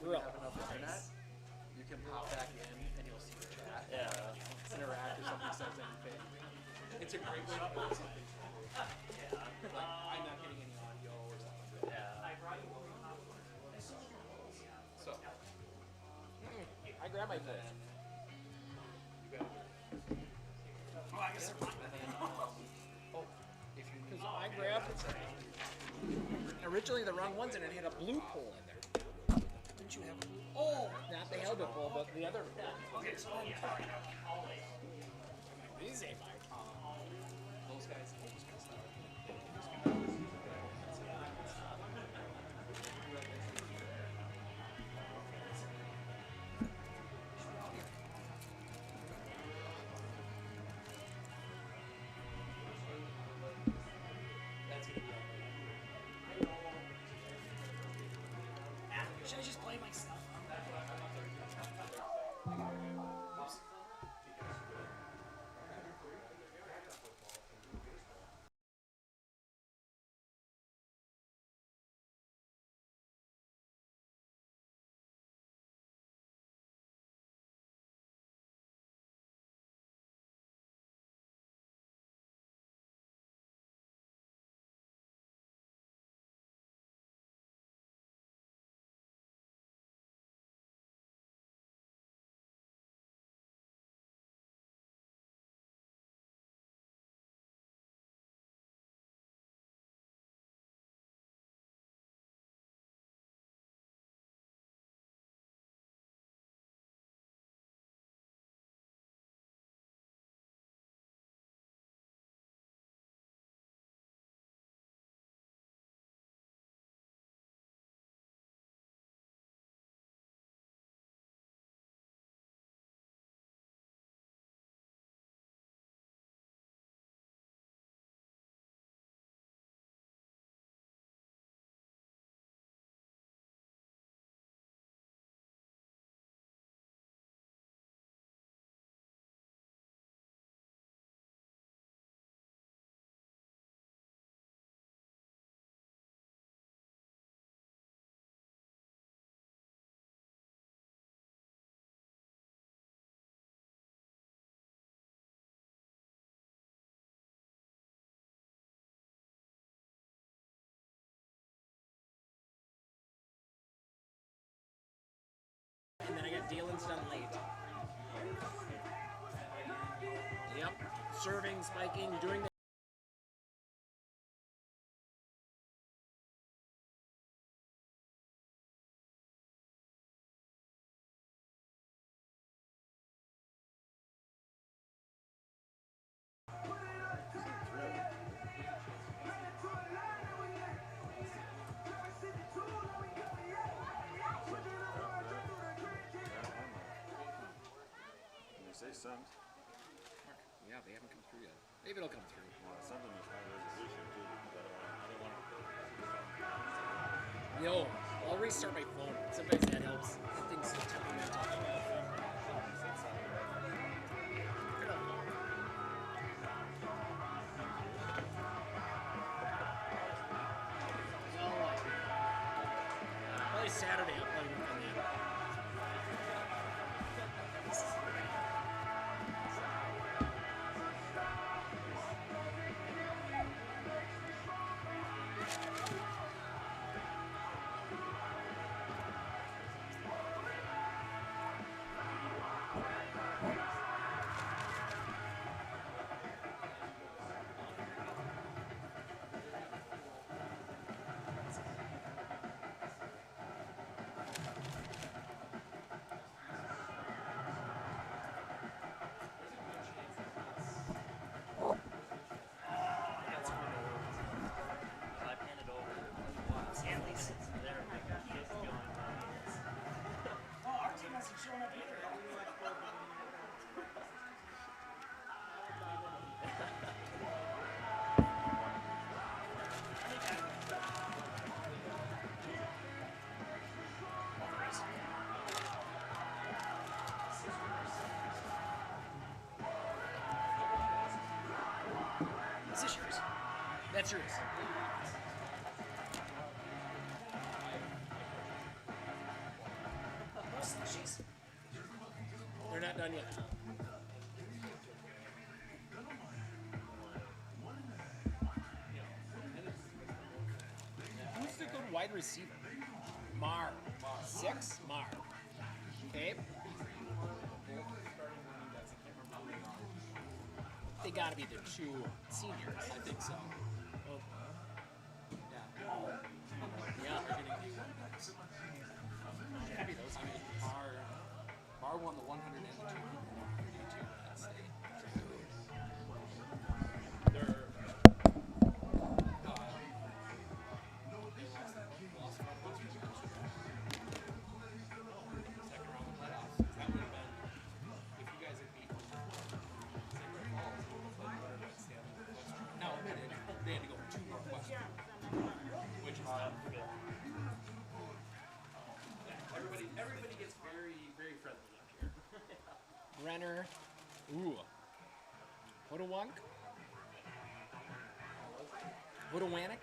grill. have enough internet, you can pop back in and you'll see the chat. Interact if somebody says anything. It's a great way to build something. Like, I'm not getting any audio or something like that. So, I grab my phone. you got Oh, I guess they're fine. if you need Because I grabbed originally the wrong ones and it had a blue pole in there. didn't you have Oh, not the helmet pole, but the other one. okay, so These ain't my those guys that's gonna be Should I just play my stuff? And then I got dealings done late. Yep. Serving, spiking, doing the Say sent. Yeah, they haven't come through yet. Maybe it'll come through. Well, something is high resolution too. I don't want to. Yo, I'll restart my phone. Sometimes that helps. That thing's so temperamental. Probably Saturday I'll probably work on that. Is this yours? That's yours. done yet. Who's the good wide receiver? Mar. 6? Mar. Okay. They gotta be the 2 seniors. I think so. Well, Yeah. yeah. They're getting new ones. Gotta be those I mean, Mar won the 100 and the 200 D2 at state. They're they lost from Western second round of playoffs. That would have been if you guys had beat St. Clair Falls, it would have played better than Stanley-Western. Now, admitted, they had to go to Northwestern, which is tough. Everybody gets very, very friendly up here. Renner. Ooh. Hodawunk? Hodawanik?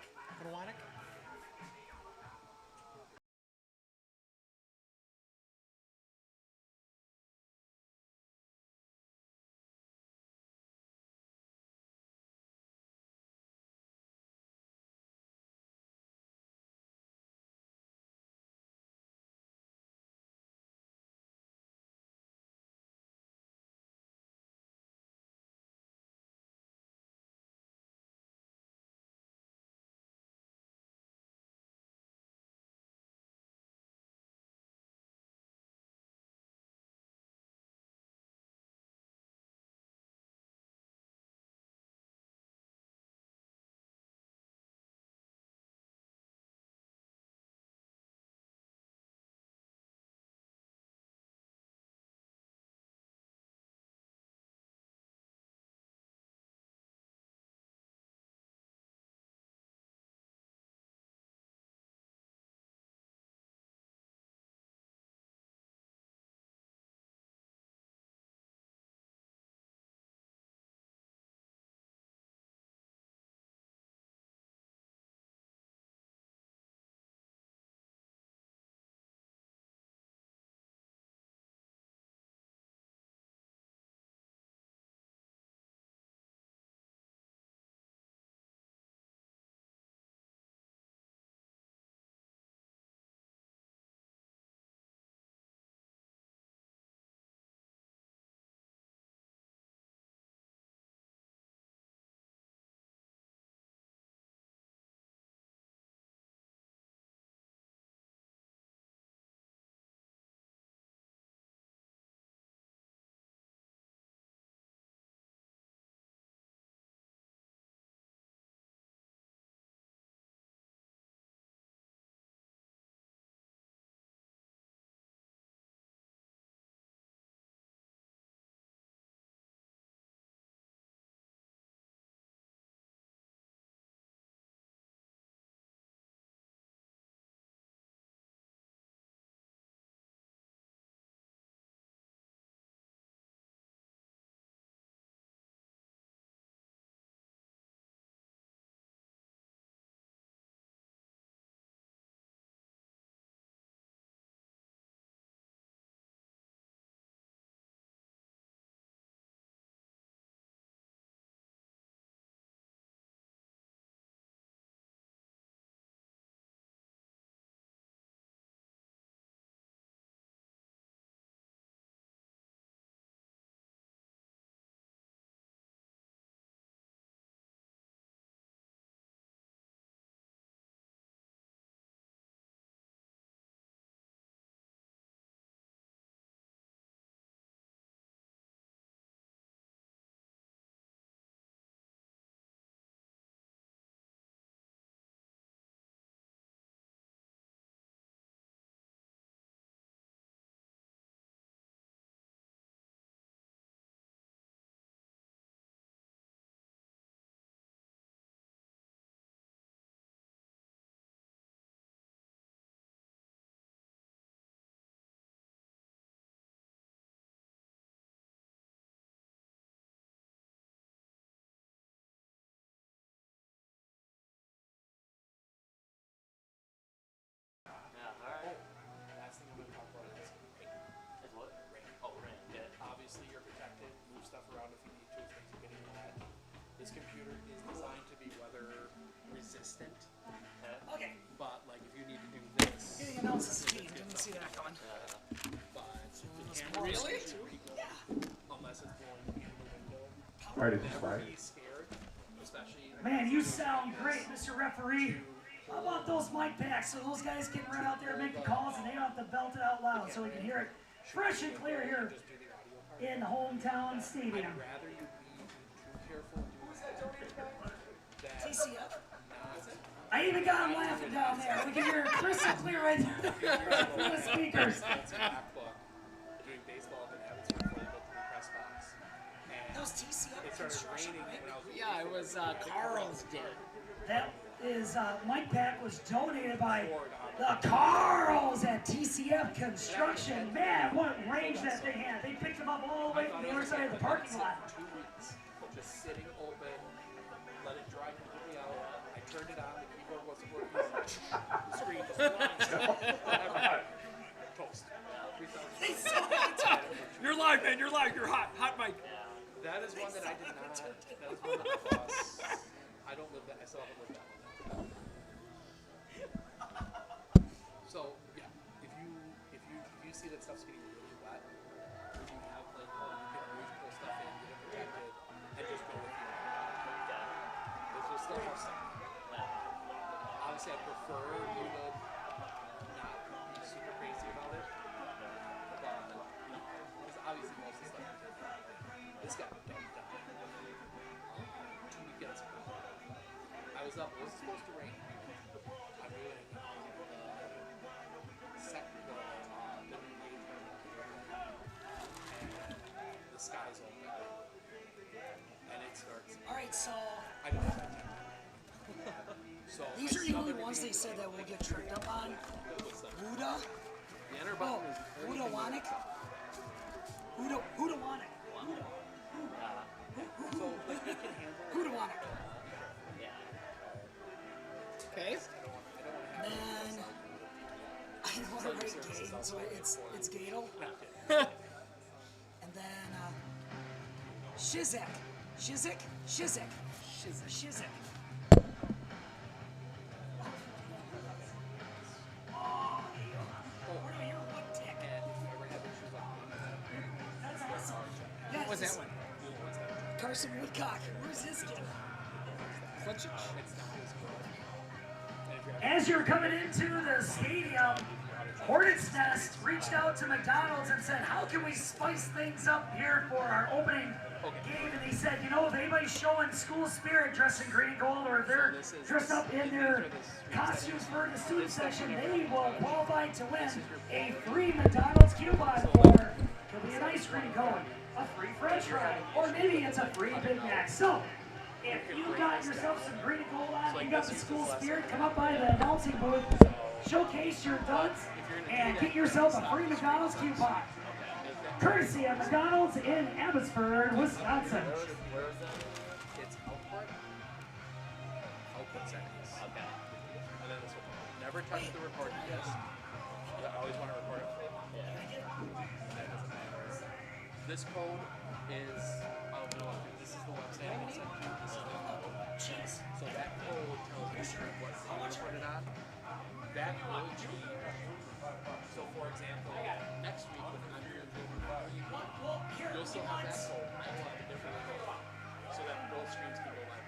Sorry to distract. Be scared, especially. Man, you sound great, Mr. Referee. How about those mic packs so those guys can run out there and make the calls and they don't have to belt it out loud so we can hear it fresh and clear here in hometown stadium. I'd rather you be too careful doing TCF. I even got him laughing down there. We can hear it crystal clear right there through the speakers. Doing baseball up in Abbotsford before we built the new press box. And Those TCF it started construction, raining right? when I was Yeah, it was Carl's did. That is, mic pack was donated by the Carls at TCF Construction. Man, what range that thing had. They picked them up all the way from the other side of the parking lot. 2 weeks, just sitting open, let it dry completely out. I turned it on, the keyboard wasn't working. The screen just whatever. Toast. You're live, man. You're live. You're hot. Hot mic. That is one that I did not. That is one that costs. I don't live that. I still haven't lived that one. So yeah, if you see that stuff's getting really wet, when you have like you can always pull stuff in, get it protected, and just go with it. There's just still more stuff. Obviously, I prefer you to not be super crazy about it, but because obviously most of the stuff you did, this got dumped down 2 weekends ago. I was up. It was supposed to rain. I'm doing second the NBA tournament, and the sky's open, and it starts. All right, so I don't have time. So these are the only ones they said that will get tripped up on. Huda? The enter Oh, button is Huda Wanik? Huda Wanik. so like they can handle. Huda Wanik. Okay. Then I don't want to write Gade, so it's Gadel. And then Shizek. Shizik. Oh, you're one tick. And if you ever have issues like That's awesome. Yeah, What was that one? Carson Woodcock. Where's his kid? What's it? it's not as good. As you're coming into the stadium, Hornets Nest reached out to McDonald's and said, how can we spice things up here for our opening game? And they said, you know, if anybody's showing school spirit dressed in green and gold, or if they're dressed up in their costumes for the student section, they will qualify to win a free McDonald's coupon for, it'll be an ice cream cone, a free french fry, or maybe it's a free Big Mac. So, if you got yourself some green and gold on, you got the school spirit, come up by the announcing booth, showcase your duds, and get yourself a free McDonald's coupon. Courtesy of McDonald's in Abbotsford, Wisconsin. Where is that? It's output settings. Okay. And then this will never touch the recording disc. I always want to record it. This code is, this is the website I'm going to send you. This is the code. So that code tells you what thing you put it on. That will change. So for example, next week when I'm here, you'll still have that code. I will have a different code. So that both streams can go live.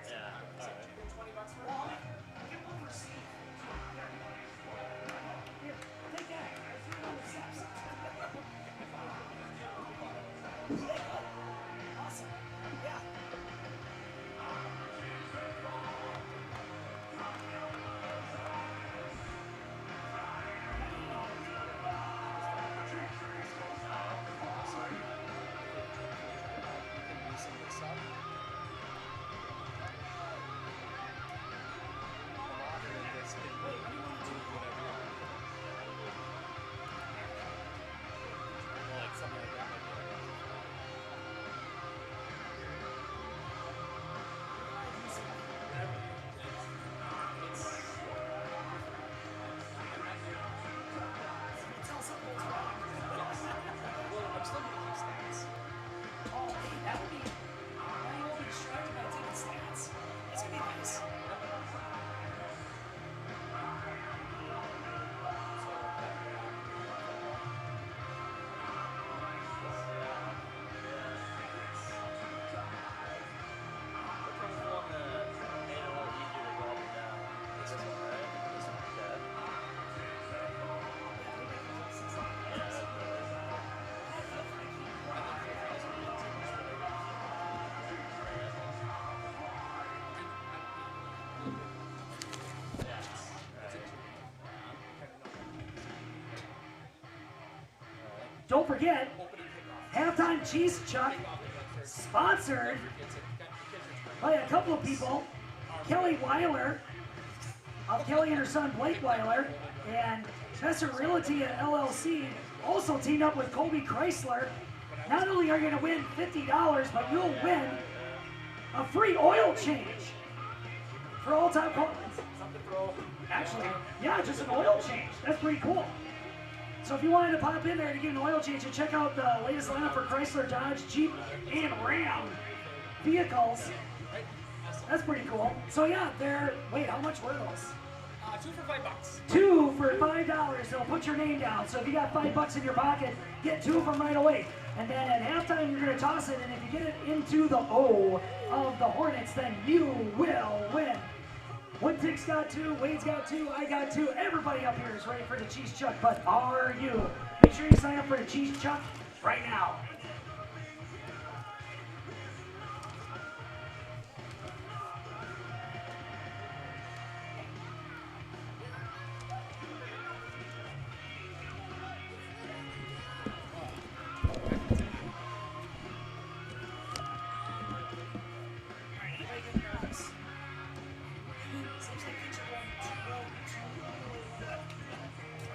don't forget, halftime cheese chuck, sponsored by a couple of people. Kelly Weiler of Kelly and her son Blake Weiler, and Messer Realty LLC also teamed up with Colby Chrysler. Not only are you going to win $50, but you'll win a free oil change for all top cars. Actually, yeah, just an oil change. That's pretty cool. So if you wanted to pop in there to get an oil change and check out the latest lineup for Chrysler, Dodge, Jeep, and Ram vehicles, that's pretty cool. So yeah, wait, how much were those? 2 for $5. 2 for $5. They'll put your name down. So if you got $5 in your pocket, get 2 of them right away. And then at halftime, you're going to toss it, and if you get it into the O of the Hornets, then you will win. Woodtick's got 2, Wade's got 2, I got 2. Everybody up here is ready for the cheese chuck, but are you? Make sure you sign up for the cheese chuck right now.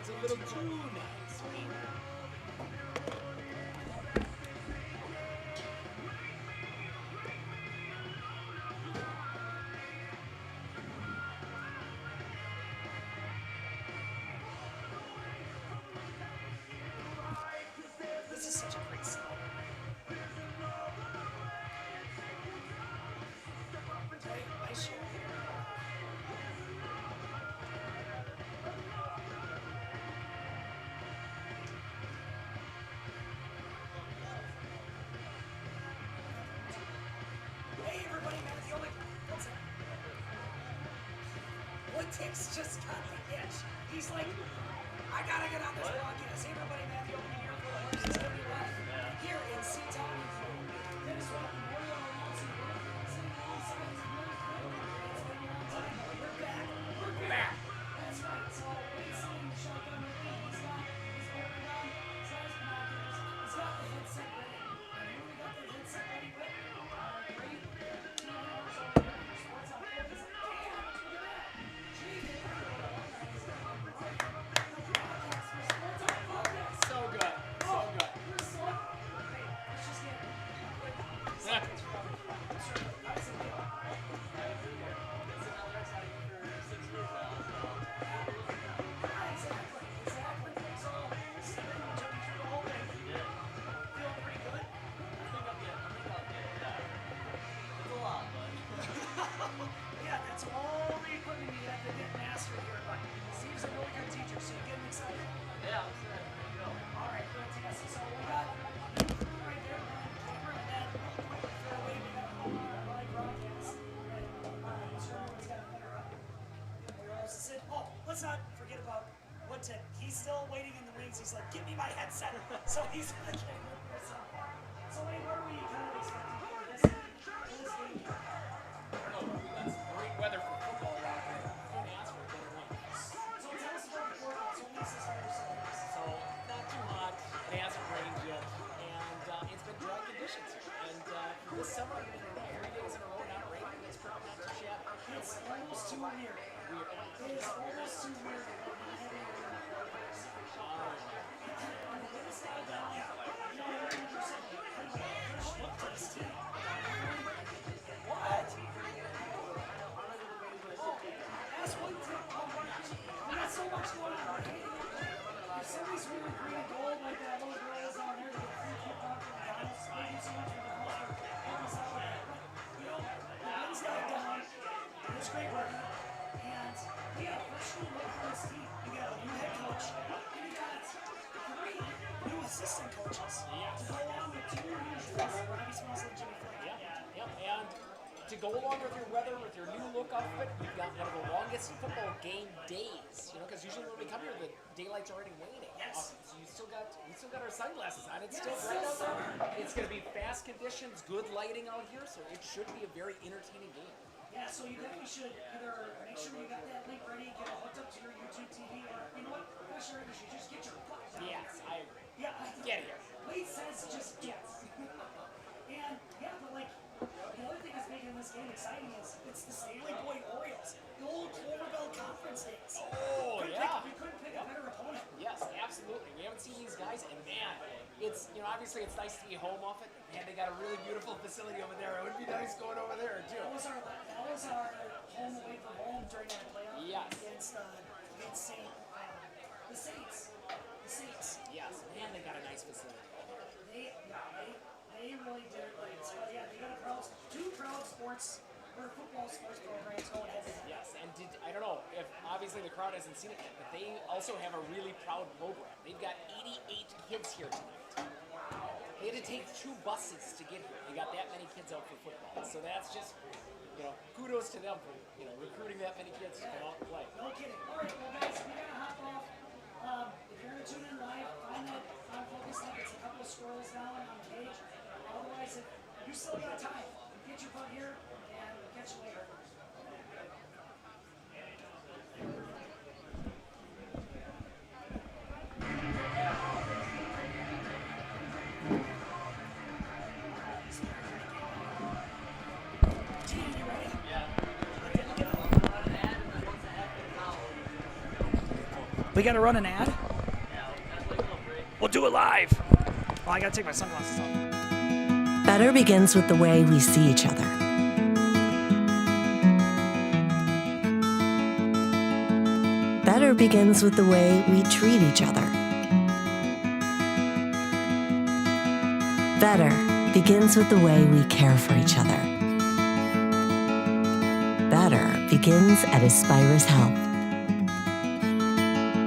It's a little too nice. This is such a great song. I share here. Hey everybody, man, the only Woodtick's just got the itch. He's like, I gotta get on this podcast. Hey everybody, man, the opening here for the Horses Every Life here in Seatown. Minnesota Memorial Announcing We're back. We're back. That's right. So Wade's sitting shotgun with me. He's got his order done. He's got his binoculars. He's got the headset ready. And who we got the headset ready with? Great team members over here for Sports on Focus. And look at that. Gee, So good. So good. Hey, let's just get yeah, that's all the equipment you have to get mastered here, but Steve's a really good teacher, so you get him excited. Yeah. All right, fantastic. So we got right there, camera, and then for a way we got our live broadcast. And sure everyone's got a better oh, let's not forget about Woodtick. He's still waiting in the wings. He's like, give me my headset. So he's gonna get this up. So Wayne, what are we kind of expecting for this game? That's great weather for football around here. Don't ask for a better one. So tell us about the workout. So what makes this hard so far? So not too hot, it hasn't rained yet, and it's been dry conditions here. And this summer, for 3 days in a row, not raining, it's probably not too shabby. It's almost too weird. It is almost too weird. What? That's one thing. We got so much going on. If somebody's wearing green and gold like that little girl is on there to get a free kickoff from McDonald's, thank you so much for the help for helping us out with that. You know, the wind's died down. It's great work. And we got a fresh new look for this team. We got a new head coach. And we got 3 new assistant coaches to go along with 2 new injuries. Robbie Smells like Jimmy Flake. Yep. And to go along with your weather, with your new look outfit, you've got one of the longest football game days. You know, because usually when we come here, the daylight's already waning. Yes. So we still got our sunglasses on. It's still bright out there. It's going to be fast conditions, good lighting out here, so it should be a very entertaining game. Yeah, so you definitely should either make sure you got that link ready, get it hooked up to your YouTube TV, or you know what? Gosh, you should just get your butt down. Yes, I agree. Yeah. Get here. Wade says just get. And yeah, but like the other thing that's making this game exciting is it's the Stanley-Boyd Orioles, the old Clover Bell Conference days. Oh, yeah. We couldn't pick a better opponent. Yes, absolutely. We haven't seen these guys, and man, it's, obviously it's nice to be home off it. Man, they got a really beautiful facility over there. It would be nice going over there, too. That was our home away from home during that playoff against the Saints. The Saints. Yes, man, they got a nice facility. They really did it right. So yeah, they got two proud football sports programs going head to head. Yes, and I don't know if obviously the crowd hasn't seen it yet, but they also have a really proud program. They've got 88 kids here tonight. They had to take 2 buses to get here. They got that many kids out for football. So that's just, kudos to them for, recruiting that many kids to come out and play. No kidding. All right, well, guys, we got to hop off. If you're going to tune in live, find that on Focus Link. It's a couple of scrolls down on the page. Otherwise, if you still got time, get your butt here, and we'll catch you later. We got to run an ad? We'll do it live. Oh, I got to take my sunglasses off. Better begins with the way we see each other. Better begins with the way we treat each other. Better begins with the way we care for each other. Better begins at Aspirus Health,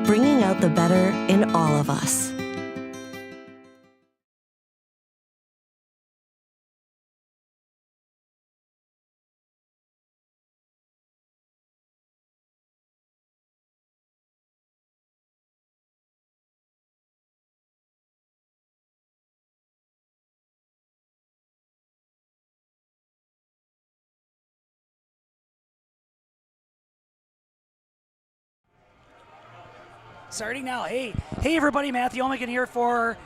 bringing out the better in all of us. Starting now. Hey everybody, Matthew Omican here for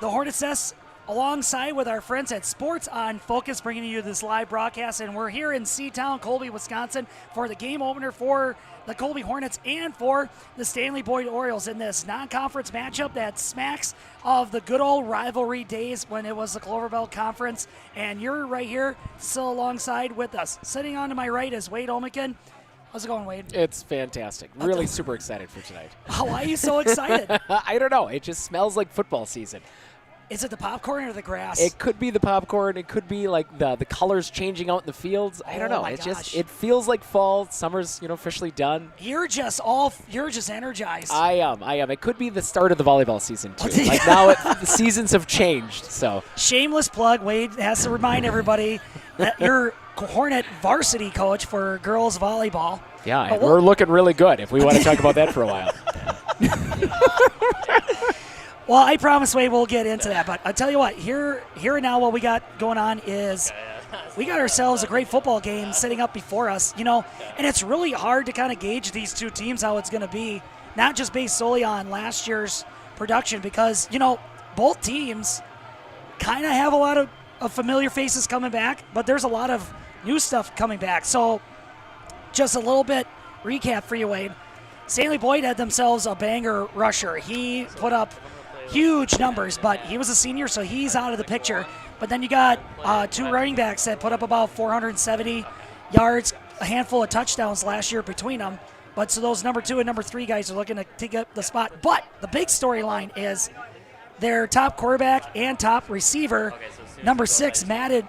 the Hornets Nest, alongside with our friends at Sports on Focus, bringing you this live broadcast. And we're here in Seatown, Colby, Wisconsin, for the game opener for the Colby Hornets and for the Stanley-Boyd Orioles in this non-conference matchup that smacks of the good old rivalry days when it was the Clover Bell Conference. And you're right here still alongside with us. Sitting on to my right is Wade Omican. How's it going, Wade? It's fantastic. Really super excited for tonight. Why are you so excited? I don't know. It just smells like football season. Is it the popcorn or the grass? It could be the popcorn. It could be like the colors changing out in the fields. I don't know. It feels like fall. Summer's officially done. You're just energized. I am. It could be the start of the volleyball season too. Like now the seasons have changed. So shameless plug. Wade has to remind everybody that you're Hornet varsity coach for girls volleyball. Yeah, and we're looking really good if we want to talk about that for a while. Well, I promise, Wade, we'll get into that. But I'll tell you what, here and now what we got going on is we got ourselves a great football game sitting up before us, and it's really hard to kind of gauge these two teams, how it's going to be, not just based solely on last year's production, because, both teams kind of have a lot of familiar faces coming back, but there's a lot of new stuff coming back. So just a little bit recap for you, Wade. Stanley-Boyd had themselves a banger rusher. He put up huge numbers, but he was a senior, so he's out of the picture. But then you got 2 running backs that put up about 470 yards, a handful of touchdowns last year between them. But so those number 2 and number 3 guys are looking to take up the spot. But the big storyline is their top quarterback and top receiver, number 6, Madden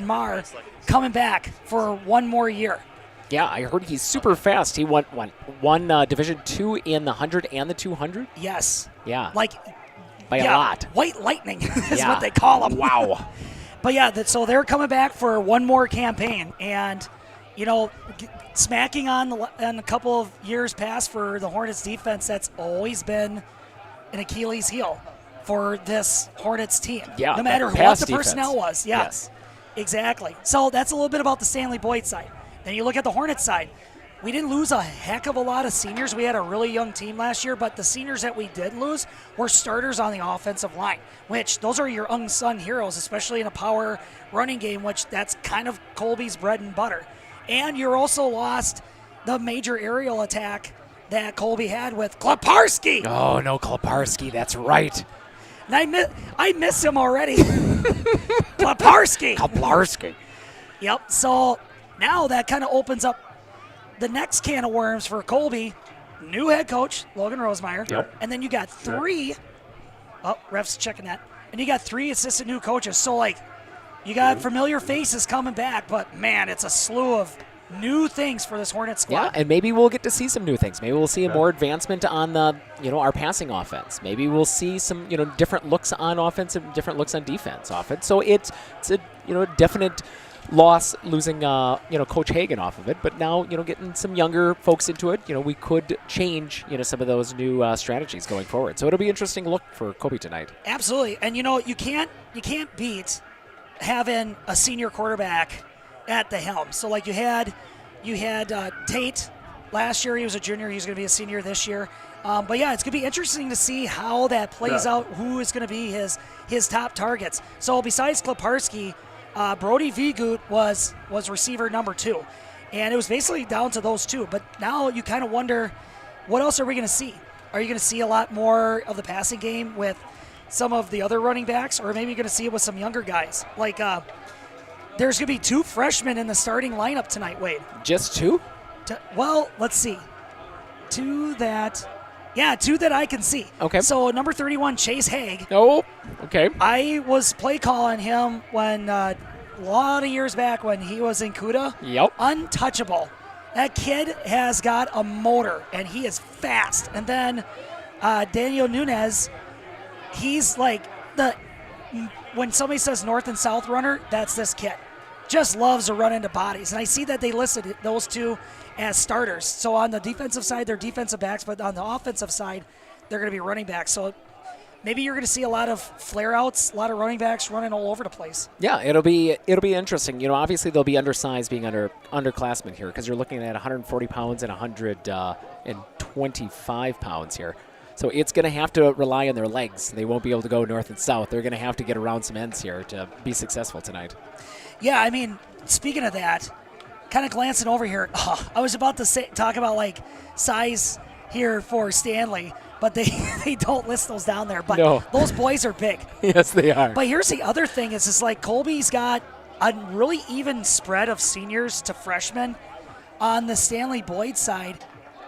Marr, coming back for one more year. Yeah, I heard he's super fast. He won Division II in the 100 and the 200. Yes. Yeah. By a lot. White lightning is what they call them. Wow. But so they're coming back for one more campaign, and smacking on a couple of years past for the Hornets defense. That's always been an Achilles heel for this Hornets team. Yeah. No matter what the personnel was. Yeah, yes. Exactly. So that's a little bit about the Stanley-Boyd side. Then you look at the Hornets side. we didn't lose a heck of a lot of seniors. We had a really young team last year, but the seniors that we did lose were starters on the offensive line, which those are your unsung heroes, especially in a power running game, which that's kind of Colby's bread and butter. And you also lost the major aerial attack that Colby had with Kleparski. Oh, no, Kleparski. That's right. And I miss him already. Kleparski. Yep. So now that kind of opens up the next can of worms for Colby. New head coach, Logan Rosemeyer. Yep. And then you got three. Oh, ref's checking that. And you got three assistant new coaches. So, like, you got familiar faces coming back, but, man, it's a slew of new things for this Hornet squad. Yeah, and maybe we'll get to see some new things. Maybe we'll see more advancement on the, our passing offense. Maybe we'll see some, different looks on offense and different looks on defense. So it's a, definite loss losing, Coach Hagan off of it. But now, getting some younger folks into it, we could change, some of those new strategies going forward. So it'll be an interesting look for Colby tonight. Absolutely. And, you can't beat having a senior quarterback at the helm. So like you had Tate last year. He was a junior. He's going to be a senior this year. But yeah, it's going to be interesting to see how that plays out. Who is going to be his top targets? So besides Kleparski, Brody Vigut was receiver number 2, and it was basically down to those two. But now you kind of wonder, what else are we going to see? Are you going to see a lot more of the passing game with some of the other running backs, or maybe you're going to see it with some younger guys? Like there's going to be 2 freshmen in the starting lineup tonight, Wade. Just 2? Well, let's see. 2 that I can see. Okay. So number 31, Chase Haig. Oh, okay. I was play calling him when a lot of years back when he was in CUDA. Yep. Untouchable. That kid has got a motor, and he is fast. And then Daniel Nunez, he's like when somebody says north and south runner, that's this kid. Just loves to run into bodies. And I see that they listed those 2 as starters. So on the defensive side, they're defensive backs, but on the offensive side, they're going to be running backs. So maybe you're going to see a lot of flare-outs, a lot of running backs running all over the place. Yeah, it'll be interesting. Obviously they'll be undersized being underclassmen here, because you're looking at 140 pounds and 125 pounds here. So it's going to have to rely on their legs. They won't be able to go north and south. They're going to have to get around some ends here to be successful tonight. Yeah, I mean, speaking of that, kind of glancing over here, I was about to talk about like size here for Stanley, but they don't list those down there. But no. Those boys are big. Yes, they are. But here's the other thing: is like Colby's got a really even spread of seniors to freshmen. On the Stanley-Boyd side,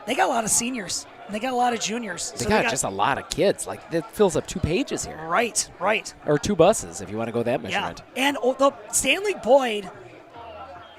they got a lot of seniors. And they got a lot of juniors. They got just a lot of kids. Like, that fills up 2 pages here. Right. Or 2 buses, if you want to go that measurement. Yeah. And the Stanley-Boyd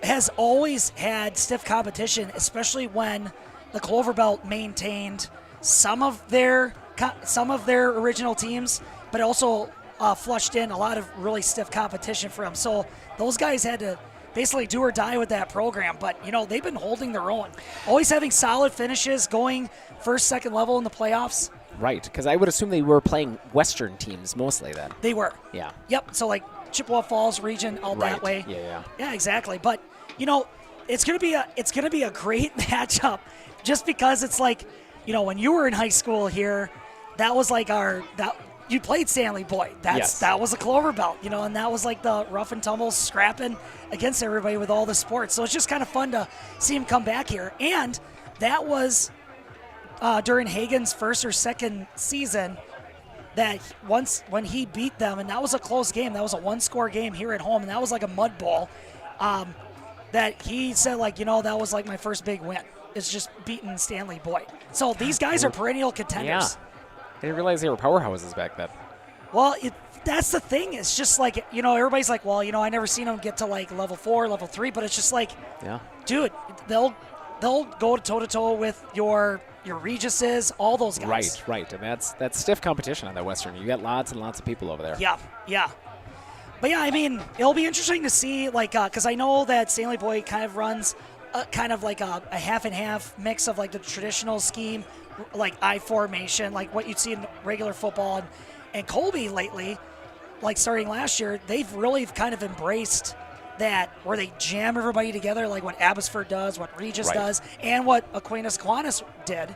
has always had stiff competition, especially when the Clover Belt maintained some of their original teams, but also flushed in a lot of really stiff competition for them. So those guys had to basically do or die with that program. But, they've been holding their own. Always having solid finishes, going first, second level in the playoffs. Right, because I would assume they were playing Western teams mostly then. They were. Yeah. Yep, so like Chippewa Falls region out that way. Yeah. Yeah, exactly. But, it's going to be a great matchup just because it's like, when you were in high school here, that was like you played Stanley-Boyd. That was a Clover Belt, and that was like the rough and tumble scrapping against everybody with all the sports. So it's just kind of fun to see him come back here. And that was during Hagan's first or second season that when he beat them, and that was a close game. That was a 1-score game here at home, and that was like a mud bowl. That he said, like, that was like my first big win. It's just beating Stanley-Boyd. So these guys are perennial contenders. Yeah. I didn't realize they were powerhouses back then. Well, that's the thing. It's just like, everybody's like, well, I never seen them get to like level 4, level 3, but it's just like, dude, they'll go toe-to-toe with your Regises, all those guys. Right. And that's stiff competition on that Western. You got lots and lots of people over there. Yeah. But yeah, I mean, it'll be interesting to see, like, because I know that Stanley-Boyd kind of runs kind of like a half and half mix of like the traditional scheme, like I formation, like what you'd see in regular football. And Colby lately, like starting last year, they've really kind of embraced that where they jam everybody together, like what Abbotsford does, what Regis Right. does, and what Aquinas did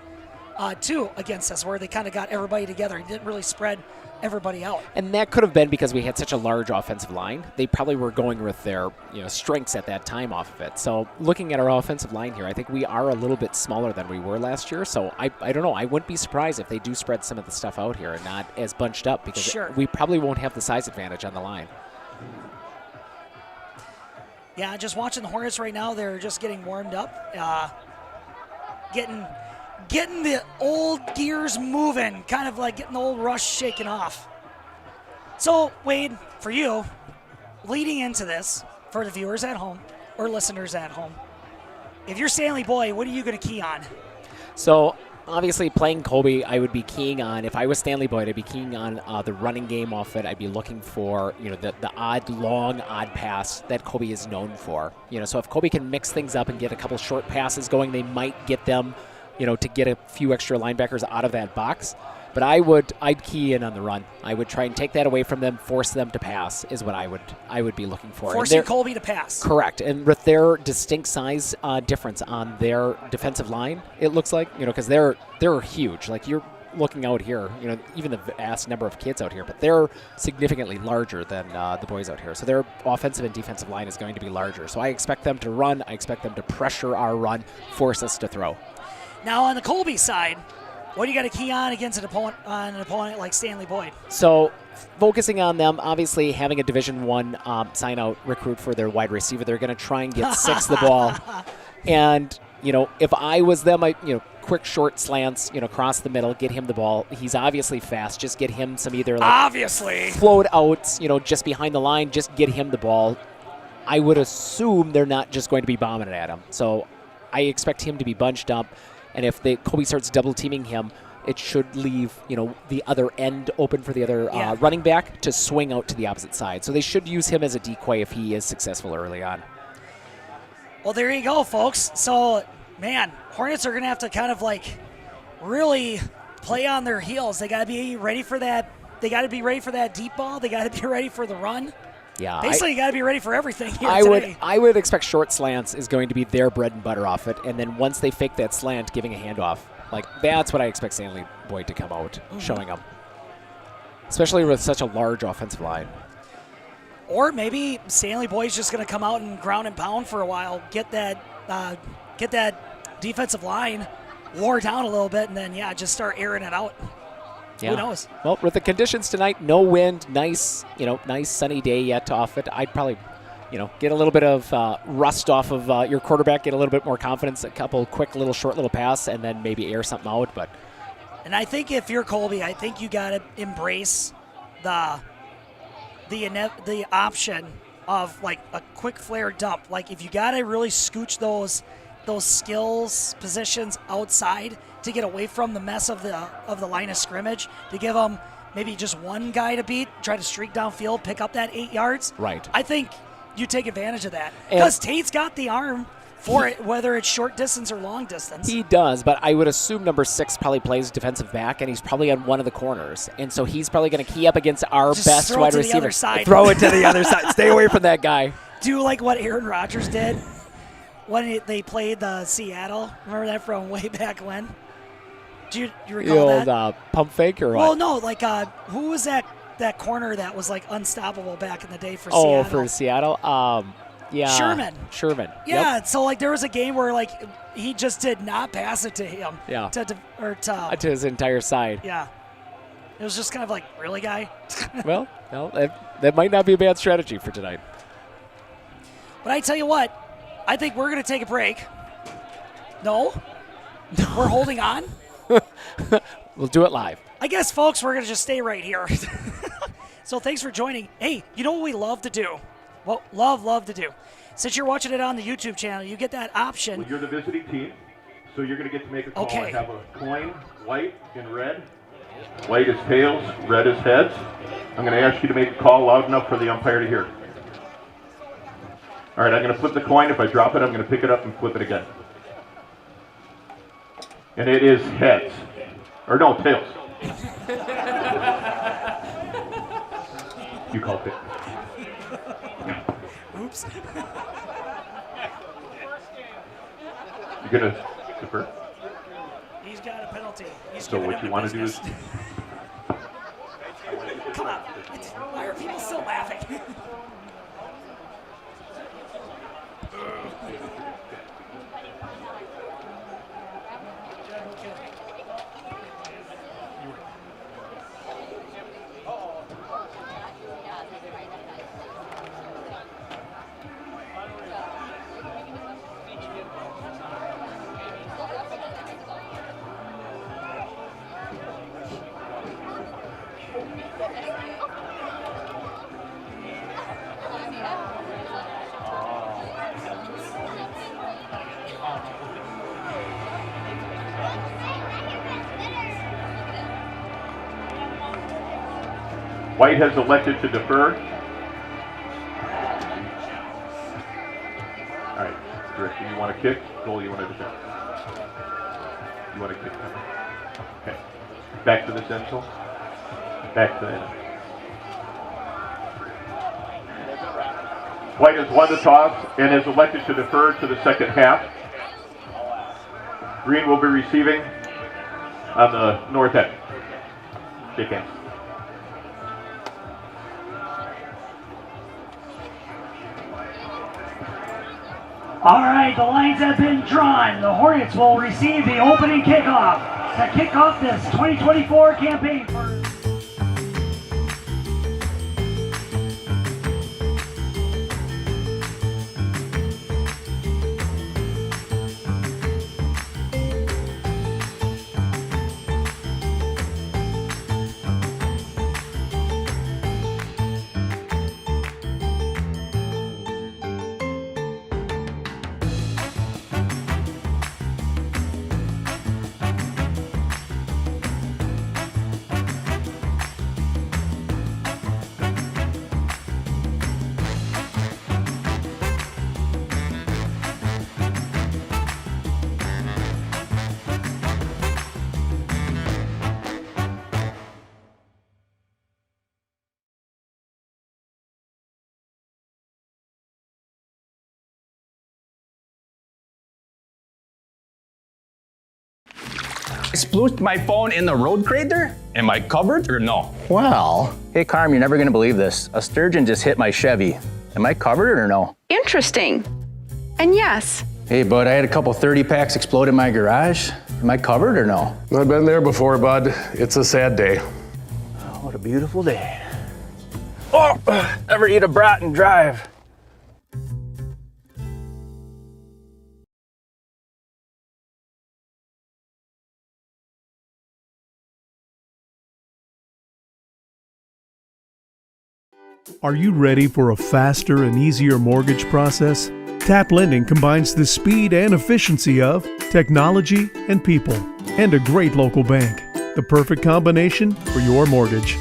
too against us, where they kind of got everybody together and didn't really spread everybody out. And that could have been because we had such a large offensive line. They probably were going with their strengths at that time off of it. So looking at our offensive line here, I think we are a little bit smaller than we were last year. So I don't know. I wouldn't be surprised if they do spread some of the stuff out here and not as bunched up because Sure. we probably won't have the size advantage on the line. Yeah, just watching the Hornets right now, they're just getting warmed up, getting the old gears moving, kind of like getting the old rush shaken off. So, Wade, for you, leading into this, for the viewers at home or listeners at home, if you're Stanley-Boyd, what are you going to key on? So obviously playing Colby, I would be keying on, if I was Stanley-Boyd, I'd be keying on the running game off it. I'd be looking for, the odd, long, odd pass that Colby is known for. So if Colby can mix things up and get a couple short passes going, they might get them, to get a few extra linebackers out of that box. But I'd key in on the run. I would try and take that away from them, force them to pass is what I would be looking for. Forcing Colby to pass. Correct. And with their distinct size difference on their defensive line, it looks like, because they're huge. Like you're looking out here, even the vast number of kids out here, but they're significantly larger than the boys out here. So their offensive and defensive line is going to be larger. So I expect them to run. I expect them to pressure our run, force us to throw. Now on the Colby side, what do you got to key on against an opponent like Stanley-Boyd? So focusing on them, obviously having a Division I sign-out recruit for their wide receiver, they're going to try and get six the ball. And, if I was them, quick short slants, across the middle, get him the ball. He's obviously fast. Just get him some either float outs, just behind the line, just get him the ball. I would assume they're not just going to be bombing it at him. So I expect him to be bunched up. And if Colby starts double teaming him, it should leave, the other end open for the other running back to swing out to the opposite side. So they should use him as a decoy if he is successful early on. Well, there you go, folks. So, man, Hornets are going to have to kind of really play on their heels. They got to be ready for that. They got to be ready for that deep ball. They got to be ready for the run. Yeah, basically, you got to be ready for everything here today. I would expect short slants is going to be their bread and butter off it, and then once they fake that slant, giving a handoff. That's what I expect Stanley-Boyd to come out, showing up, especially with such a large offensive line. Or maybe Stanley-Boyd's just going to come out and ground and pound for a while, get that defensive line wore down a little bit, and then just start airing it out. Yeah. Who knows? Well, with the conditions tonight, no wind, nice sunny day yet off it. I'd probably, get a little bit of rust off of your quarterback, get a little bit more confidence, a couple quick short little pass, and then maybe air something out. And I think if you're Colby, I think you got to embrace the option of a quick flare dump. If you got to really scooch those skills positions outside to get away from the mess of the line of scrimmage, to give them maybe just one guy to beat, try to streak downfield, pick up that 8 yards. Right. I think you take advantage of that because Tate's got the arm for it, whether it's short distance or long distance. He does, but I would assume number 6 probably plays defensive back, and he's probably on one of the corners, and so he's probably going to key up against our Just best throw it wide to the receiver. other side. Throw it to the other side. Stay away from that guy. Do what Aaron Rodgers did when they played the Seattle. Remember that from way back when? Do you recall The old that? Pump fake or what? Well, no. Who was that corner that was unstoppable back in the day for Seattle? Oh, for Seattle? Yeah. Sherman. Yeah. Yep. So there was a game where he just did not pass it to him. Yeah. To his entire side. Yeah. It was just kind of really, guy? Well, that might not be a bad strategy for tonight. But I tell you what, I think we're going to take a break. No? We're holding on? We'll do it live. I guess, folks, we're going to just stay right here. So thanks for joining. Hey, you know what we love to do? Well, love to do. Since you're watching it on the YouTube channel, you get that option. Well, you're the visiting team, so you're going to get to make a call. Okay. I have a coin, white and red. White is tails, red is heads. I'm going to ask you to make a call loud enough for the umpire to hear. All right, I'm going to flip the coin. If I drop it, I'm going to pick it up and flip it again. And it is heads. Or no, tails. You called it. Oops. You gonna defer? He's got a penalty. He's So giving what him you the want to do business. is Come on. Why are people still laughing? White has elected to defer. All right, direction, you want to kick? Goal, you want to defend? You want to kick? Okay. Back to the central. Back to the end. White has won the toss and has elected to defer to the second half. Green will be receiving on the north end. Shake hands. All right, the lines have been drawn. The Hornets will receive the opening kickoff to kick off this 2024 campaign. I splooshed my phone in the road crater? Am I covered or no? Well, hey Carm, you're never gonna believe this. A sturgeon just hit my Chevy. Am I covered or no? Interesting. And yes. Hey bud, I had a couple 30 packs explode in my garage. Am I covered or no? I've been there before, bud. It's a sad day. Oh, what a beautiful day. Oh, ever eat a brat and drive? Are you ready for a faster and easier mortgage process? Tap Lending combines the speed and efficiency of technology and people, and a great local bank. The perfect combination for your mortgage.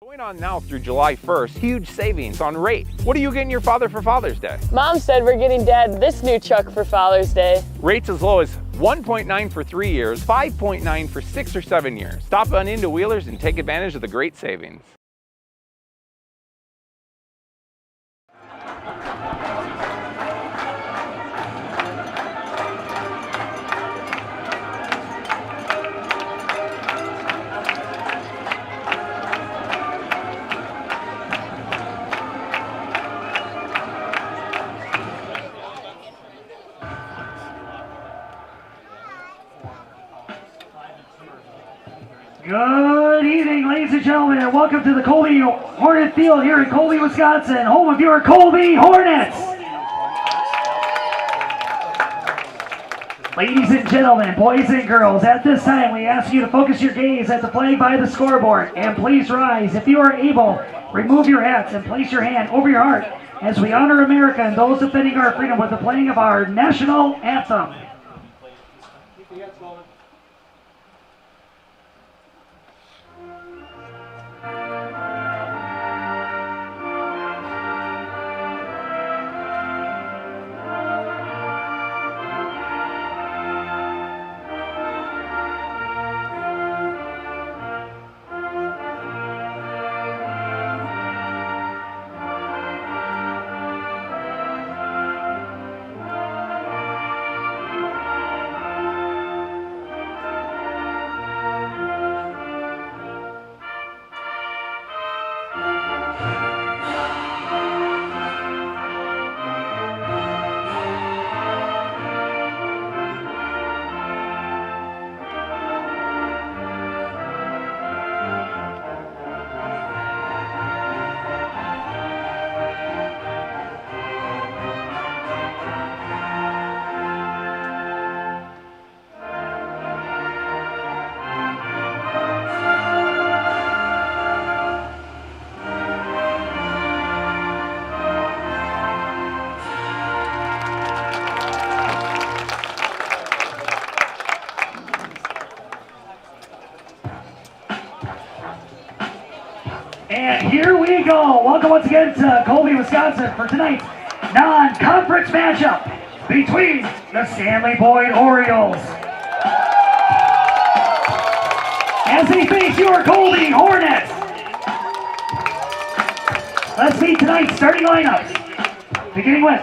Going on now through July 1st, huge savings on rate. What are you getting your father for Father's Day? Mom said we're getting Dad this new truck for Father's Day. Rates as low as 1.9 for 3 years, 5.9 for 6 or 7 years. Stop on into Wheelers and take advantage of the great savings. Good evening, ladies and gentlemen, and welcome to the Colby Hornet Field here in Colby, Wisconsin, home of your Colby Hornets. Ladies and gentlemen, boys and girls, at this time we ask you to focus your gaze at the flag by the scoreboard, and please rise. If you are able, remove your hats and place your hand over your heart as we honor America and those defending our freedom with the playing of our national anthem. And here we go. Welcome once again to Colby, Wisconsin for tonight's non-conference matchup between the Stanley-Boyd Orioles as they face your Colby Hornets. Let's meet tonight's starting lineups, beginning with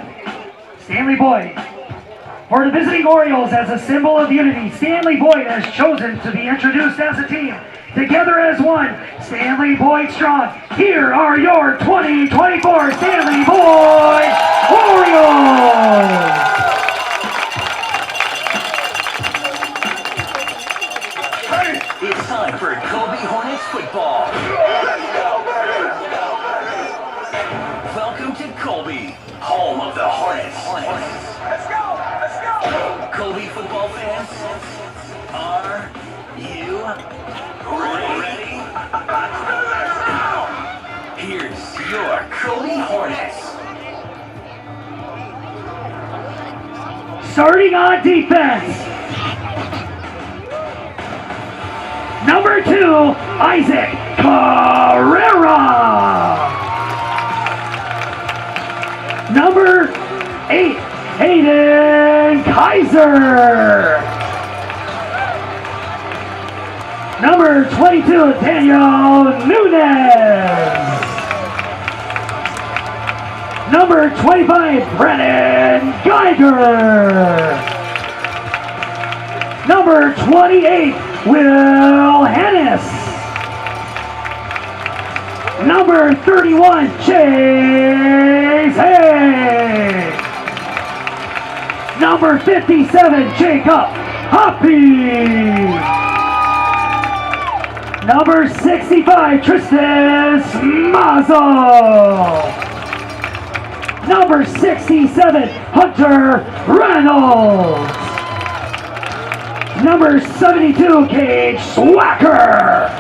Stanley-Boyd. For the visiting Orioles, as a symbol of unity, Stanley-Boyd has chosen to be introduced as a team. Together as one, Stanley-Boyd strong. Here are your 2024 Stanley-Boyd Orioles! It's time for Colby Hornets football. Welcome to Colby, home of the Hornets. Let's go! Let's go! Colby football fans, are you ready? Here's your Colby Hornets. Starting on defense, number 2, Isaac Carrera. Number 8, Hayden Kaiser. Number 22, Daniel Nunez. Number 25, Brennan Geiger. Number 28, Will Hennis. Number 31, Chase Hay. Number 57, Jacob Hoppy. Number 65, Tristan Mazo. Number 67, Hunter Reynolds. Number 72, Cage Swacker.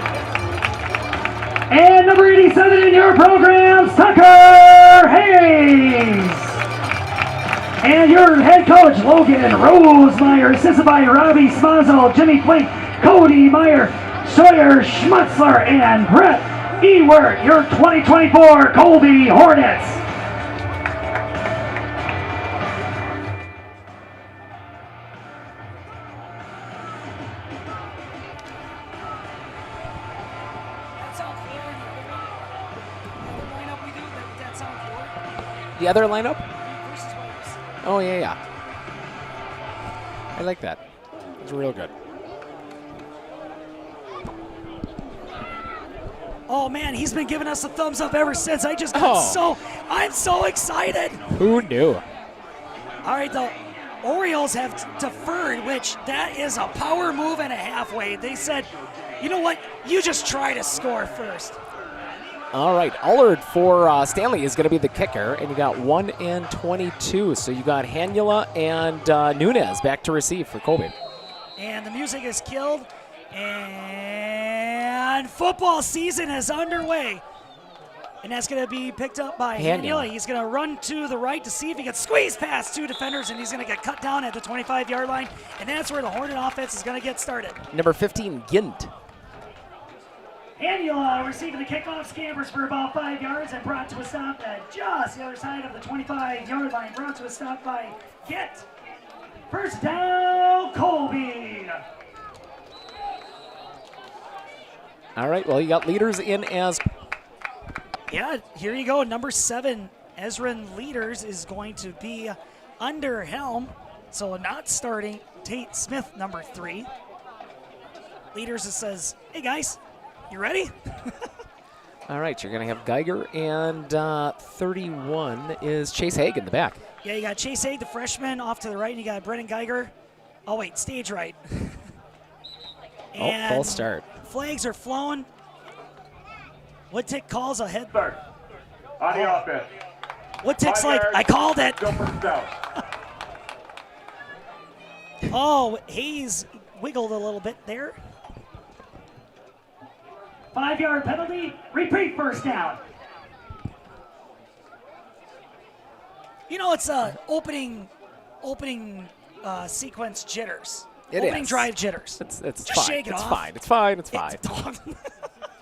And number 87 in your program, Tucker Hayes. And your head coach, Logan Rosemeyer, assisted by Robbie Smazzo, Jimmy Flink, Cody Meyer, Sawyer Schmutzler, and Brett Ewert, your 2024 Colby Hornets. The other lineup? Oh, yeah. I like that. It's real good. Oh man, he's been giving us a thumbs up ever since. I just got I'm so excited. Who knew? All right, the Orioles have deferred, which that is a power move and a halfway. They said, you know what? You just try to score first. All right, Allard for Stanley is going to be the kicker, and you got 1 and 22. So you got Hanula and Nunez back to receive for Colby. And the music is killed, and football season is underway. And that's going to be picked up by Hanula. He's going to run to the right to see if he can squeeze past 2 defenders, and he's going to get cut down at the 25-yard line. And that's where the Hornet offense is going to get started. Number 15, Gint. Hanula receiving the kickoff, scampers for about 5 yards and brought to a stop at just the other side of the 25-yard line. Brought to a stop by Gint. First down, Colby. All right, well, you got leaders in as... Yeah, here you go. Number 7, Ezrin Leaders is going to be under helm. So not starting Tate Smith, number 3. Leaders says, hey guys, you ready? All right, you're going to have Geiger, and 31 is Chase Haig in the back. Yeah, you got Chase Haig, the freshman, off to the right, and you got Brennan Geiger. Oh, wait, stage right. Oh, false start. Flags are flown. What tick calls a head? Start. On the offense. What tick's like? I called it. Go first down. Oh, Hayes wiggled a little bit there. 5-yard penalty. Repeat first down. You know, it's opening sequence jitters. Opening drive jitters. It's Just fine. shake it it's off. fine. It's fine. It's fine.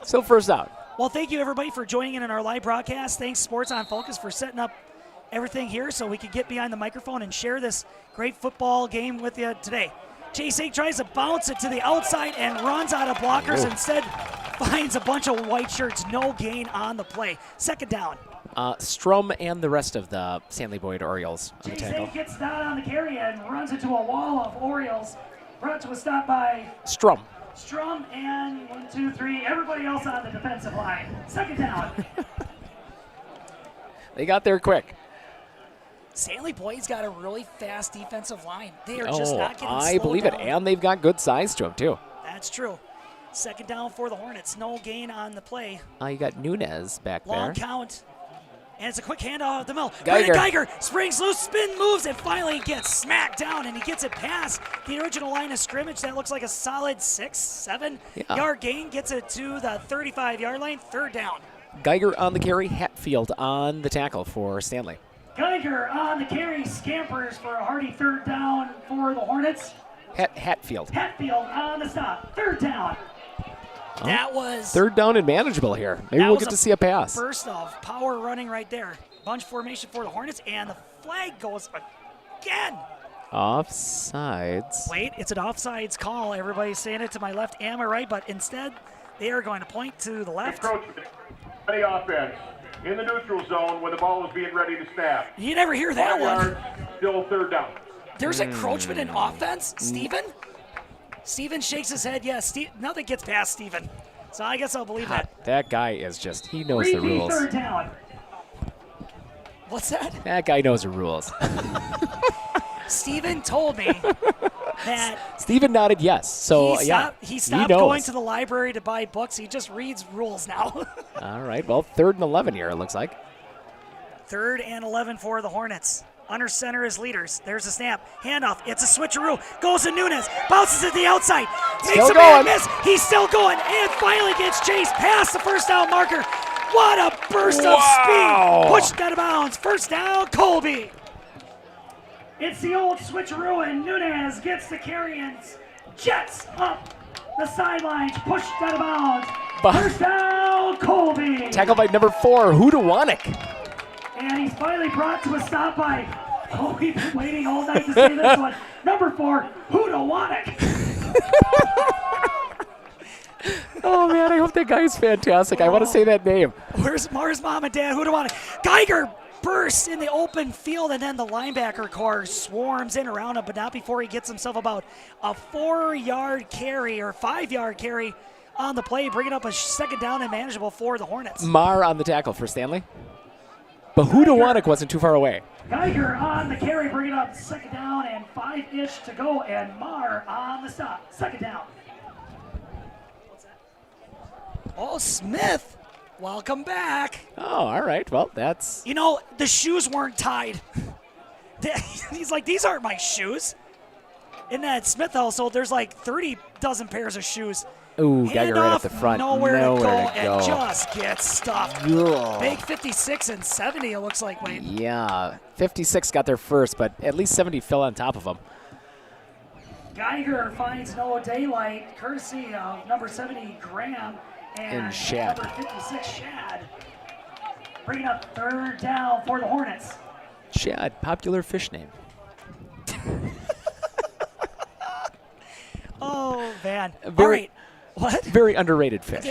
Still first out. Well, thank you, everybody, for joining in our live broadcast. Thanks, Sports on Focus, for setting up everything here so we could get behind the microphone and share this great football game with you today. Chase Ake tries to bounce it to the outside and runs out of blockers. Instead, finds a bunch of white shirts. No gain on the play. Second down. Strum and the rest of the Stanley-Boyd Orioles on the Chase tackle. Ake gets down on the carry and runs into a wall of Orioles. Brought to a stop by Strum and 1, 2, 3. Everybody else on the defensive line. Second down. They got there quick. Stanley-Boyd's got a really fast defensive line. They are just not getting I slowed believe down. it, and they've got good size to them too. That's true. Second down for the Hornets. No gain on the play. You got Nunez back Long there. count. And it's a quick handoff of the middle. Geiger. Geiger springs loose, spin moves, and finally gets smacked down, and he gets it past the original line of scrimmage. That looks like a solid 6-7 yard gain. Gets it to the 35-yard line. Third down. Geiger on the carry, Hatfield on the tackle for Stanley. Geiger on the carry, scampers for a hearty third down for the Hornets. Hatfield. Hatfield on the stop. Third down. That was Third down and manageable here. Maybe we'll get to see a pass. Burst of power running right there. Bunch formation for the Hornets, and the flag goes again. Offsides. Wait, it's an offsides call. Everybody's saying it to my left and my right, but instead they are going to point to the left. Encroachment. The offense in the neutral zone when the ball is being ready to snap. You never hear that 5 one. yards, still third down. There's encroachment in offense, Steven? Steven shakes his head. Yes, nothing gets past Steven. So I guess I'll believe that. That guy is just, he knows the rules. Third down. What's that? That guy knows the rules. Steven told me that Steven nodded yes. So, he stopped knows. going to the library to buy books. He just reads rules now. All right, well, 3rd and 11 here, it looks like. 3rd and 11 for the Hornets. Under center as leaders. There's a snap. Handoff. It's a switcheroo. Goes to Nunez. Bounces at the outside. Makes a man miss. He's still going. And finally gets chased past the first down marker. What a burst of speed. Pushed out of bounds. First down, Colby. It's the old switcheroo, and Nunez gets the carry and jets up the sidelines. Pushed out of bounds. First down, Colby. Tackled by number 4, Hudawanik. And he's finally brought to a stop by, we've been waiting all night to say this one, number 4, Hudawanik. Oh, man, I hope that guy's fantastic. I want to say that name. Where's mom and dad? Hudawanik. Geiger bursts in the open field, and then the linebacker core swarms in around him, but not before he gets himself about a 4-yard carry or 5-yard carry on the play, bringing up a second down and manageable for the Hornets. Marr on the tackle for Stanley. But Hudawanik wasn't too far away. Geiger on the carry, bringing up second down and 5-ish to go, and Marr on the stop. Second down. Oh, Smith, welcome back. Oh, all right. Well, that's... You know, the shoes weren't tied. He's like, these aren't my shoes. In that Smith household, there's like 30 dozen pairs of shoes. Ooh, Geiger right up the front. Nowhere to go. And just gets stuffed. Ugh. Big 56 and 70, it looks like, Wayne. Yeah, 56 got there first, but at least 70 fell on top of them. Geiger finds no daylight, courtesy of number 70, Graham, and Shad. number 56, Shad. Bringing up third down for the Hornets. Shad, popular fish name. Oh, man. Very, all right. What? Very underrated fish.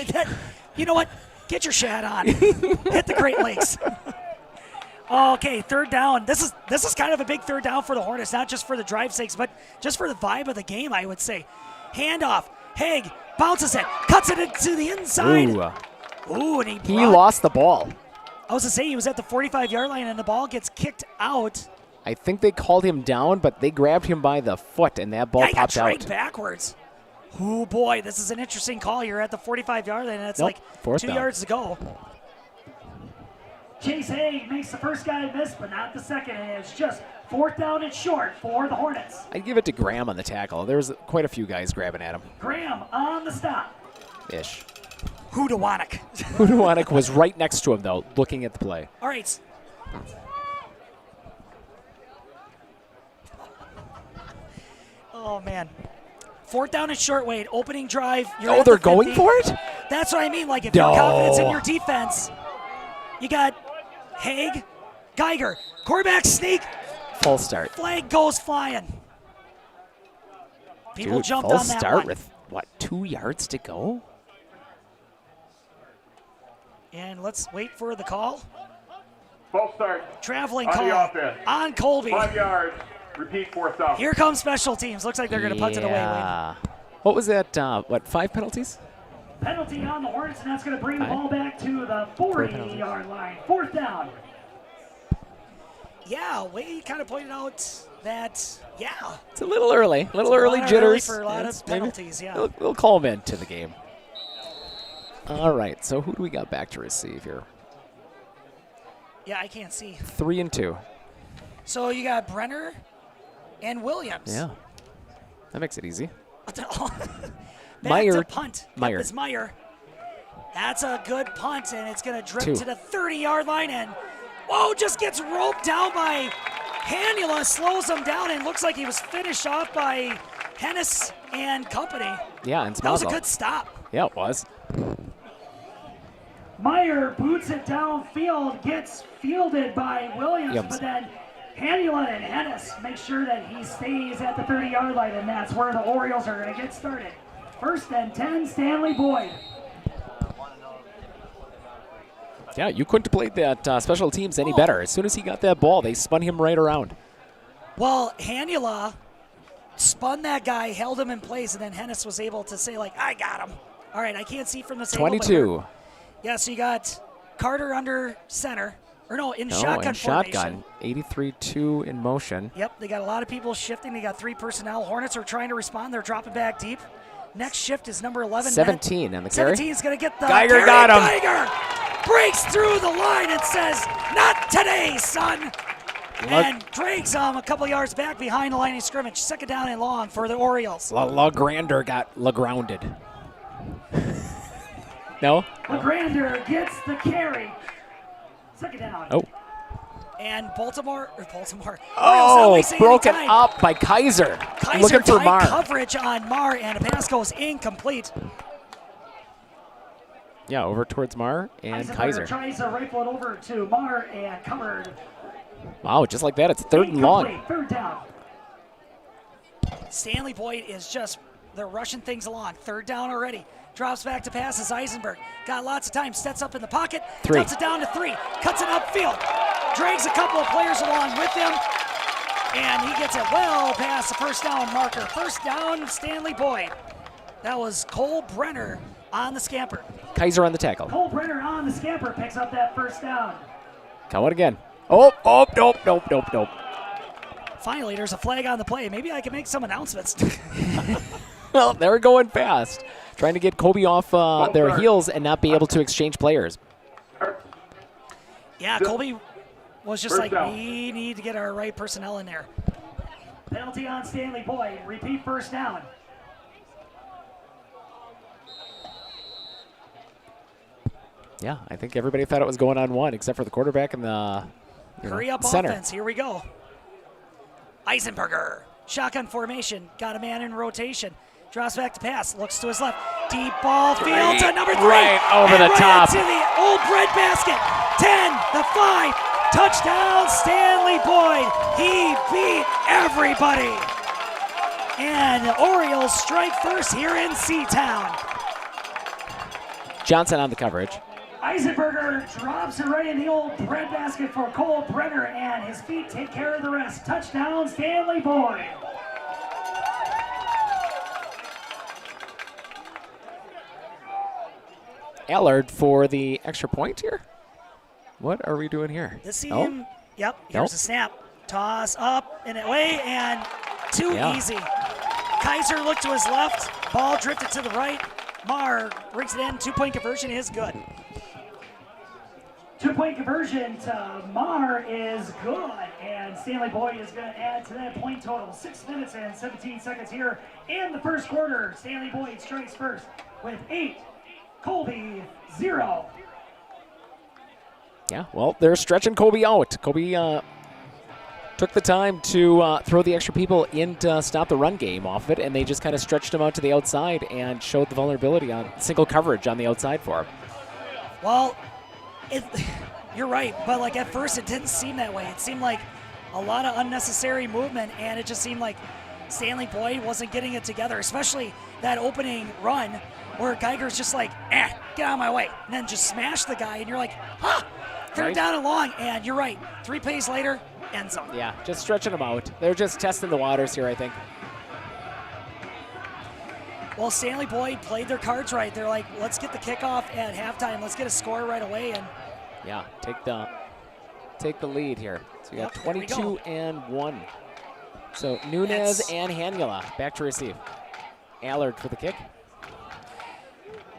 You know what? Get your shad on. Hit the Great Lakes. Okay, third down. This is kind of a big third down for the Hornets, not just for the drive sakes, but just for the vibe of the game, I would say. Handoff. Haig bounces it, cuts it into the inside. Ooh, and he lost the ball. I was to say he was at the 45-yard line, and the ball gets kicked out. I think they called him down, but they grabbed him by the foot, and that ball popped out. Dragged backwards. Oh, boy, this is an interesting call. You're at the 45-yard line, and it's like 2 yards to go. Chase Haig makes the first guy miss, but not the second, and it's just fourth down and short for the Hornets. I'd give it to Graham on the tackle. There was quite a few guys grabbing at him. Graham on the stop. Ish. Hudawanik. Hudawanik was right next to him, though, looking at the play. All right. Oh, man. Fourth down and short, Wade. Opening drive. They're going for it? That's what I mean. Like, if you're confident in your defense, you got Haig, Geiger, quarterback sneak. Full start. Flag goes flying. People jumped full on that start one. with, what, 2 yards to go? And let's wait for the call. False start. Traveling on call the offense. on Colby. 5 yards. Repeat, 4th down. Here comes special teams. Looks like they're going to punt it away. Wayne. What was that? 5 penalties? Penalty on the Hornets, and that's going to bring the ball back to the 40-yard line. 4th down. Yeah, Wade kind of pointed out that, It's a little early. A little early jitters. Early for a lot of penalties, We'll call them into the game. All right, so who do we got back to receive here? Yeah, I can't see. 3 and 2. So you got Brenner and Williams. Yeah, that makes it easy. Meyer to punt. Meyer. It's Meyer. That's a good punt, and it's going to drip 2. to the 30-yard line, and just gets roped down by Hanula, slows him down, and looks like he was finished off by Hennis and company. Yeah, and that was a Smazel. good stop. Yeah, it was. Meyer boots it downfield, gets fielded by Williams, but then Hanula and Hennis make sure that he stays at the 30-yard line, and that's where the Orioles are going to get started. 1st and 10, Stanley-Boyd. Yeah, you couldn't have played that special teams any better. As soon as he got that ball, they spun him right around. Well, Hanula spun that guy, held him in place, and then Hennis was able to say, like, I got him. All right, I can't see from the table. 22. Yeah, so you got Carter under center. Or no, in shotgun formation. Shotgun. 83-2 in motion. Yep, they got a lot of people shifting. They got 3 personnel. Hornets are trying to respond. They're dropping back deep. Next shift is number 11. 17 on the carry. 17 is going to get the Geiger carry. got him. Geiger breaks through the line and says, not today, son. And drags him a couple yards back behind the line of scrimmage. 2nd down and long for the Orioles. LaGrander got LaGrounded. No? LaGrander gets the carry. 2nd down. Oh. And Baltimore. Broken up by Kaiser. Kaiser Looking for tight Marr. coverage on Marr, and a pass goes incomplete. Yeah, over towards Marr and Kaiser. Tries to rifle it over to Marr and covered. Wow, just like that, it's 3rd and long. 3rd down. Stanley-Boyd is just, they're rushing things along. 3rd down already. Drops back to passes Eisenberg. Got lots of time. Sets up in the pocket. 3. Cuts it down to 3. Cuts it upfield. Drags a couple of players along with him. And he gets it well past the 1st down marker. 1st down, Stanley-Boyd. That was Cole Brenner on the scamper. Kaiser on the tackle. Cole Brenner on the scamper picks up that 1st down. Come on again. Nope. Finally, there's a flag on the play. Maybe I can make some announcements. Well, they're going fast. Trying to get Colby off their heels and not be able to exchange players. Yeah, Colby was just like, we need to get our right personnel in there. Penalty on Stanley-Boyd. Repeat 1st down. Yeah, I think everybody thought it was going on 1 except for the quarterback and the Hurry up center. offense. Here we go. Eisenberger. Shotgun formation. Got a man in rotation. Drops back to pass. Looks to his left. Deep ball field to number 3. Right over the top. To the old bread basket. 10, the 5. Touchdown, Stanley-Boyd. He beat everybody. And the Orioles strike first here in Seatown. Johnson on the coverage. Eisenberger drops it right in the old bread basket for Cole Brenner, and his feet take care of the rest. Touchdown, Stanley-Boyd. Allard for the extra point here. What are we doing here? This team, yep, here's a snap. Toss up and away, and too easy. Kaiser looked to his left. Ball drifted to the right. Marr brings it in. 2-point conversion is good. 2-point conversion to Marr is good, and Stanley-Boyd is going to add to that point total. 6 minutes and 17 seconds here in the 1st quarter. Stanley-Boyd strikes first with 8. Colby 0. Yeah, well, they're stretching Colby out. Colby took the time to throw the extra people in to stop the run game off it, and they just kind of stretched them out to the outside and showed the vulnerability on single coverage on the outside for him. Well, you're right, but like at first it didn't seem that way. It seemed like a lot of unnecessary movement, and it just seemed like Stanley-Boyd wasn't getting it together, especially that opening run where Geiger's just like, get out of my way, and then just smash the guy, and you're like, third Right. down and long, and you're right. 3 plays later, end zone. Yeah, just stretching them out. They're just testing the waters here, I think. Well, Stanley-Boyd played their cards right. They're like, let's get the kickoff at halftime. Let's get a score right away, and Yeah, take the lead here. So you got Yep, there we 22 and 1. So Nunez and Hanula back to receive. Allard for the kick.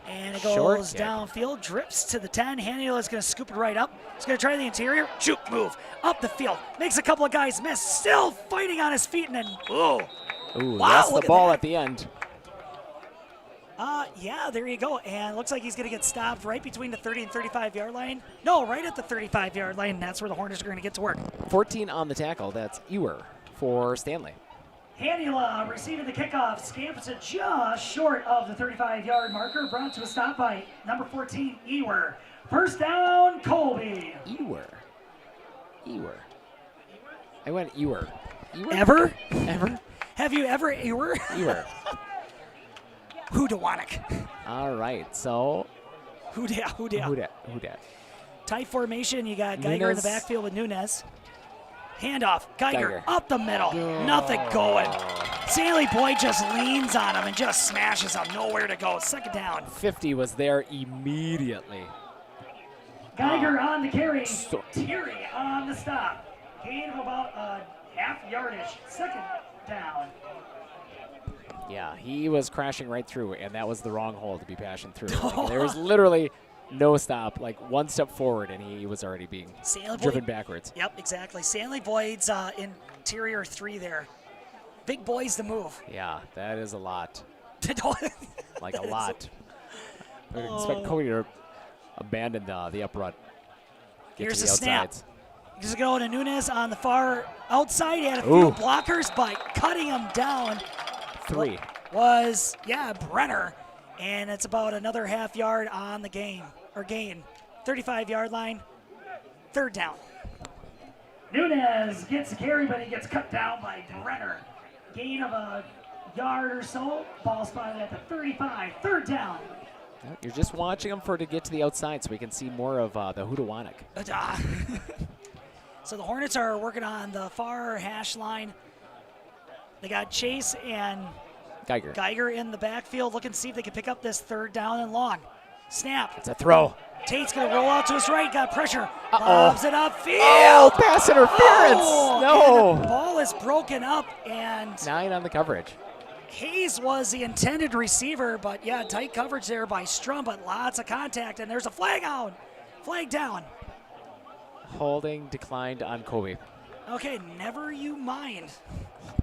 And it Short goes kick. downfield, drips to the 10. Hanula is going to scoop it right up. He's going to try the interior. Shoot, move. Up the field. Makes a couple of guys miss. Still fighting on his feet. And then, Ooh, wow, that's the look at ball that. at the end. Yeah, there you go. And looks like he's going to get stopped right between the 30 and 35-yard line. No, right at the 35-yard line. And that's where the Hornets are going to get to work. 14 on the tackle. That's Ewer for Stanley. Hanula receiving the kickoff, scamps it just short of the 35-yard marker, brought to a stop by number 14, Ewer. First down, Colby. Ewer. I went Ewer. Ever? Ever? Have you ever Ewer? Ewer. Hoodawanik. All right, so. Who dat? Tight formation, you got Geiger in the Nunez. backfield with Nunez. Handoff, Geiger, Geiger. up the middle, nothing going. Stanley-Boyd just leans on him and just smashes him, nowhere to go. Second down. 50 was there immediately. Geiger on the carry, Terry on the stop. Gain of about a half yardage. Second down. Yeah, he was crashing right through, and that was the wrong hole to be passing through. Like, there was literally no stop, like one step forward, and he was already being driven backwards. Yep, exactly. Stanley-Boyd's interior 3 there. Big boys to move. Yeah, that is a lot. Like a That is lot. I would expect Cody to abandon the up run. Get Here's to the the snap. outsides. Just going to Nunez on the far outside. He had a few Ooh. blockers, but cutting him down 3. was, Brenner. And it's about another half yard on the gain. 35-yard line. Third down. Nunez gets a carry, but he gets cut down by Brenner. Gain of a yard or so. Ball spotted at the 35. Third down. You're just watching him to get to the outside so we can see more of the Hoodawanik. So the Hornets are working on the far hash line. They got Chase and Geiger in the backfield, looking to see if they can pick up this third down and long. Snap. It's a throw. Tate's going to roll out to his right, got pressure. Uh-oh. Lobs it upfield. Oh, pass interference. No. And the ball is broken up, and 9 on the coverage. Hayes was the intended receiver, but yeah, tight coverage there by Strum, but lots of contact, and there's a flag out. Flag down. Holding declined on Colby. Okay, never you mind.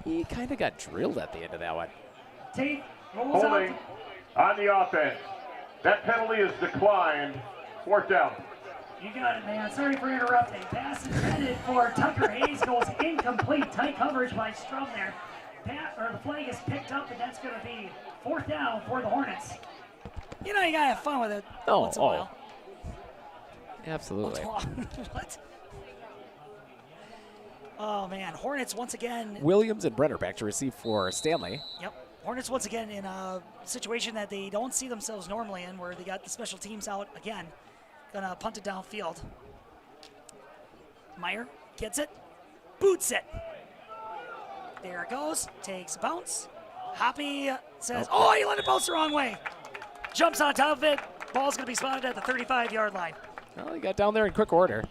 He kind of got drilled at the end of that one. Tate rolls Holding on the offense. That penalty is declined. Fourth down. You got it, man. Sorry for interrupting. Pass intended for Tucker Hayes goes incomplete. Tight coverage by Strum there. The flag is picked up, and that's going to be fourth down for the Hornets. You know, you got to have fun with it once in a while. Absolutely. What? Oh, man. Hornets once again. Williams and Brenner back to receive for Stanley. Yep. Hornets once again in a situation that they don't see themselves normally in, where they got the special teams out again. Gonna punt it downfield. Meyer gets it, boots it. There it goes, takes a bounce. Hoppy says, oh, he let it bounce the wrong way. Jumps on top of it. Ball's gonna be spotted at the 35-yard line. Well, he got down there in quick order.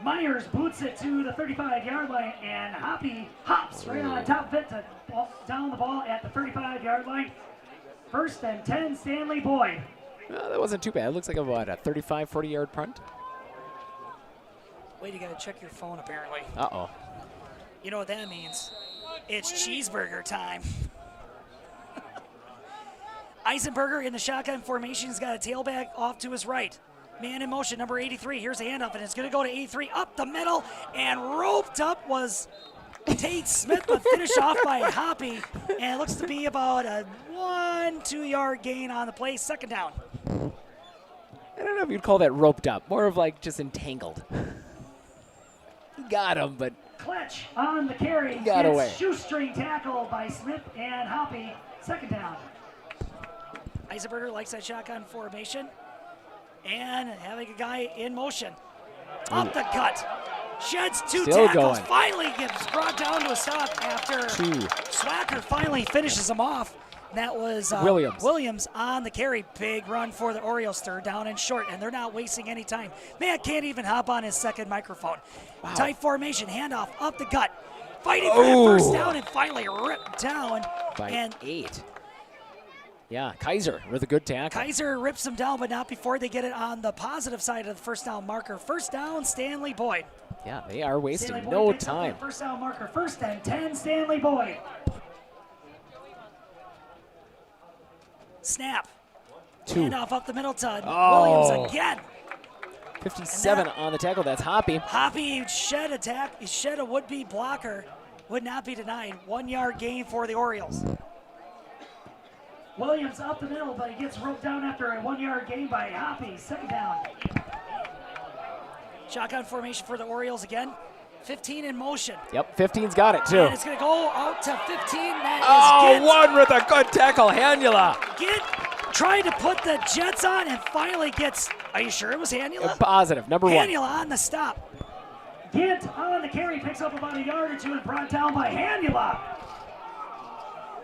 Myers boots it to the 35-yard line, and Hoppy hops right on top of it to down the ball at the 35-yard line. First and 10, Stanley-Boyd. Well, that wasn't too bad. It looks like about a 35, 40-yard punt. Wait, you gotta check your phone apparently. Uh-oh. You know what that means? It's cheeseburger time. Eisenberger in the shotgun formation has got a tailback off to his right. Man in motion, number 83. Here's the handoff, and it's going to go to 83 up the middle, and roped up was Tate Smith, but finished off by Hoppy, and it looks to be about a 1-2 yard gain on the play. Second down. I don't know if you'd call that roped up. More of like just entangled. He got him, but Kletch on the carry. He got away. Shoestring tackle by Smith and Hoppy. Second down. Eisenberger likes that shotgun formation. And having a guy in motion. Up the gut. Sheds two Still tackles. going. Finally gets brought down to a stop after Swacker finally finishes him off. That was Williams on the carry. Big run for the Orioles. Third down and short, and they're not wasting any time. Man can't even hop on his second microphone. Wow. Tight formation, handoff, up the gut. Fighting for that first down and finally ripped down. By 8. Yeah, Kaiser with a good tackle. Kaiser rips him down, but not before they get it on the positive side of the first down marker. First down, Stanley-Boyd. Yeah, they are wasting Stanley-Boyd no picks up time. that first down marker. First and 10, Stanley-Boyd. Snap. 2. Handoff up the middle to Oh. Williams again. 57 on the tackle. That's Hoppy. Hoppy shed a would-be blocker. Would not be denied. 1 yard gain for the Orioles. Williams up the middle, but he gets roped down after a 1 yard gain by Hoppy. Second down. Shotgun formation for the Orioles again. 15 in motion. Yep, 15's got it too. And it's going to go out to 15. That is Gint. One with a good tackle, Hanula. Gint trying to put the Jets on and finally gets, are you sure it was Hanula? Positive, number 1. Hanula on the stop. Gint on the carry, picks up about a yard or two and brought down by Hanula.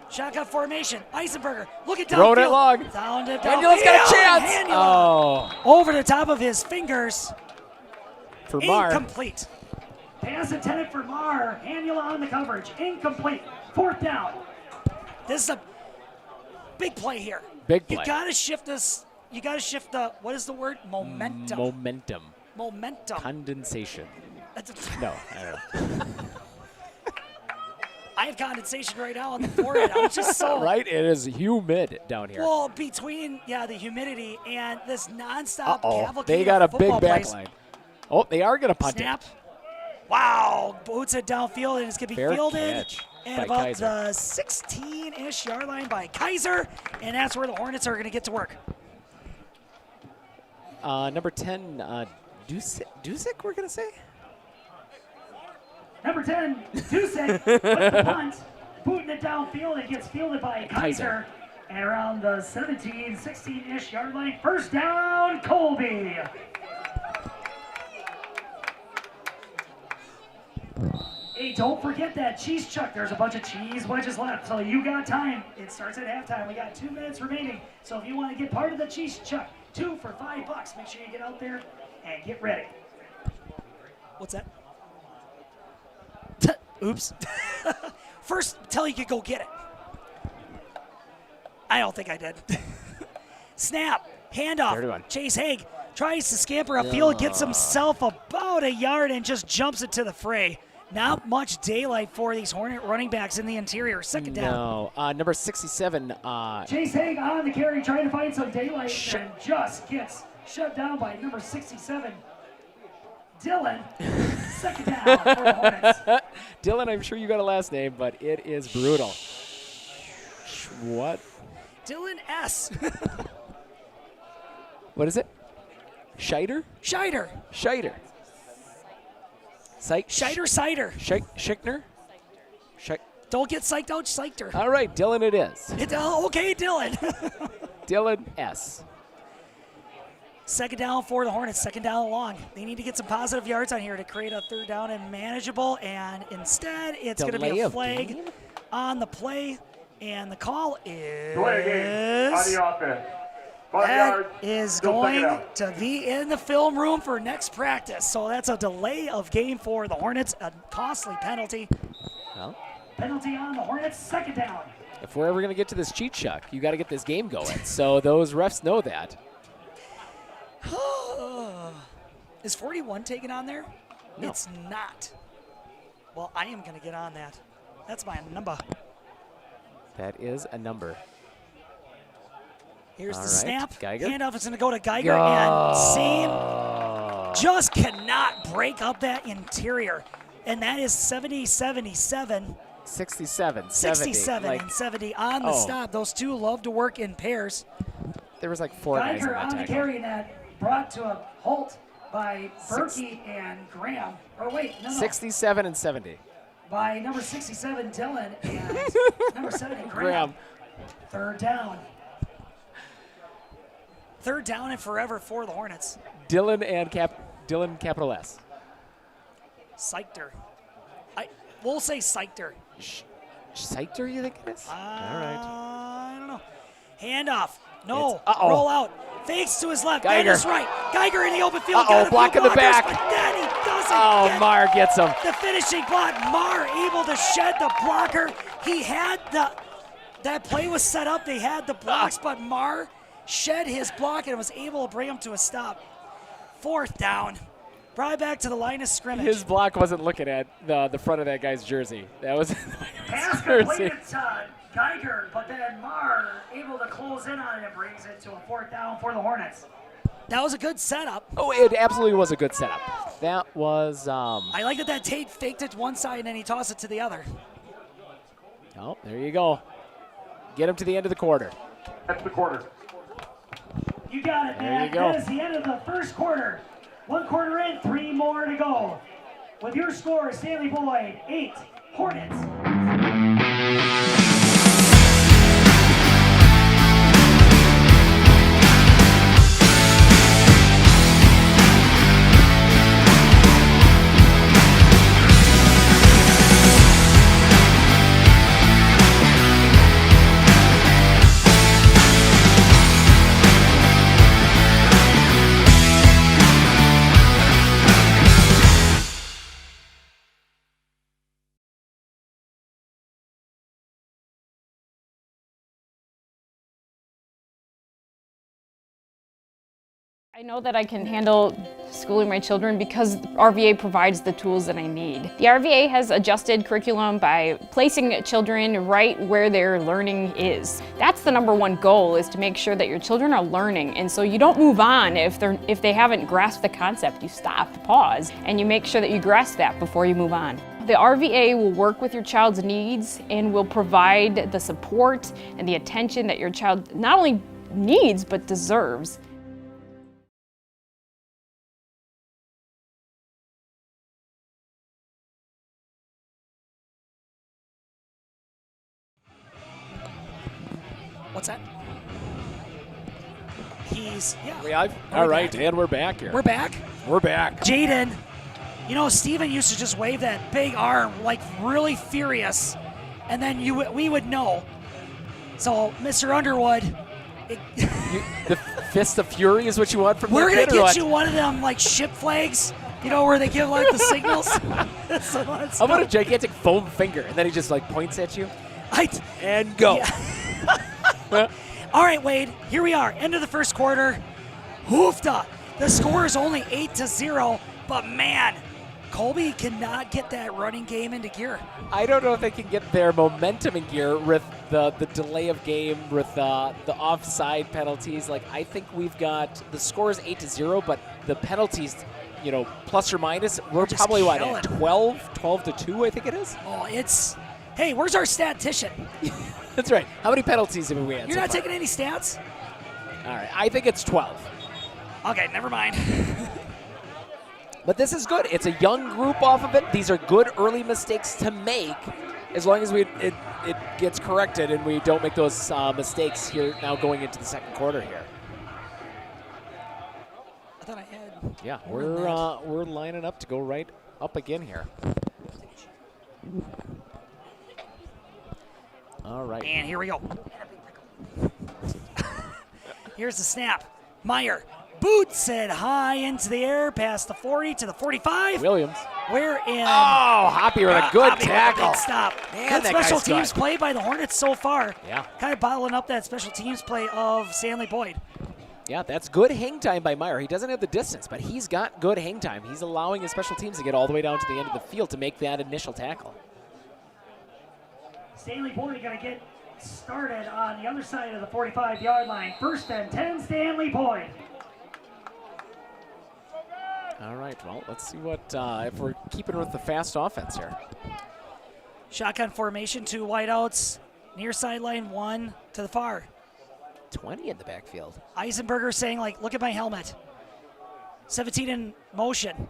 Shotgun formation, Eisenberger, look at downfield. Throwing it long. Down to Hanula's got a chance. Hanula over the top of his fingers. For Marr. Incomplete. Pass intended for Marr. Hanula on the coverage. Incomplete. Fourth down. This is a big play here. Big play. You got to shift this. You got to shift the, what is the word? Momentum. Momentum. Condensation. That's No, I don't know. I have condensation right now on the forehead. I'm just so. Right? It is humid down here. Well, between, the humidity and this nonstop cavalcade They got a of big football plays. backline. Oh, they are going to punt Snap. it. Wow. Boots it downfield, and it's going to be Fair fielded. catch And by about Kaiser. the 16-ish yard line by Kaiser. And that's where the Hornets are going to get to work. Number 10, Dusick, we're going to say? Number 10, Dusick with the punt. Booting it downfield. It gets fielded by Kaiser. And around the 17, 16-ish yard line. First down, Colby. Hey, don't forget that cheese chuck. There's a bunch of cheese wedges left, so you got time. It starts at halftime. We got 2 minutes remaining. So if you want to get part of the cheese chuck, 2 for $5. Make sure you get out there and get ready. What's that? Oops. First, tell you could go get it. I don't think I did. Snap. Handoff. Chase Haig tries to scamper upfield, gets himself about a yard, and just jumps into the fray. Not much daylight for these Hornet running backs in the interior. Second down. No. Number 67. Chase Haig on the carry, trying to find some daylight, and just gets shut down by number 67. Dylan. Second down for the Hornets. Dylan, I'm sure you got a last name, but it is brutal. What? Dylan S. What is it? Scheider? Scheider. Scheider Cider. Schickner? Don't get psyched out, psyched her. All right, Dylan it is. Okay, Dylan. Dylan S. Second down for the Hornets, second down long. They need to get some positive yards on here to create a third down and manageable, and instead it's going to be a flag on the play, and the call is... Delay game on the offense. That is going to be in the film room for next practice. So that's a delay of game for the Hornets, a costly penalty. Well, penalty on the Hornets, second down. If we're ever going to get to this cheat chuck, you got to get this game going. So those refs know that. Is 41 taken on there? No. It's not. Well, I am going to get on that. That's my number. That is a number. Here's All the right, snap. Geiger. Handoff is going to go to Geiger, and same. Just cannot break up that interior. And that is 70-77. 67, 67 like, and 70 on the stop. Those two love to work in pairs. There was like 4 guys in Geiger that on the tackle. carry net, brought to a halt by Berkey and Graham. Or wait, no. 67 and 70. By number 67, Dylan, and number 70, Graham. Third down. Third down and forever for the Hornets. Dylan capital S. Seichter. We'll say Seichter. Seichter, you think it is? All right. I don't know. Handoff. No. Uh-oh. Roll out. Fakes to his left. Geiger. That is right. Geiger in the open field. Uh-oh, block in the back. But then he doesn't get Marr gets him. the finishing block. Marr able to shed the blocker. He had that play was set up. They had the blocks, but Marr shed his block and was able to bring him to a stop. Fourth down. Brought back to the line of scrimmage. His block wasn't looking at the front of that guy's jersey. That was Pass completed to Geiger, but then Marr able to close in on it and brings it to a fourth down for the Hornets. That was a good setup. Oh, it absolutely was a good setup. That was. I like that Tate faked it to one side and then he tossed it to the other. Oh, there you go. Get him to the end of the quarter. That's the quarter. You got it, There man. you go. That is the end of the first quarter. 1 quarter in, 3 more to go. With your score, Stanley-Boyd 8, Hornets. I know that I can handle schooling my children because RVA provides the tools that I need. The RVA has adjusted curriculum by placing children right where their learning is. That's the #1 goal, is to make sure that your children are learning, and so you don't move on if they haven't grasped the concept. You stop, pause, and you make sure that you grasp that before you move on. The RVA will work with your child's needs and will provide the support and the attention that your child not only needs but deserves. What's that? All right, and we're back here. We're back. We're back. Jaden, you know, Steven used to just wave that big arm like really furious, and then we would know. So, Mr. Underwood, The fist of fury is what you want from we're the going kid, to or get what? you one of them like ship flags, you know, where they give like the signals. So let's How about go. a gigantic foam finger, and then he just like points at you? And go. Yeah. All right, Wade, here we are. End of the first quarter. Hoofda. The score is only 8-0, but man, Colby cannot get that running game into gear. I don't know if they can get their momentum in gear with the delay of game, with the offside penalties. Like, I think we've got the score is 8-0, but the penalties, you know, plus or minus, we're just probably what, killing at them. 12-2, I think it is. Oh, it's. Hey, where's our statistician? That's right. How many penalties have we had? You're so not far? taking any stats? All right, I think it's 12. Okay, never mind. But this is good. It's a young group off of it. These are good early mistakes to make, as long as it gets corrected and we don't make those mistakes here now going into the second quarter here. I thought I had. Yeah, we're lining up to go right up again here. All right. And here we go. Here's the snap. Meyer boots it high into the air past the 40 to the 45. Williams. We're in. Oh, Hoppy with a good Hoppy with a tackle. big stop. Man, Good that special guy's teams good. play by the Hornets so far. Yeah. Kind of bottling up that special teams play of Stanley-Boyd. Yeah, that's good hang time by Meyer. He doesn't have the distance, but he's got good hang time. He's allowing his special teams to get all the way down to the end of the field to make that initial tackle. Stanley-Boyd going to get started on the other side of the 45-yard line. 1st and 10, Stanley-Boyd. All right, well, let's see what, if we're keeping with the fast offense here. Shotgun formation, 2 wideouts. Near sideline, 1 to the far. 20 in the backfield. Eisenberger saying, like, look at my helmet. 17 in motion.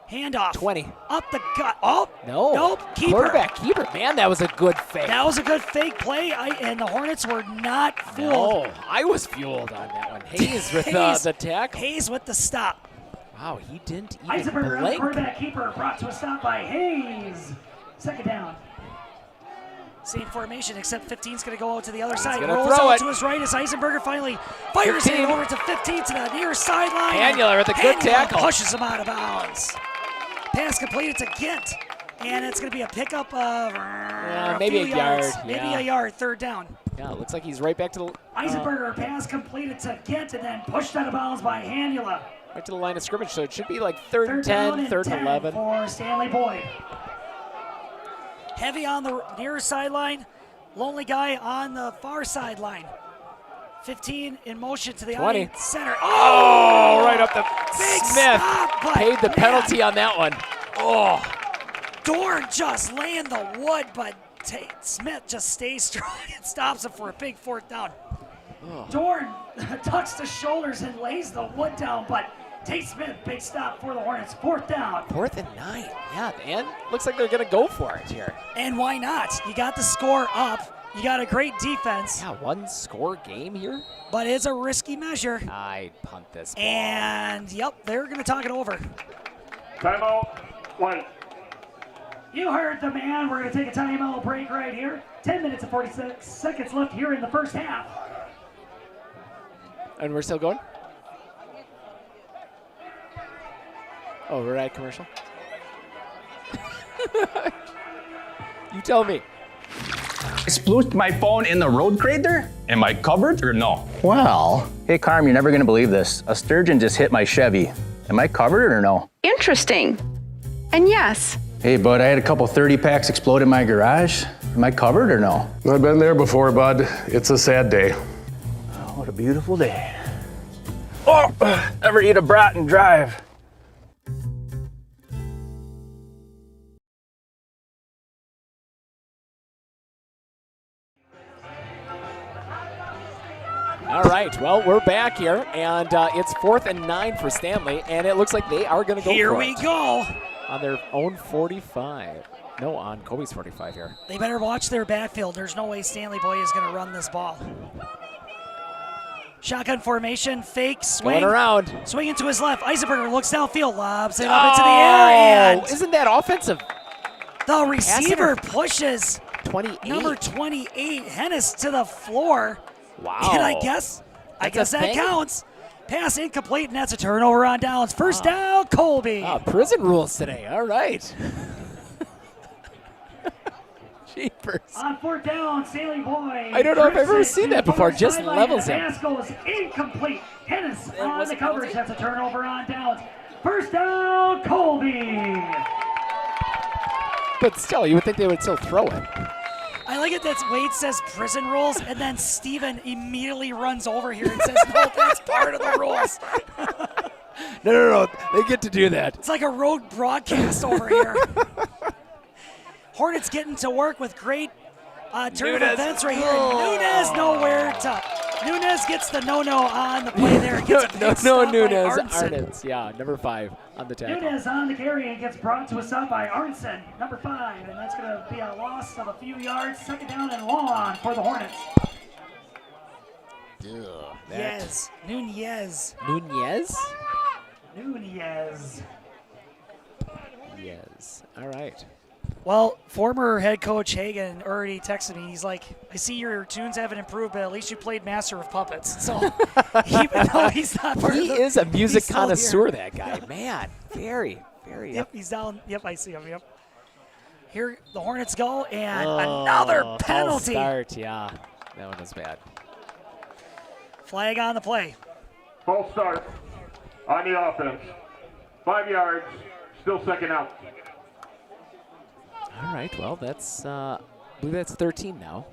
Handoff. 20. Up the gut. Oh, no. Nope. Keeper. Quarterback keeper. Man, that was a good fake. That was a good fake play, and the Hornets were not fooled. No, I was fueled on that one. Hayes with the tackle. Hayes with the stop. Wow, he didn't even Eisenberger, blink. quarterback keeper, brought to a stop by Hayes. 2nd down. Same formation, except 15's going to go out to the other side. Rolls out to his right as Eisenberger finally fires it over to 15 to the near sideline. Annular with a good tackle. Pushes him out of bounds. Pass completed to Gint, and it's going to be a pickup of maybe a yard. Maybe a yard, 3rd down. Yeah, it looks like he's right back to the... Eisenberger pass completed to Gint and then pushed out of bounds by Hannula. Right to the line of scrimmage, so it should be like 3rd and 10, 3rd and 11. For Stanley-Boyd. Heavy on the near sideline, lonely guy on the far sideline. 15 in motion to the 20. Center. Oh, right up the big Smith. Stop, Paid the penalty on that one. Oh. Dorn just laying the wood, but Smith just stays strong and stops him for a big 4th down. Oh. Dorn tucks the shoulders and lays the wood down, but Tate Smith, big stop for the Hornets. 4th down. 4th and 9. Yeah, and looks like they're going to go for it here. And why not? You got the score up. You got a great defense. Yeah, 1-score game here. But it's a risky measure. I punt this ball. And, yep, they're going to talk it over. Timeout. 1. You heard the man. We're going to take a timeout break right here. 10 minutes and 46 seconds left here in the 1st half. And we're still going? Oh, we're at commercial? You tell me. I splooshed my phone in the road crater. Am I covered or no? Well, hey Carm, you're never gonna believe this. A sturgeon just hit my Chevy. Am I covered or no? Interesting. And yes. Hey bud, I had a couple 30 packs explode in my garage. Am I covered or no? I've been there before, bud. It's a sad day. Oh, what a beautiful day. Oh, ever eat a brat and drive? All right, well, we're back here, and it's 4th and 9 for Stanley, and it looks like they are going to go Here for we it. go. On their own 45. No, on Colby's 45 here. They better watch their backfield. There's no way Stanley-Boyd is going to run this ball. Shotgun formation, fake, swing. Going around. Swinging to his left. Eisenberger looks downfield, lobs it up into the air, and isn't that offensive? The receiver pushes 28. number 28, Hennis, to the floor. Wow. And I guess that counts. Pass incomplete, and that's a turnover on downs. 1st down, Colby. Prison rules today. All right. Jeepers. On 4th down, Stanley-Boyd. I don't know if I've ever seen that before. Just levels him. Pass goes incomplete. Hennis on the coverage. That's a turnover on downs. 1st down, Colby. But still, you would think they would still throw it. I like it that Wade says prison rules, and then Steven immediately runs over here and says, no, that's part of the rules. No. They get to do that. It's like a road broadcast over here. Hornets getting to work with great turn of events right here. Nunez nowhere to. Nunez gets the no-no on the play there. No, Nunez. Arnitz, yeah, number 5 on the tackle. Nunez on the carry and gets brought to a stop by Arnson, number 5, and that's going to be a loss of a few yards. 2nd down and long for the Hornets. Yes, Nunez. Yes. All right. Well, former head coach Hagan already texted me. He's like, I see your tunes haven't improved, but at least you played Master of Puppets. So even though he's not part He of the, is a music he's connoisseur, that guy. Man, very. Yep, he's down. Yep, I see him. Yep. Here the Hornets go, and another penalty. False start, yeah. That one was bad. Flag on the play. False start on the offense. 5 yards, still 2nd out. All right, well, that's, I believe that's 13 now.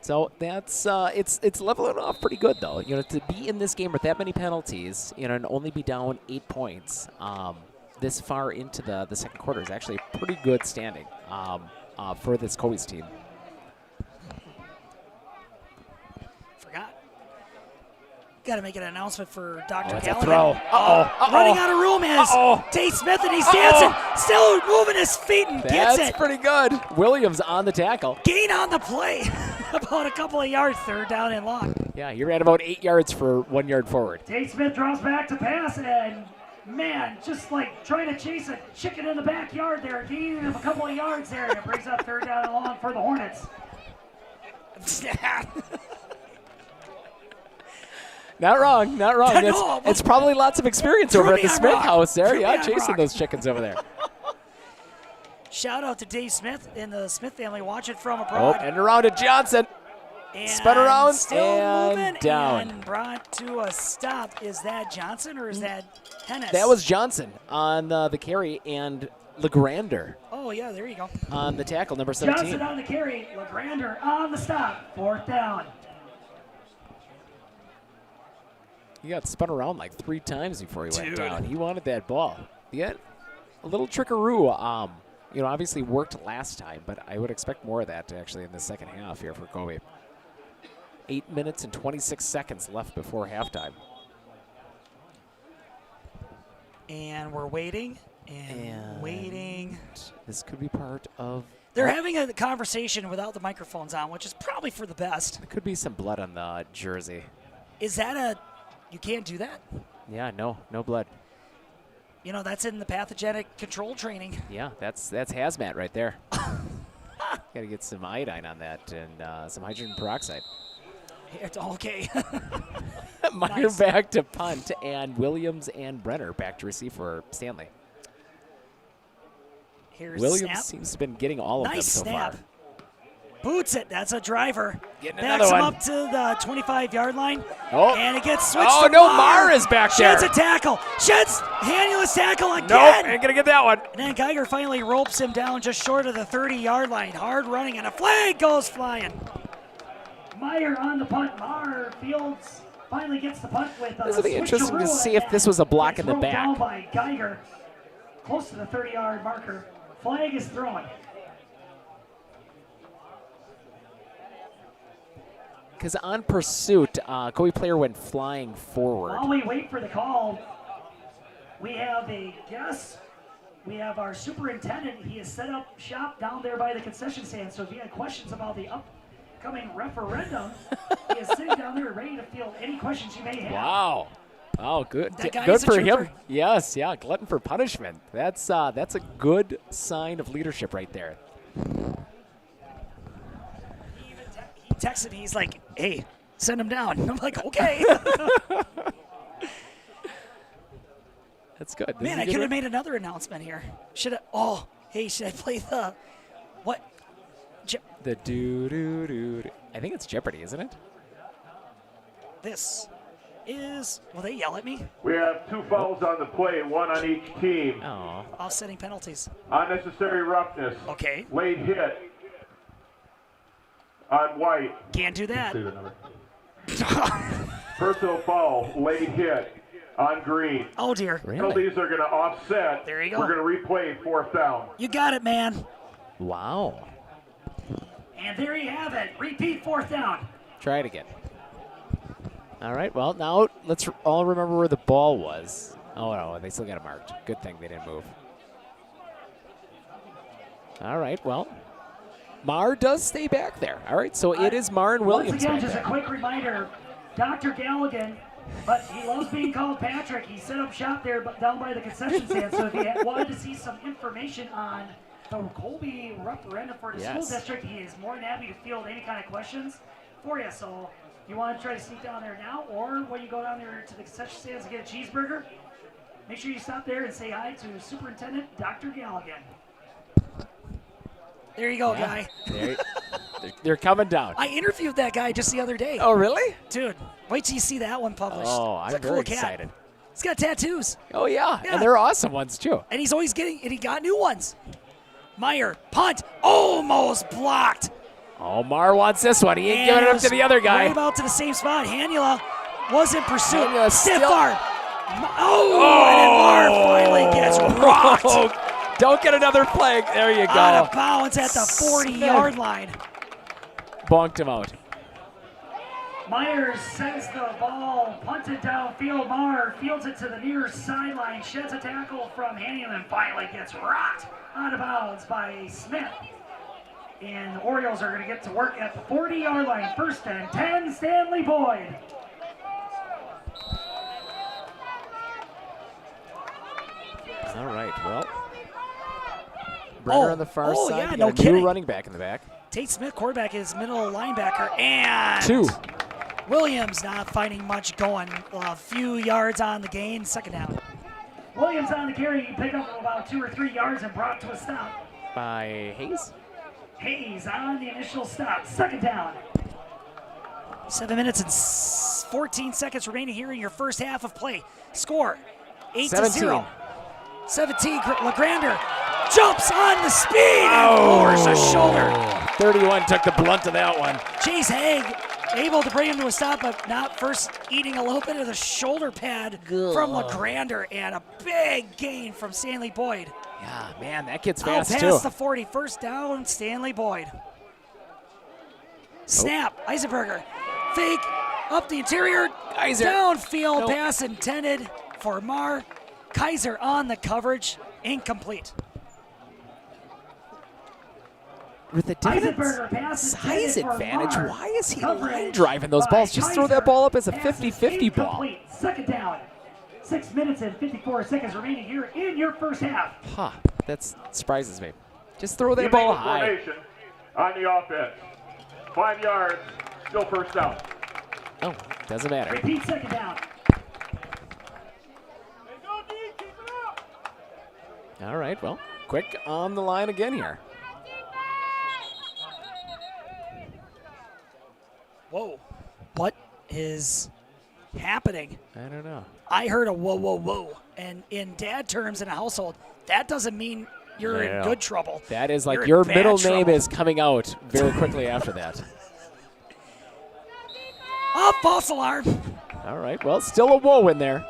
So that's it's leveling off pretty good though. You know, to be in this game with that many penalties, you know, and only be down 8 points this far into the second quarter is actually a pretty good standing for this Colby's team. Forgot. Got to make an announcement for Dr. That's Gallagher. a throw. Uh-oh. Running out of room is Tate Smith, and he's dancing, still moving his feet and gets it. That's pretty good. Williams on the tackle. Gain on the play. About a couple of yards, third down and long. Yeah, he ran about 8 yards for 1 yard forward. Tate Smith draws back to pass, and man, just like trying to chase a chicken in the backyard there, gaining a couple of yards there, and it brings up third down and long for the Hornets. Not wrong, not wrong. It's probably lots of experience over at the Smith house there. Yeah, chasing those chickens over there. Shout out to Dave Smith and the Smith family watching from abroad. Oh, and around to Johnson. And spun around still and moving down. And brought to a stop. Is that Johnson or is that Hennis? That was Johnson on the carry and LeGrander. Oh, yeah, there you go. On the tackle, number 17. Johnson on the carry, LeGrander on the stop, fourth down. He got spun around like 3 times before he went down. He wanted that ball. He had a little trickaroo. You know, obviously worked last time, but I would expect more of that actually in the second half here for Colby. 8 minutes and 26 seconds left before halftime. And we're waiting and waiting. This could be part of... They're having a conversation without the microphones on, which is probably for the best. There could be some blood on the jersey. Is that a... You can't do that? Yeah, no blood. You know, that's in the pathogenic control training. Yeah, that's hazmat right there. Got to get some iodine on that and some hydrogen peroxide. It's okay. Meyer back to punt, and Williams and Brenner back to receive for Stanley. Here's Williams snap. seems to have been getting all of them so snap. far. Boots it. That's a driver. Getting Backs another him one. up to the 25-yard line. Oh. And it gets switched Oh, to no, Marr is back there. Sheds a tackle. Sheds handless tackle again. Nope, ain't going to get that one. And then Geiger finally ropes him down just short of the 30-yard line. Hard running, and a flag goes flying. Meyer on the punt. Marr Fields finally gets the punt with This will be interesting to see if this was a block in the back. Down by Geiger, close to the 30-yard marker. Flag is thrown. Because on pursuit, Colby player went flying forward. While we wait for the call, we have a guest. We have our superintendent. He has set up shop down there by the concession stand. So if you had questions about the upcoming referendum, he is sitting down there ready to field any questions you may have. Wow. Oh, good. That guy Good is a for him. trooper. Yes, yeah, glutton for punishment. That's a good sign of leadership right there. He texted me. He's like, "Hey, send him down." I'm like, "Okay." That's good. This Man, is I a good could have one. made another announcement here. Should I? Oh, hey, should I play the what? The doo-doo-doo. I think it's Jeopardy, isn't it? This is. Will they yell at me? We have 2 fouls on the play, 1 on each team. Oh. Offsetting penalties. Unnecessary roughness. Okay. Late hit on White. Can't do that. Personal foul, late hit on Green. Oh dear. Penalties are going to offset. There you go. We're going to replay 4th down. You got it, man. Wow. And there you have it. Repeat 4th down. Try it again. All right, well, now let's all remember where the ball was. Oh, no, they still got it marked. Good thing they didn't move. All right, well, Marr does stay back there. All right, so it is Marr and Williams Once again, back just there. a quick reminder, Dr. Galligan, but he loves being called Patrick. He set up shop there down by the concession stand. So if you wanted to see some information on the Colby referendum for the school district, he is more than happy to field any kind of questions for you. So if you want to try to sneak down there now, or when you go down there to the concession stands and get a cheeseburger, make sure you stop there and say hi to Superintendent Dr. Galligan. There you go, guy. They're coming down. I interviewed that guy just the other day. Oh, really? Dude, wait till you see that one published. Oh, He's I'm a cool very cat. excited. He's got tattoos. Oh, yeah, and they're awesome ones, too. And he's always getting, and he got new ones. Meyer, punt, almost blocked. Oh, Mar wants this one. He ain't giving it up to the other guy. Right about to the same spot. Hanula was in pursuit. Hanula Stiff still- arm. And then Mar finally gets rocked. Don't get another flag. There you go. Out of bounds at the 40-yard line. Bonked him out. Myers sends the ball punted downfield. Mar fields it to the near sideline, sheds a tackle from Hanula, and finally gets rocked out of bounds by Smith. And the Orioles are going to get to work at the 40-yard line. 1st and 10, Stanley-Boyd. All right, well. Brenner on the far side. Yeah, You no got a kidding. new running back in the back. Tate Smith, quarterback, is middle linebacker. And 2. Williams not finding much going. A few yards on the gain, 2nd down. Williams on the carry, he picked up about 2 or 3 yards and brought to a stop. By Hayes. Hayes on the initial stop, 2nd down. 7 minutes and 14 seconds remaining here in your first half of play. Score, 8-0. 17, LeGrander jumps on the speed and lowers the shoulder. 31 took the blunt of that one. Chase Haig able to bring him to a stop, but not first eating a little bit of the shoulder pad from LeGrander, and a big gain from Stanley-Boyd. Yeah, man, that kid's fast too. Past the 40, 1st down, Stanley-Boyd. Snap, Eisenberger, fake, up the interior, Kaiser. downfield pass intended for Mar. Kaiser on the coverage, incomplete. With a Eisenberger pass size intended for advantage, Mar. why is he Coverage line driving those by balls? Just throw that Kaiser. ball up as a Pass is 50-50 ball. incomplete. 2nd down. 6 minutes and 54 seconds remaining here in your first half. Huh, that surprises me. Just throw that ball high. Formation on the offense. 5 yards, still 1st down. Oh, doesn't matter. Repeat 2nd down. All right, well, quick on the line again here. Whoa. What is happening? I don't know. I heard a whoa, whoa, whoa. And in dad terms in a household, that doesn't mean you're in good trouble. That is like You're in your bad middle name trouble. is coming out very quickly after that. Oh, false alarm. All right, well, still a whoa in there.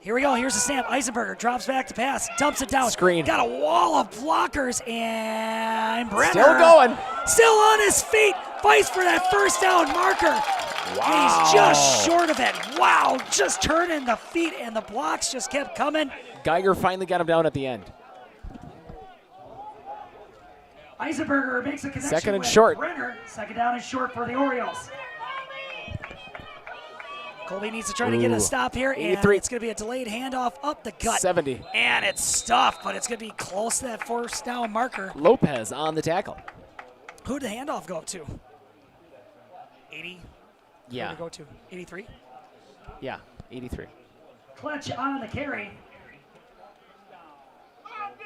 Here we go. Here's the snap. Eisenberger drops back to pass, dumps it down. Screen. Got a wall of blockers, and Brenner Still going. Still on his feet. Fights for that 1st down marker. Wow. And he's just short of it. Wow. Just turning the feet, and the blocks just kept coming. Geiger finally got him down at the end. Eisenberger makes a connection 2nd and with short. Brenner. 2nd down and short for the Orioles. Colby needs to try to get a stop here, and 83. it's going to be a delayed handoff up the gut. 70. And it's stuffed, but it's going to be close to that 1st down marker. Lopez on the tackle. Who'd the handoff go to? 80? Yeah. Who'd it go to? 83? Yeah, 83. Clutch on the carry.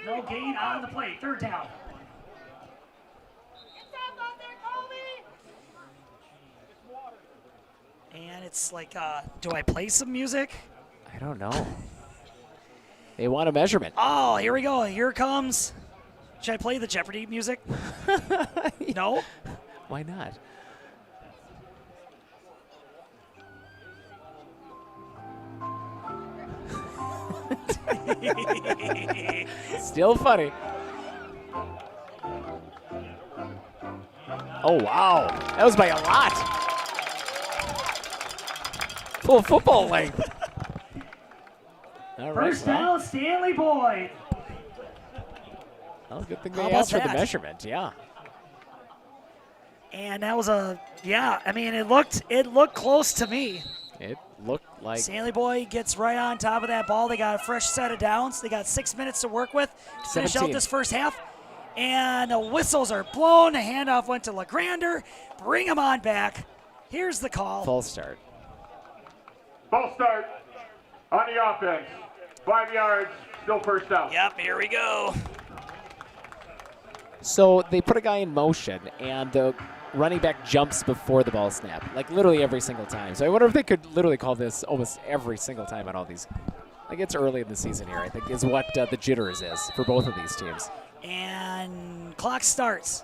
No gain on the play. 3rd down. And it's like, do I play some music? I don't know. They want a measurement. Oh, here we go. Here comes. Should I play the Jeopardy music? No? Why not? Still funny. Oh, wow. That was by a lot. Full football length. All right. 1st down, Stanley-Boyd. Well, good thing How they about asked for the that? measurement, yeah. And that was I mean, it looked close to me. It looked like Stanley-Boyd gets right on top of that ball. They got a fresh set of downs. They got 6 minutes to work with to finish out 17. this first half. And the whistles are blown. The handoff went to LeGrander. Bring him on back. Here's the call. false start. False start on the offense. 5 yards, still 1st down. Yep, here we go. So they put a guy in motion, and the running back jumps before the ball snap, like literally every single time. So I wonder if they could literally call this almost every single time on all these. Like it's early in the season here, I think, is what the jitters is for both of these teams. And clock starts.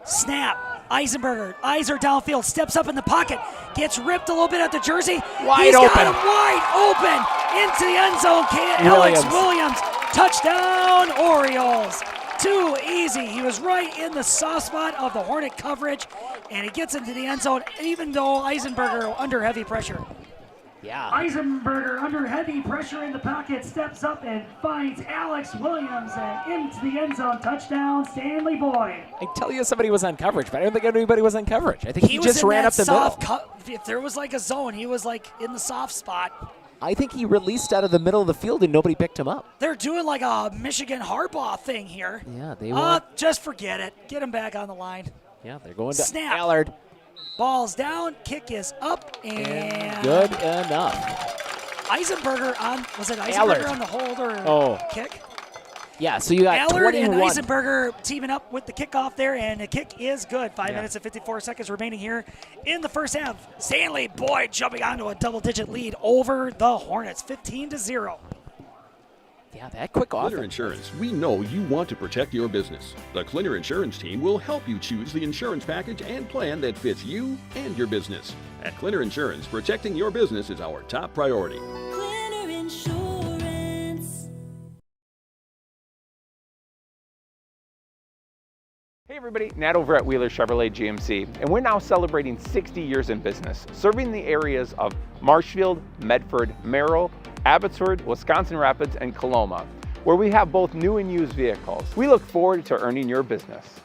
Snap. Eisenberger, eyes are downfield, steps up in the pocket, gets ripped a little bit at the jersey. Wide He's open. got him wide open into the end zone. Alex Williams, touchdown Orioles. Too easy. He was right in the soft spot of the Hornet coverage, and he gets into the end zone, even though Eisenberger under heavy pressure. Yeah. Eisenberger under heavy pressure in the pocket, steps up and finds Alex Williams and into the end zone. Touchdown, Stanley-Boyd. I tell you somebody was on coverage, but I don't think anybody was on coverage. I think he was just in ran that up the soft middle. If there was like a zone, he was like in the soft spot. I think he released out of the middle of the field and nobody picked him up. They're doing like a Michigan Harbaugh thing here. Yeah, they want. Just forget it. Get him back on the line. Yeah, they're going to Snap. Allard. Ball's down, kick is up, and Good enough. Eisenberger on, was it Eisenberger Allard. on the hold or kick? Yeah, so you got Allard 21. and Eisenberger teaming up with the kickoff there, and the kick is good. 5 minutes and 54 seconds remaining here in the first half. Stanley-Boyd jumping onto a double-digit lead over the Hornets, 15-0. Yeah, that quick off. Clinner Insurance, we know you want to protect your business. The Clinner Insurance team will help you choose the insurance package and plan that fits you and your business. At Clinner Insurance, protecting your business is our top priority. Clinner Insurance. Hey everybody, Nat over at Wheeler Chevrolet GMC, and we're now celebrating 60 years in business, serving the areas of Marshfield, Medford, Merrill, Abbotsford, Wisconsin Rapids, and Coloma, where we have both new and used vehicles. We look forward to earning your business.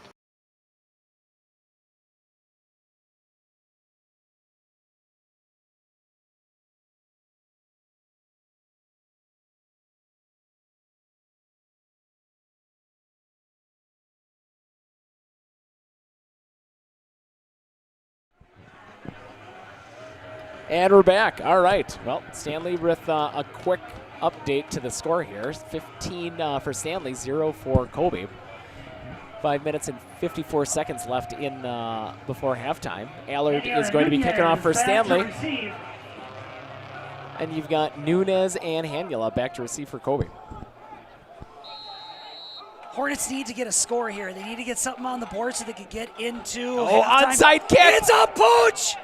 And we're back. All right. Well, Stanley with a quick update to the score here. 15 for Stanley, 0 for Colby. 5 minutes and 54 seconds left in before halftime. Allard is going to be kicking off for Stanley. And you've got Nunez and Hanula back to receive for Colby. Hornets need to get a score here. They need to get something on the board so they can get into halftime. Onside kick. It's a pooch!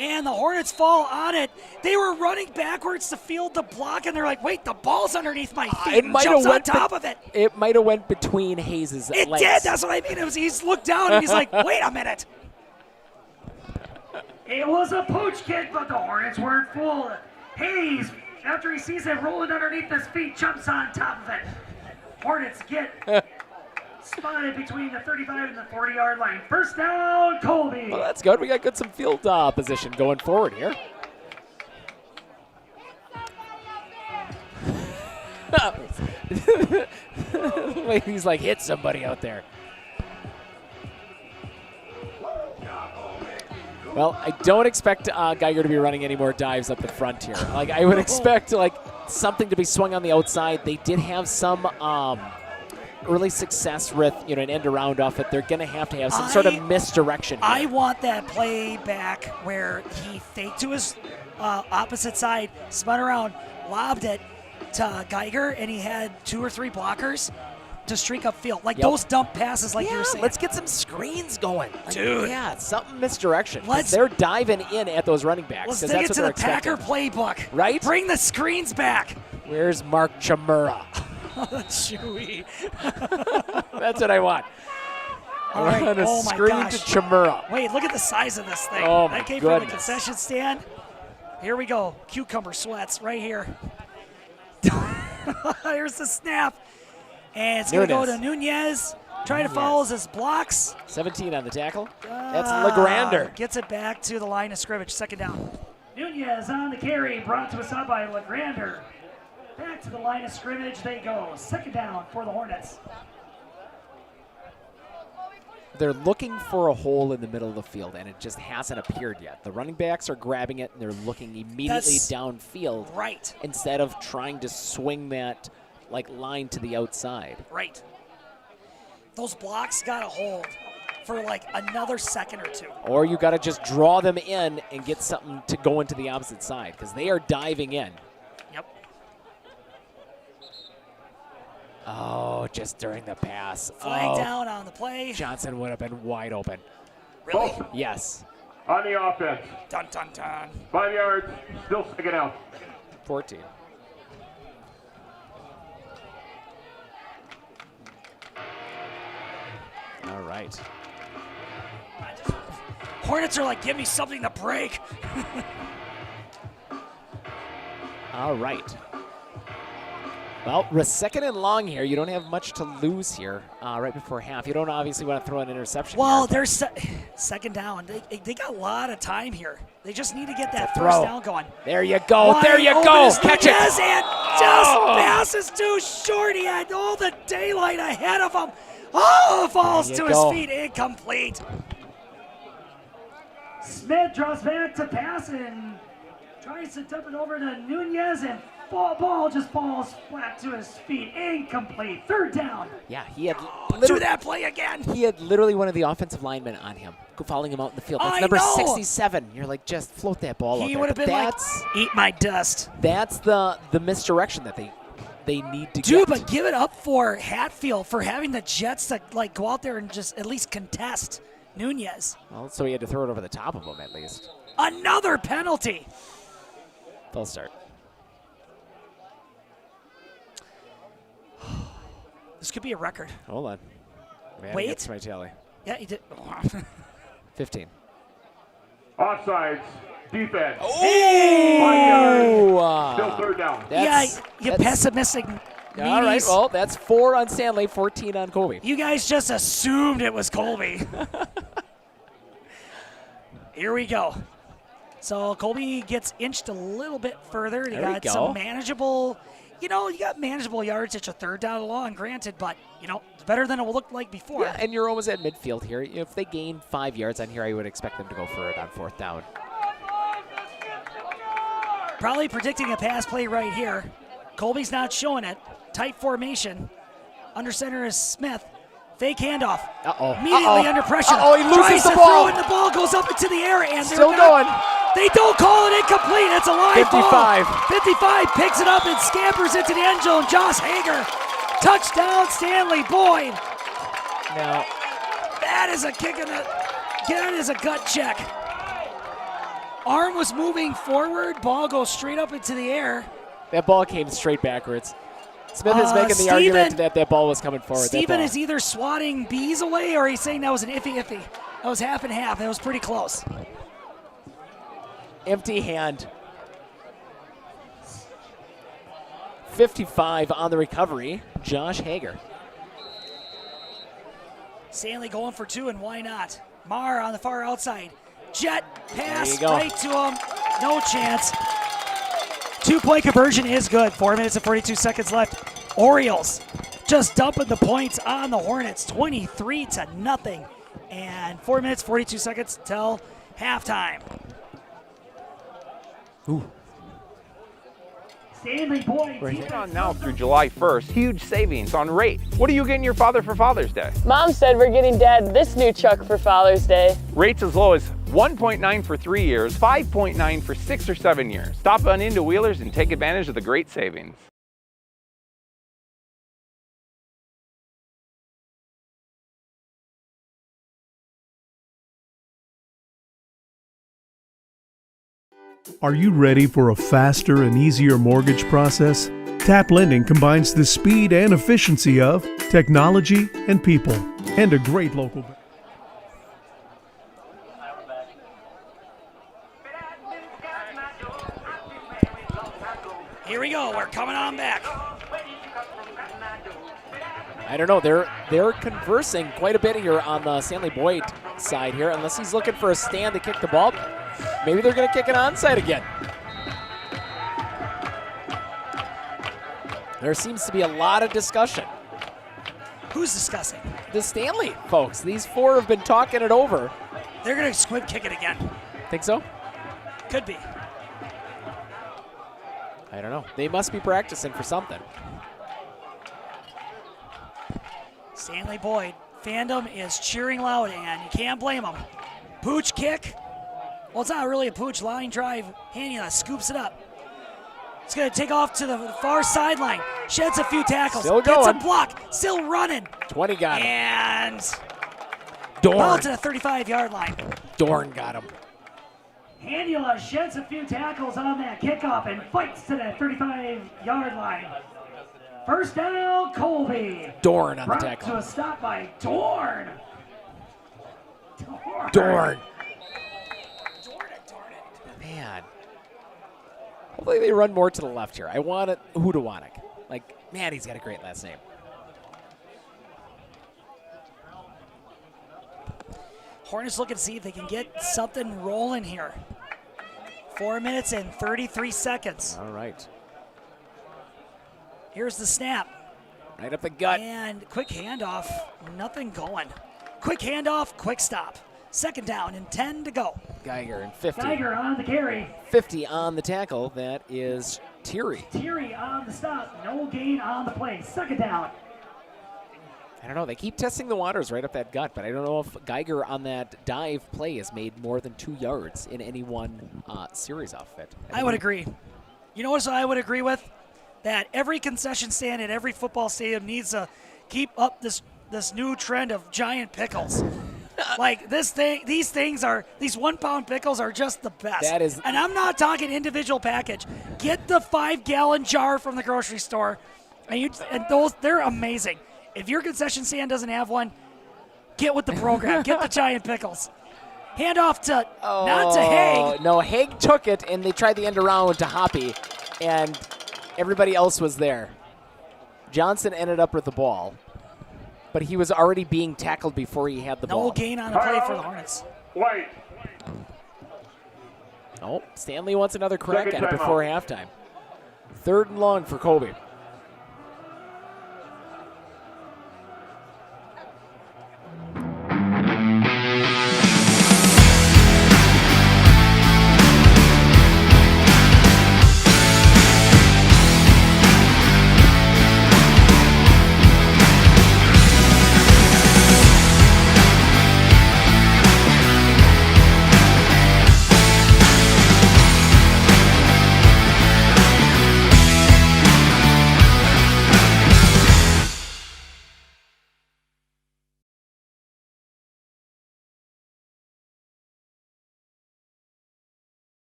And the Hornets fall on it. They were running backwards to field the block, and they're like, wait, the ball's underneath my feet. It might jumps have on top of it. It might have went between Hayes' legs. It did. That's what I mean. He's looked down, and he's like, wait a minute. It was a pooch kick, but the Hornets weren't fooled. Hayes, after he sees it rolling underneath his feet, jumps on top of it. Hornets get spotted between the 35 and the 40-yard line. First down, Colby. Well, that's good. We got some field position going forward here. He's like, hit somebody out there. Well, I don't expect Geiger to be running any more dives up the front here. Like, I would expect something to be swung on the outside. They did have some early success with an end around off it. They're going to have some sort of misdirection here. I want that play back where he faked to his opposite side, spun around, lobbed it to Geiger, and he had 2 or 3 blockers to streak upfield. Like those dump passes like you were saying. Let's get some screens going. Dude. Yeah, something misdirection. They're diving in at those running backs. Let's that's take it what to they're the Packer expecting. playbook. Right? Bring the screens back. Where's Mark Chamura? Chewy. That's what I want. All right. On a Oh my screen gosh. to Chamura. Wait, look at the size of this thing. Oh, that my came from the goodness. concession stand. Here we go. Cucumber sweats right here. Here's the snap. And it's going to go to Nunez. Trying to follow his blocks. 17 on the tackle. That's LeGrander. Gets it back to the line of scrimmage. Second down. Nunez on the carry. Brought to us out by LeGrander. Back to the line of scrimmage they go. Second down for the Hornets. They're looking for a hole in the middle of the field, and it just hasn't appeared yet. The running backs are grabbing it, and they're looking immediately downfield. Right. Instead of trying to swing that line to the outside. Right. Those blocks got to hold for another second or 2. Or you got to just draw them in and get something to go into the opposite side, because they are diving in. Yep. Oh, just during the pass. Flag down on the play. Johnson would have been wide open. Really? Yes. On the offense. Dun, dun, dun. 5 yards, still second out. 14. All right. Hornets are like, give me something to break. All right. Well, we're second and long here. You don't have much to lose here right before half. You don't obviously want to throw an interception. Well, here, they're second down. They got a lot of time here. They just need to get that throw. first down going. There you go. Wide There you open go. is Catch it. Nunez, and just passes too short. He had all the daylight ahead of him. Oh, falls There to you his go. feet. Incomplete. Smith draws back to pass and tries to dump it over to Nunez, and ball just falls flat to his feet. Incomplete. Third down. Yeah, he had Do that play again. He had literally one of the offensive linemen on him, following him out in the field. That's I number know. 67. You're like, just float that ball out He there. would have But been like, that's eat my dust. that's the misdirection that they need to Dude, get. but give it up for Hatfield for having the Jets to like go out there and just at least contest Nunez. Well, so he had to throw it over the top of him at least. Another penalty. False start. This could be a record. Hold on. Man, Wait. gets my tally. Yeah, he did. 15. Offsides, defense. Hey! 5 yards, still third down. Yeah, you pessimistic. All right, meanies. well, that's 4 on Stanley, 14 on Colby. You guys just assumed it was Colby. Here we go. So Colby gets inched a little bit further. You There we got go. some manageable, you got manageable yards at your third down and long, granted, but, it's better than it looked like before. Yeah, and you're almost at midfield here. If they gain 5 yards on here, I would expect them to go for it on 4th down. Probably predicting a pass play right here. Colby's not showing it. Tight formation. Under center is Smith. Fake handoff. Uh-oh. Immediately under pressure. Uh-oh, he loses Tries the to ball. throw it, the ball goes up into the air, and Still they're not- going. They don't call it incomplete. It's a live 55. ball. 55 picks it up and scampers into the end zone. Josh Hager. Touchdown, Stanley-Boyd. Now, That is a kick in the. That is a gut check. Arm was moving forward. Ball goes straight up into the air. that ball came straight backwards. Smith is making the argument that ball was coming forward. Steven is either swatting bees away or he's saying that was an iffy. That was half and half. That was pretty close. Empty hand. 55 on the recovery. Josh Hager. Stanley going for 2, and why not? Marr on the far outside. Jet pass There you go. right to him. No chance. 2-point conversion is good. 4 minutes and 42 seconds left. Orioles just dumping the points on the Hornets, 23-0. And 4 minutes, 42 seconds till halftime. Ooh. Stanley-Boyd. Right on now through July 1st, huge savings on rate. What are you getting your father for Father's Day? Mom said we're getting Dad this new truck for Father's Day. Rates as low as 1.9 for 3 years, 5.9 for 6 or 7 years. Stop on into Wheelers and take advantage of the great savings. Are you ready for a faster and easier mortgage process? Tap Lending combines the speed and efficiency of technology and people, and a great local bank. Here we go. We're coming on back. I don't know. They're conversing quite a bit here on the Stanley-Boyd side here, unless he's looking for a stand to kick the ball. Maybe they're going to kick an onside again. There seems to be a lot of discussion. Who's discussing? The Stanley folks. These 4 have been talking it over. They're going to squib kick it again. Think so? Could be. I don't know. They must be practicing for something. Stanley-Boyd. Fandom is cheering loud, and you can't blame them. Pooch kick. Well, it's not really a pooch. Line drive. Hania scoops it up. It's going to take off to the far sideline. Sheds a few tackles. Still Gets a going. block. Still running. 20 got him. And Dorn. ball to the 35-yard line. Dorn got him. Hanula sheds a few tackles on that kickoff and fights to that 35-yard line. First down, Colby. Dorn on the Brought tackle. to a stop by Dorn. Dorn. Man. Hopefully they run more to the left here. I want it Hudawanek. Like, man, he's got a great last name. Hornets looking to see if they can get something rolling here. 4 minutes and 33 seconds. All right. Here's the snap. Right up the gut. And quick handoff. Nothing going. Quick handoff, quick stop. Second down and 10 to go. Geiger and 50. Geiger on the carry. 50 on the tackle. That is Thierry. Thierry on the stop. No gain on the play. Second down. I don't know. They keep testing the waters right up that gut, but I don't know if Geiger on that dive play has made more than 2 yards in any one series outfit. I would agree. You know what I would agree with? That every concession stand at every football stadium needs to keep up this new trend of giant pickles. Like these 1-pound pickles are just the best. That is, and I'm not talking individual package. Get the 5-gallon jar from the grocery store, and those they're amazing. If your concession stand doesn't have one, get with the program. Get the giant pickles. Hand off to not to Haig. No, Haig took it, and they tried the end around to Hoppy, and everybody else was there. Johnson ended up with the ball, but he was already being tackled before he had the ball. No gain on the play for the Hornets. White. Oh, Stanley wants another crack at it before halftime. 3rd and long for Colby.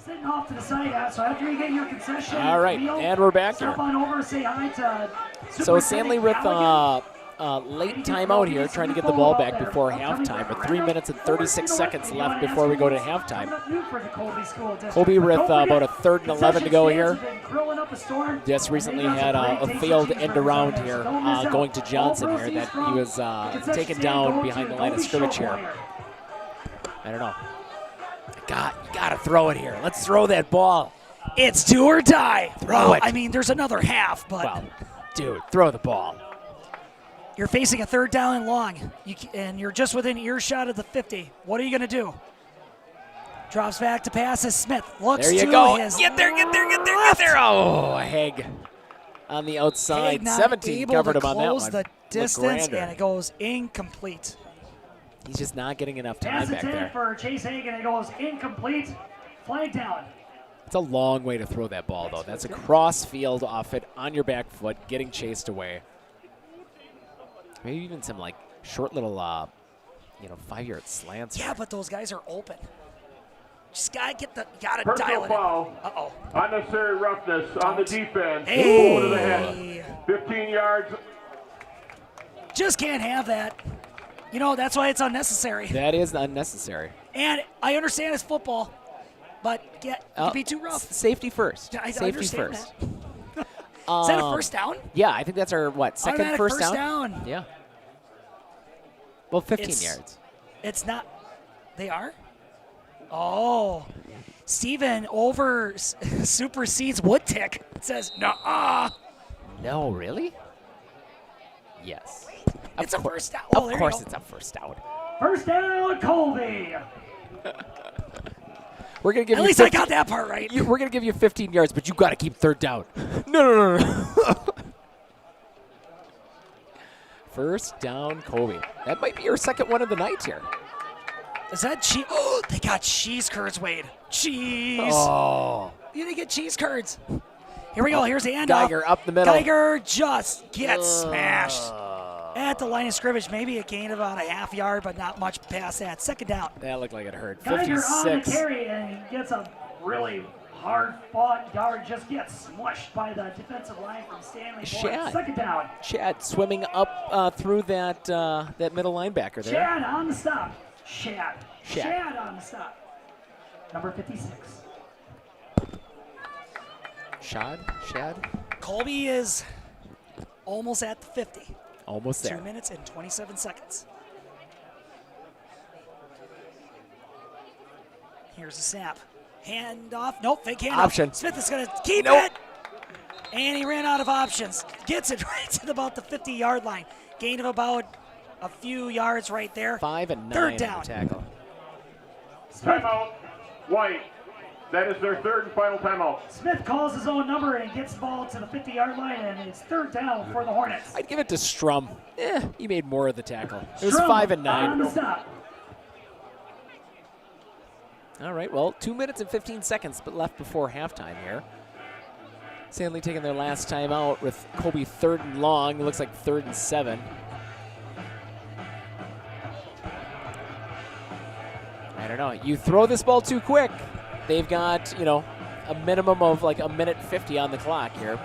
Sitting off to the side, so after you get your concession, All right, and we're back stop here. on over, say hi to So Stanley with late timeout here, trying to get the ball back before halftime. With 3 minutes and 36 seconds left before we go to halftime. Colby with about a 3rd and 11 to go here. Just recently had a failed end around here, going to Johnson here, that he was taken down behind the line of scrimmage here. I don't know. You gotta throw it here. Let's throw that ball. It's do or die. Throw it. I mean, there's another half, but well, dude, throw the ball. You're facing a 3rd down and long, and you're just within earshot of the 50. What are you gonna do? Drops back to passes. Smith looks there you to go. his Get there. Oh, Haig on the outside. Haig not 17 able covered to him on that close one. the distance, LeGrander. and it goes incomplete. He's just not getting enough time Pass back intended there. for Chase Haig, and it goes incomplete. Flag down. It's a long way to throw that ball, though. That's a cross field off it, on your back foot, getting chased away. Maybe even some like short little, 5-yard slants. Yeah, but those guys are open. Just gotta Personal dial it foul. in. Uh-oh. Unnecessary roughness on the defense. Hey. Over to the head. 15 yards. Just can't have that. You know, that's why it's unnecessary. That is unnecessary. And I understand it's football, but it can be too rough. Safety first. I Safety understand first. that. Is that a first down? Yeah, I think that's our, second Automatic first down? Yeah. Well, 15 It's- yards. It's not. They are? Oh. Steven supersedes Woodtick. It says, nuh-uh. No, really? Yes. It's a first down. Of course it's a first down. First down, Colby. We're gonna give At you least I got that part right. We're going to give you 15 yards, but you got to keep 3rd down. No. First down, Colby. That might be your second one of the night here. Is that cheese? Oh, they got cheese curds, Wade. Cheese. Oh. You didn't get cheese curds. Here we go. Here's the handoff. Geiger up the middle. Geiger just gets smashed at the line of scrimmage. Maybe a gain of about a half yard, but not much past that. Second down. That looked like it hurt. Geiger 56. on the carry, and he gets a really hard-fought guard. Just gets smushed by the defensive line from Stanley-Boyd. Second down. Chad swimming up through that that middle linebacker there. Chad on the stop. Chad on the stop. Number 56. Shad? Colby is almost at the 50. Almost there. 2 minutes and 27 seconds. Here's the snap. Hand off. Nope, fake handoff. Option. Smith is going to keep it. And he ran out of options. Gets it right to about the 50-yard line. Gain of about a few yards right there. 5 and 9 Third down. on the tackle. Timeout. White. That is their third and final timeout. Smith calls his own number and gets the ball to the 50-yard line, and it's third down for the Hornets. I'd give it to Strum. He made more of the tackle. It was Strum 5 and 9. on the stop. All right, well, 2 minutes and 15 seconds but left before halftime here. Stanley taking their last time out with Colby third and long. It looks like 3rd and 7. I don't know. You throw this ball too quick. They've got, a minimum of like a minute 50 on the clock here,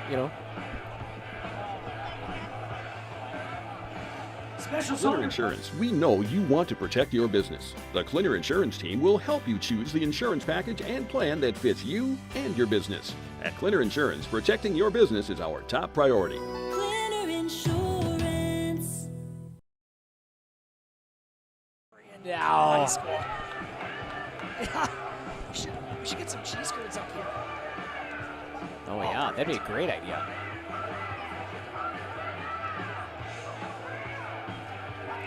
Clinner Insurance, we know you want to protect your business. The Clinner Insurance team will help you choose the insurance package and plan that fits you and your business. At Clinner Insurance, protecting your business is our top priority. Clinner Insurance. Now. We should get some cheese curds up here. Oh, yeah, that'd be a great idea.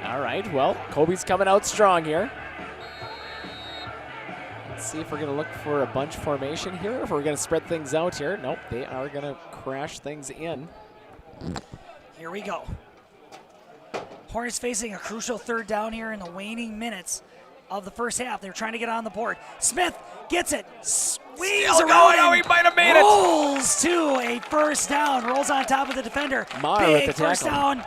All right, well, Colby's coming out strong here. Let's see if we're going to look for a bunch formation here, if we're going to spread things out here. Nope, they are going to crash things in. Here we go. Hornets facing a crucial third down here in the waning minutes of the first half. They're trying to get on the board. Smith gets it. Swings around. Oh, he might have made it. Rolls to a first down. Rolls on top of the defender. Big first down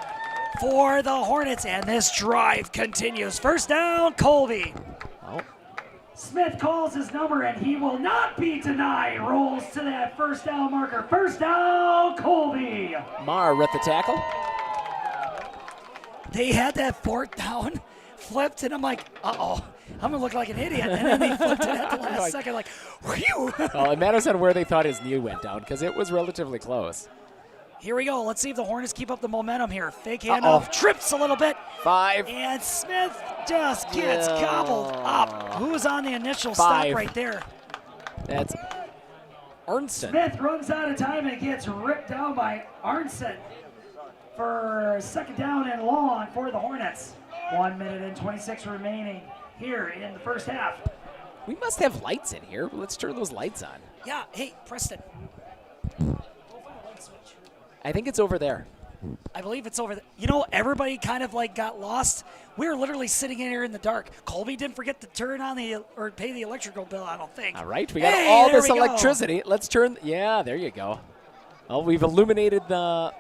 for the Hornets, and this drive continues. First down, Colby. Oh. Smith calls his number, and he will not be denied. Rolls to that first down marker. First down, Colby. Marr at the tackle. They had that fourth down flipped, and I'm like, uh-oh, I'm going to look like an idiot. And then they flipped it at the last second, like, whew. Well, it matters on where they thought his knee went down, because it was relatively close. Here we go. Let's see if the Hornets keep up the momentum here. Fake handoff, trips a little bit. 5. And Smith just gets gobbled up. Who was on the initial stop right there? That's Arnson. Smith runs out of time and gets ripped down by Arnson for second down and long for the Hornets. 1 minute and 26 remaining here in the first half. We must have lights in here. Let's turn those lights on. Yeah, hey, Preston. I think it's over there. I believe it's over there. You know, everybody kind of like got lost. We were literally sitting in here in the dark. Colby didn't forget to turn on or pay the electrical bill, I don't think. All right, we got all this electricity. Let's turn, yeah, there you go. Well, we've illuminated the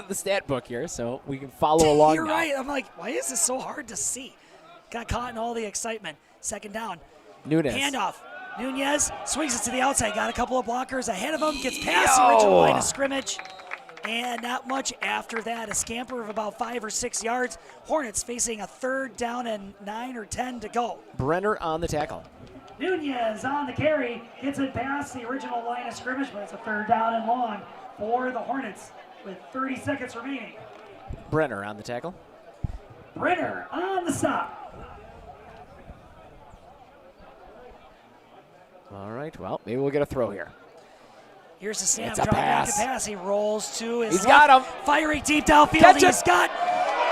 the stat book here, so we can follow along. You're now. right. I'm like, why is this so hard to see? Got caught in all the excitement. Second down. Nunez. Handoff. Nunez swings it to the outside. Got a couple of blockers ahead of him. Gets past the original line of scrimmage. And not much after that. A scamper of about 5 or 6 yards. Hornets facing a third down and 9 or 10 to go. Brenner on the tackle. Nunez on the carry. Gets it past the original line of scrimmage, but it's a third down and long for the Hornets with 30 seconds remaining. Brenner on the tackle. Brenner on the stop. All right, well, maybe we'll get a throw here. Here's the snap, It's a drop back to pass. pass. He rolls to his He's left, got him. firing deep downfield. Catch He's it. got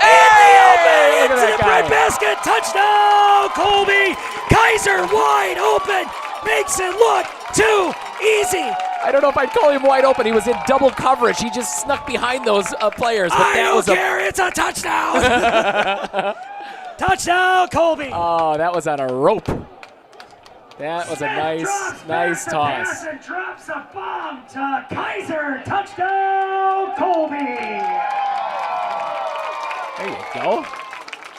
Hey! into the breadbasket. Touchdown, Colby. Kaiser wide open. Makes it look too easy. I don't know if I'd call him wide open. He was in double coverage. He just snuck behind those players. But I that don't was care. It's a touchdown. Touchdown, Colby. Oh, that was on a rope. That was a Smith drops nice back toss. the pass and drops a bomb to Kaiser. Touchdown, Colby. There you go.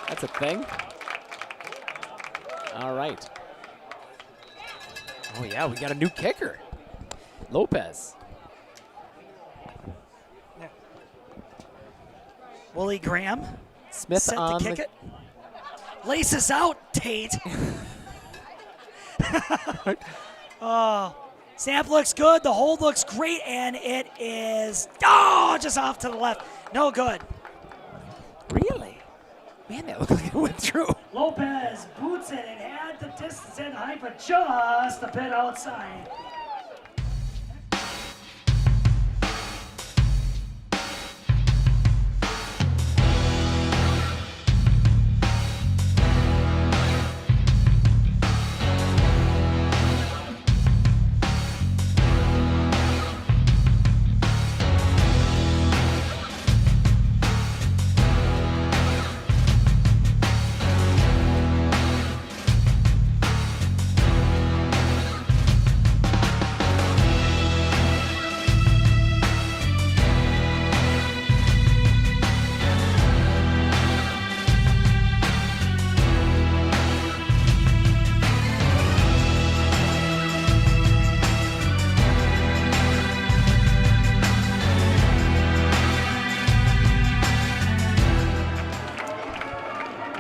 That's a thing. All right. Oh, yeah, we got a new kicker. Lopez. Willie Graham. Smith set on to kick it. Laces out, Tate. Oh, snap looks good. The hold looks great, and it is just off to the left. No good. Really? Man, that looked like it went through. Lopez boots it. It had the distance in height, but just a bit outside.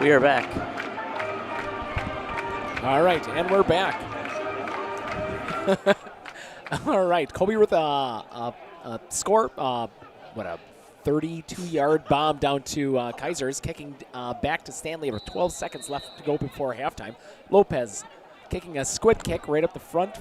We are back. All right, and we're back. All right, Colby with a score. What a 32-yard bomb down to Kaiser's, kicking back to Stanley with 12 seconds left to go before halftime. Lopez kicking a squid kick right up the front.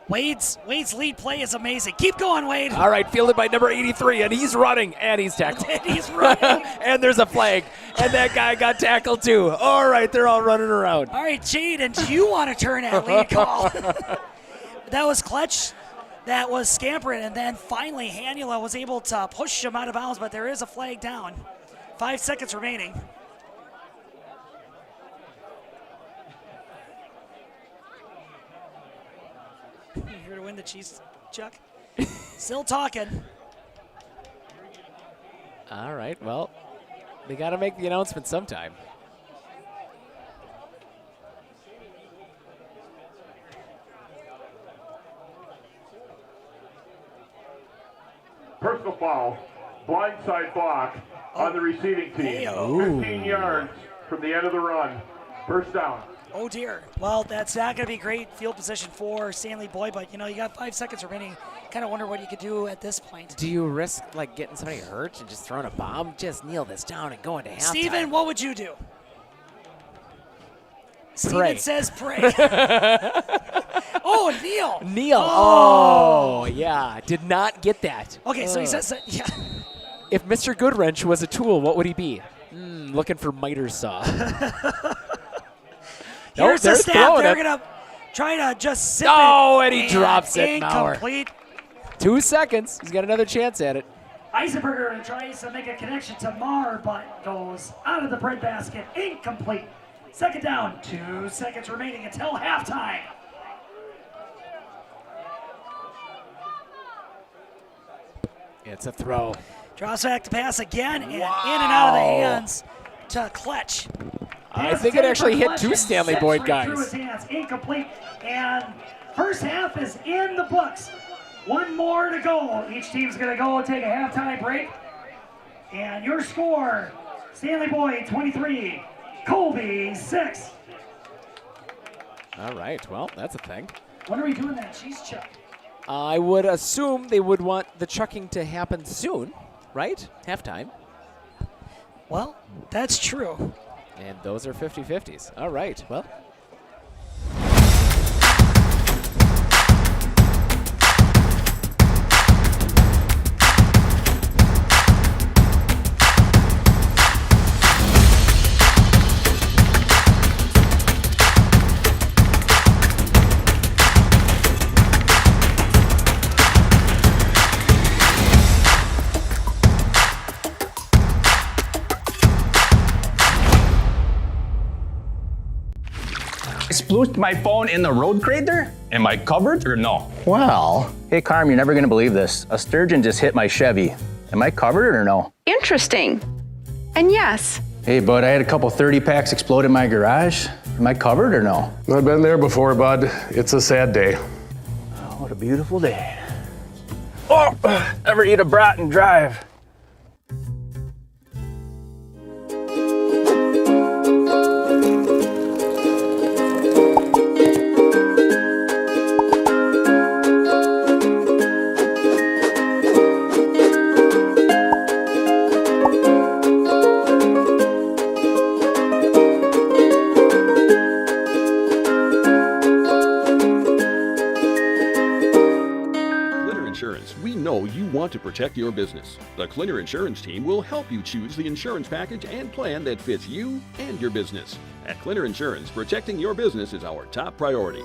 Wade's lead play is amazing. Keep going, Wade. All right, fielded by number 83, and he's running, and he's tackled. And he's running. And there's a flag, and that guy got tackled too. All right, they're all running around. All right, Jaden, do you want to turn that lead call? That was clutch. That was scampering, and then finally Hanula was able to push him out of bounds, but there is a flag down. 5 seconds remaining. Here to win the cheese, Chuck. Still talking. All right, well, they got to make the announcement sometime. Personal foul, blindside block on the receiving team. 15 yards from the end of the run. First down. Oh dear. Well, that's not going to be great field position for Stanley-Boyd, but you got 5 seconds remaining. Kind of wonder what you could do at this point. Do you risk like getting somebody hurt and just throwing a bomb? Just kneel this down and go into halftime. Steven, what would you do? Pray. Steven says pray. Oh, kneel. Kneel. Oh, yeah. Did not get that. Okay, so he says that, yeah. If Mr. Goodwrench was a tool, what would he be? Looking for miter saw. Here's the snap. They're going to try to just zip it. Oh, and he drops it. Incomplete. 2 seconds. He's got another chance at it. Eisenberger tries to make a connection to Marr, but goes out of the breadbasket. Incomplete. Second down. 2 seconds remaining until halftime. It's a throw. Draws back to pass again, and in and out of the hands to Kletch. I think it actually hit 2 Stanley-Boyd guys. Through his hands, incomplete, and first half is in the books. 1 more to go. Each team's going to go take a halftime break. And your score, Stanley-Boyd 23, Colby 6. All right, well, that's a thing. When are we doing that cheese chuck? I would assume they would want the chucking to happen soon, right? Halftime. Well, that's true. And those are 50-50s. All right, well. splooshed my phone in the road crate there? Am I covered or no? Well, hey Carm, you're never gonna believe this. A sturgeon just hit my Chevy. Am I covered or no? Interesting. And yes. Hey bud, I had a couple 30 packs explode in my garage. Am I covered or no? I've been there before, bud. It's a sad day. Oh, what a beautiful day. Oh, ever eat a brat and drive? We know you want to protect your business. The Clinner Insurance team will help you choose the insurance package and plan that fits you and your business. At Clinner Insurance, protecting your business is our top priority.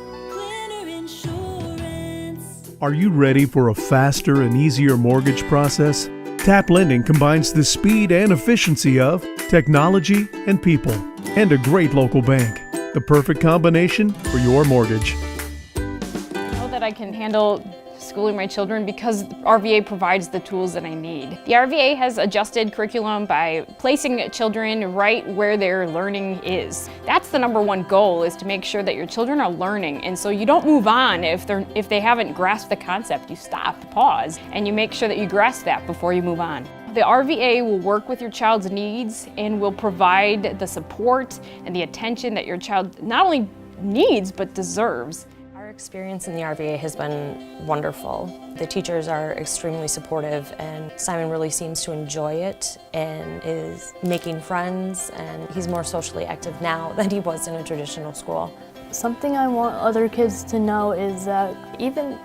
Are you ready for a faster and easier mortgage process? Tap Lending combines the speed and efficiency of technology and people, and a great local bank. The perfect combination for your mortgage. I know that I can handle schooling my children because RVA provides the tools that I need. The RVA has adjusted curriculum by placing children right where their learning is. That's the #1 goal, is to make sure that your children are learning, and so you don't move on if they haven't grasped the concept. You stop, pause, and you make sure that you grasp that before you move on. The RVA will work with your child's needs and will provide the support and the attention that your child not only needs but deserves. Our experience in the RVA has been wonderful. The teachers are extremely supportive, and Simon really seems to enjoy it and is making friends, and he's more socially active now than he was in a traditional school. Something I want other kids to know is that even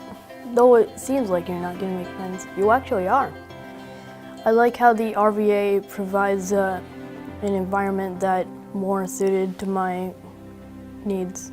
though it seems like you're not going to make friends, you actually are. I like how the RVA provides an environment that more suited to my needs.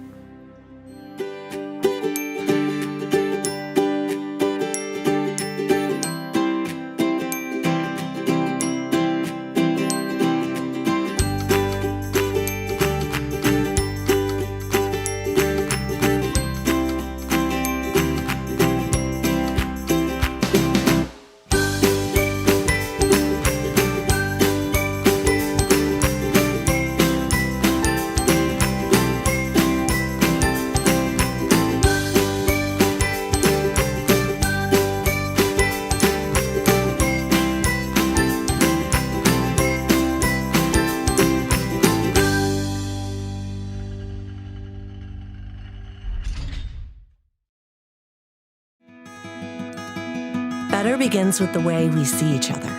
Better begins with the way we see each other.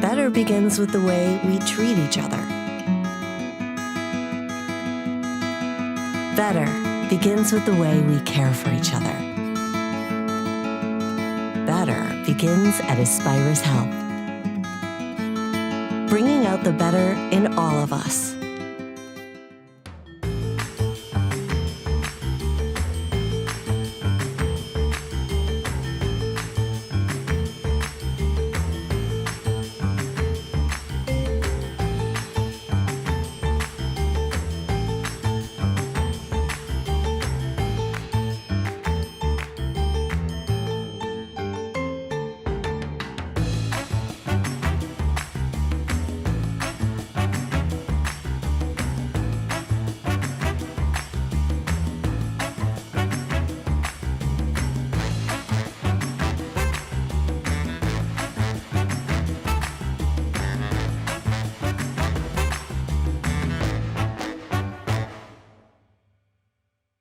Better begins with the way we treat each other. Better begins with the way we care for each other. Better begins at Aspirus Health, bringing out the better in all of us.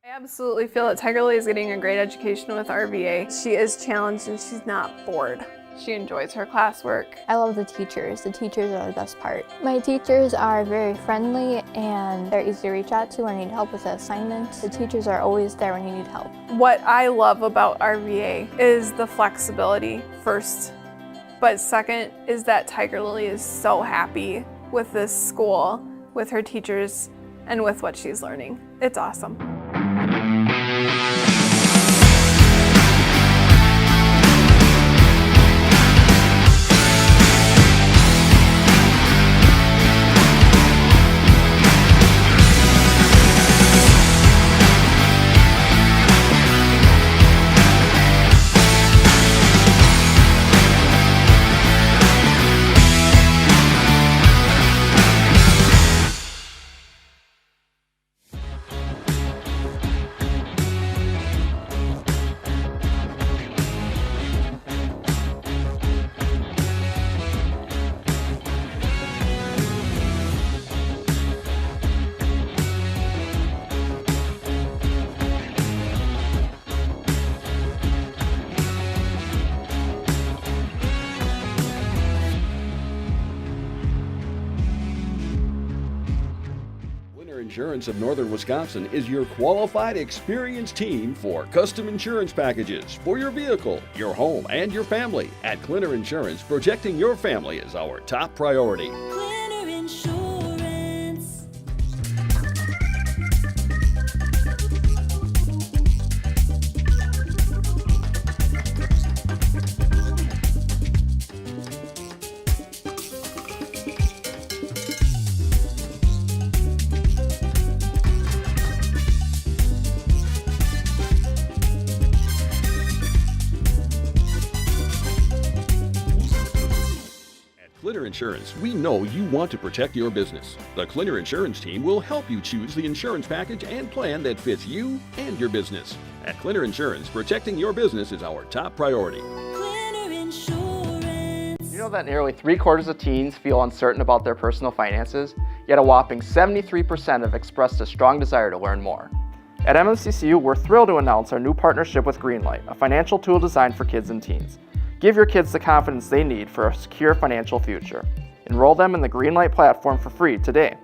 I absolutely feel that Tiger Lily is getting a great education with RVA. She is challenged and she's not bored. She enjoys her classwork. I love the teachers. The teachers are the best part. My teachers are very friendly and they're easy to reach out to when I need help with an assignment. The teachers are always there when you need help. What I love about RVA is the flexibility first, but second is that Tiger Lily is so happy with this school, with her teachers, and with what she's learning. It's awesome. Insurance of Northern Wisconsin is your qualified, experienced team for custom insurance packages for your vehicle, your home, and your family. At Clinner Insurance, protecting your family is our top priority. Clinner Insurance. Clinner Insurance, we know you want to protect your business. The Clinner Insurance team will help you choose the insurance package and plan that fits you and your business. At Clinner Insurance, protecting your business is our top priority. Clinner Insurance. You know that nearly 3/4 of teens feel uncertain about their personal finances, yet a whopping 73% have expressed a strong desire to learn more. At MMCCU, we're thrilled to announce our new partnership with Greenlight, a financial tool designed for kids and teens. Give your kids the confidence they need for a secure financial future. Enroll them in the Greenlight platform for free today.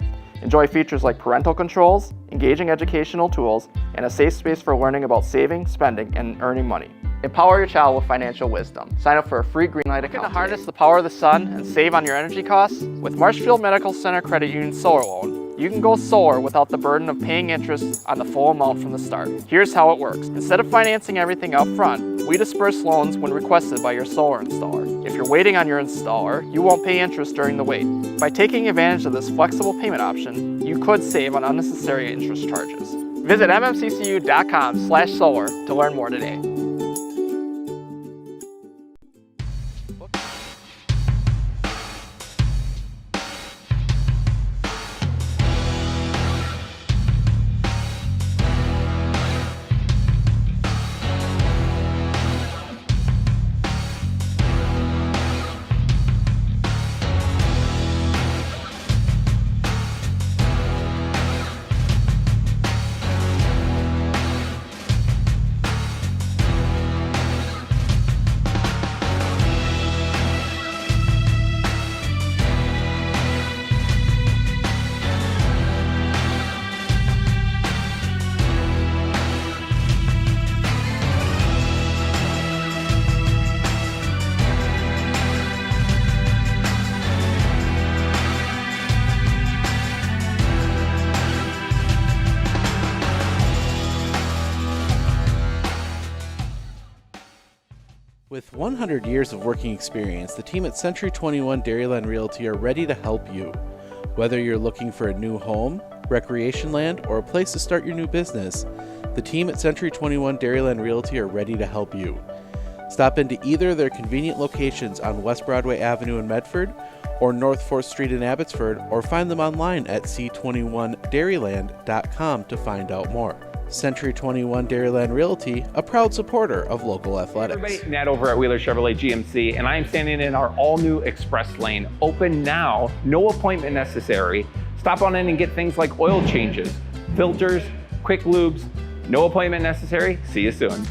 Enjoy features like parental controls, engaging educational tools, and a safe space for learning about saving, spending, and earning money. Empower your child with financial wisdom. Sign up for a free Greenlight account. Looking to harness the power of the sun and save on your energy costs? With Marshfield Medical Center Credit Union Solar Loan, you can go solar without the burden of paying interest on the full amount from the start. Here's how it works. Instead of financing everything up front, we disperse loans when requested by your solar installer. If you're waiting on your installer, you won't pay interest during the wait. By taking advantage of this flexible payment option, you could save on unnecessary interest charges. Visit mmccu.com/solar to learn more today. With 100 years of working experience, the team at Century 21 Dairyland Realty are ready to help you. Whether you're looking for a new home, recreation land, or a place to start your new business, the team at Century 21 Dairyland Realty are ready to help you. Stop into either of their convenient locations on West Broadway Avenue in Medford or North 4th Street in Abbotsford, or find them online at c21dairyland.com to find out more. Century 21 Dairyland Realty, a proud supporter of local athletics. Hey everybody, Nat over at Wheeler Chevrolet GMC, and I am standing in our all-new Express Lane. Open now, no appointment necessary. Stop on in and get things like oil changes, filters, quick lubes. No appointment necessary. See you soon.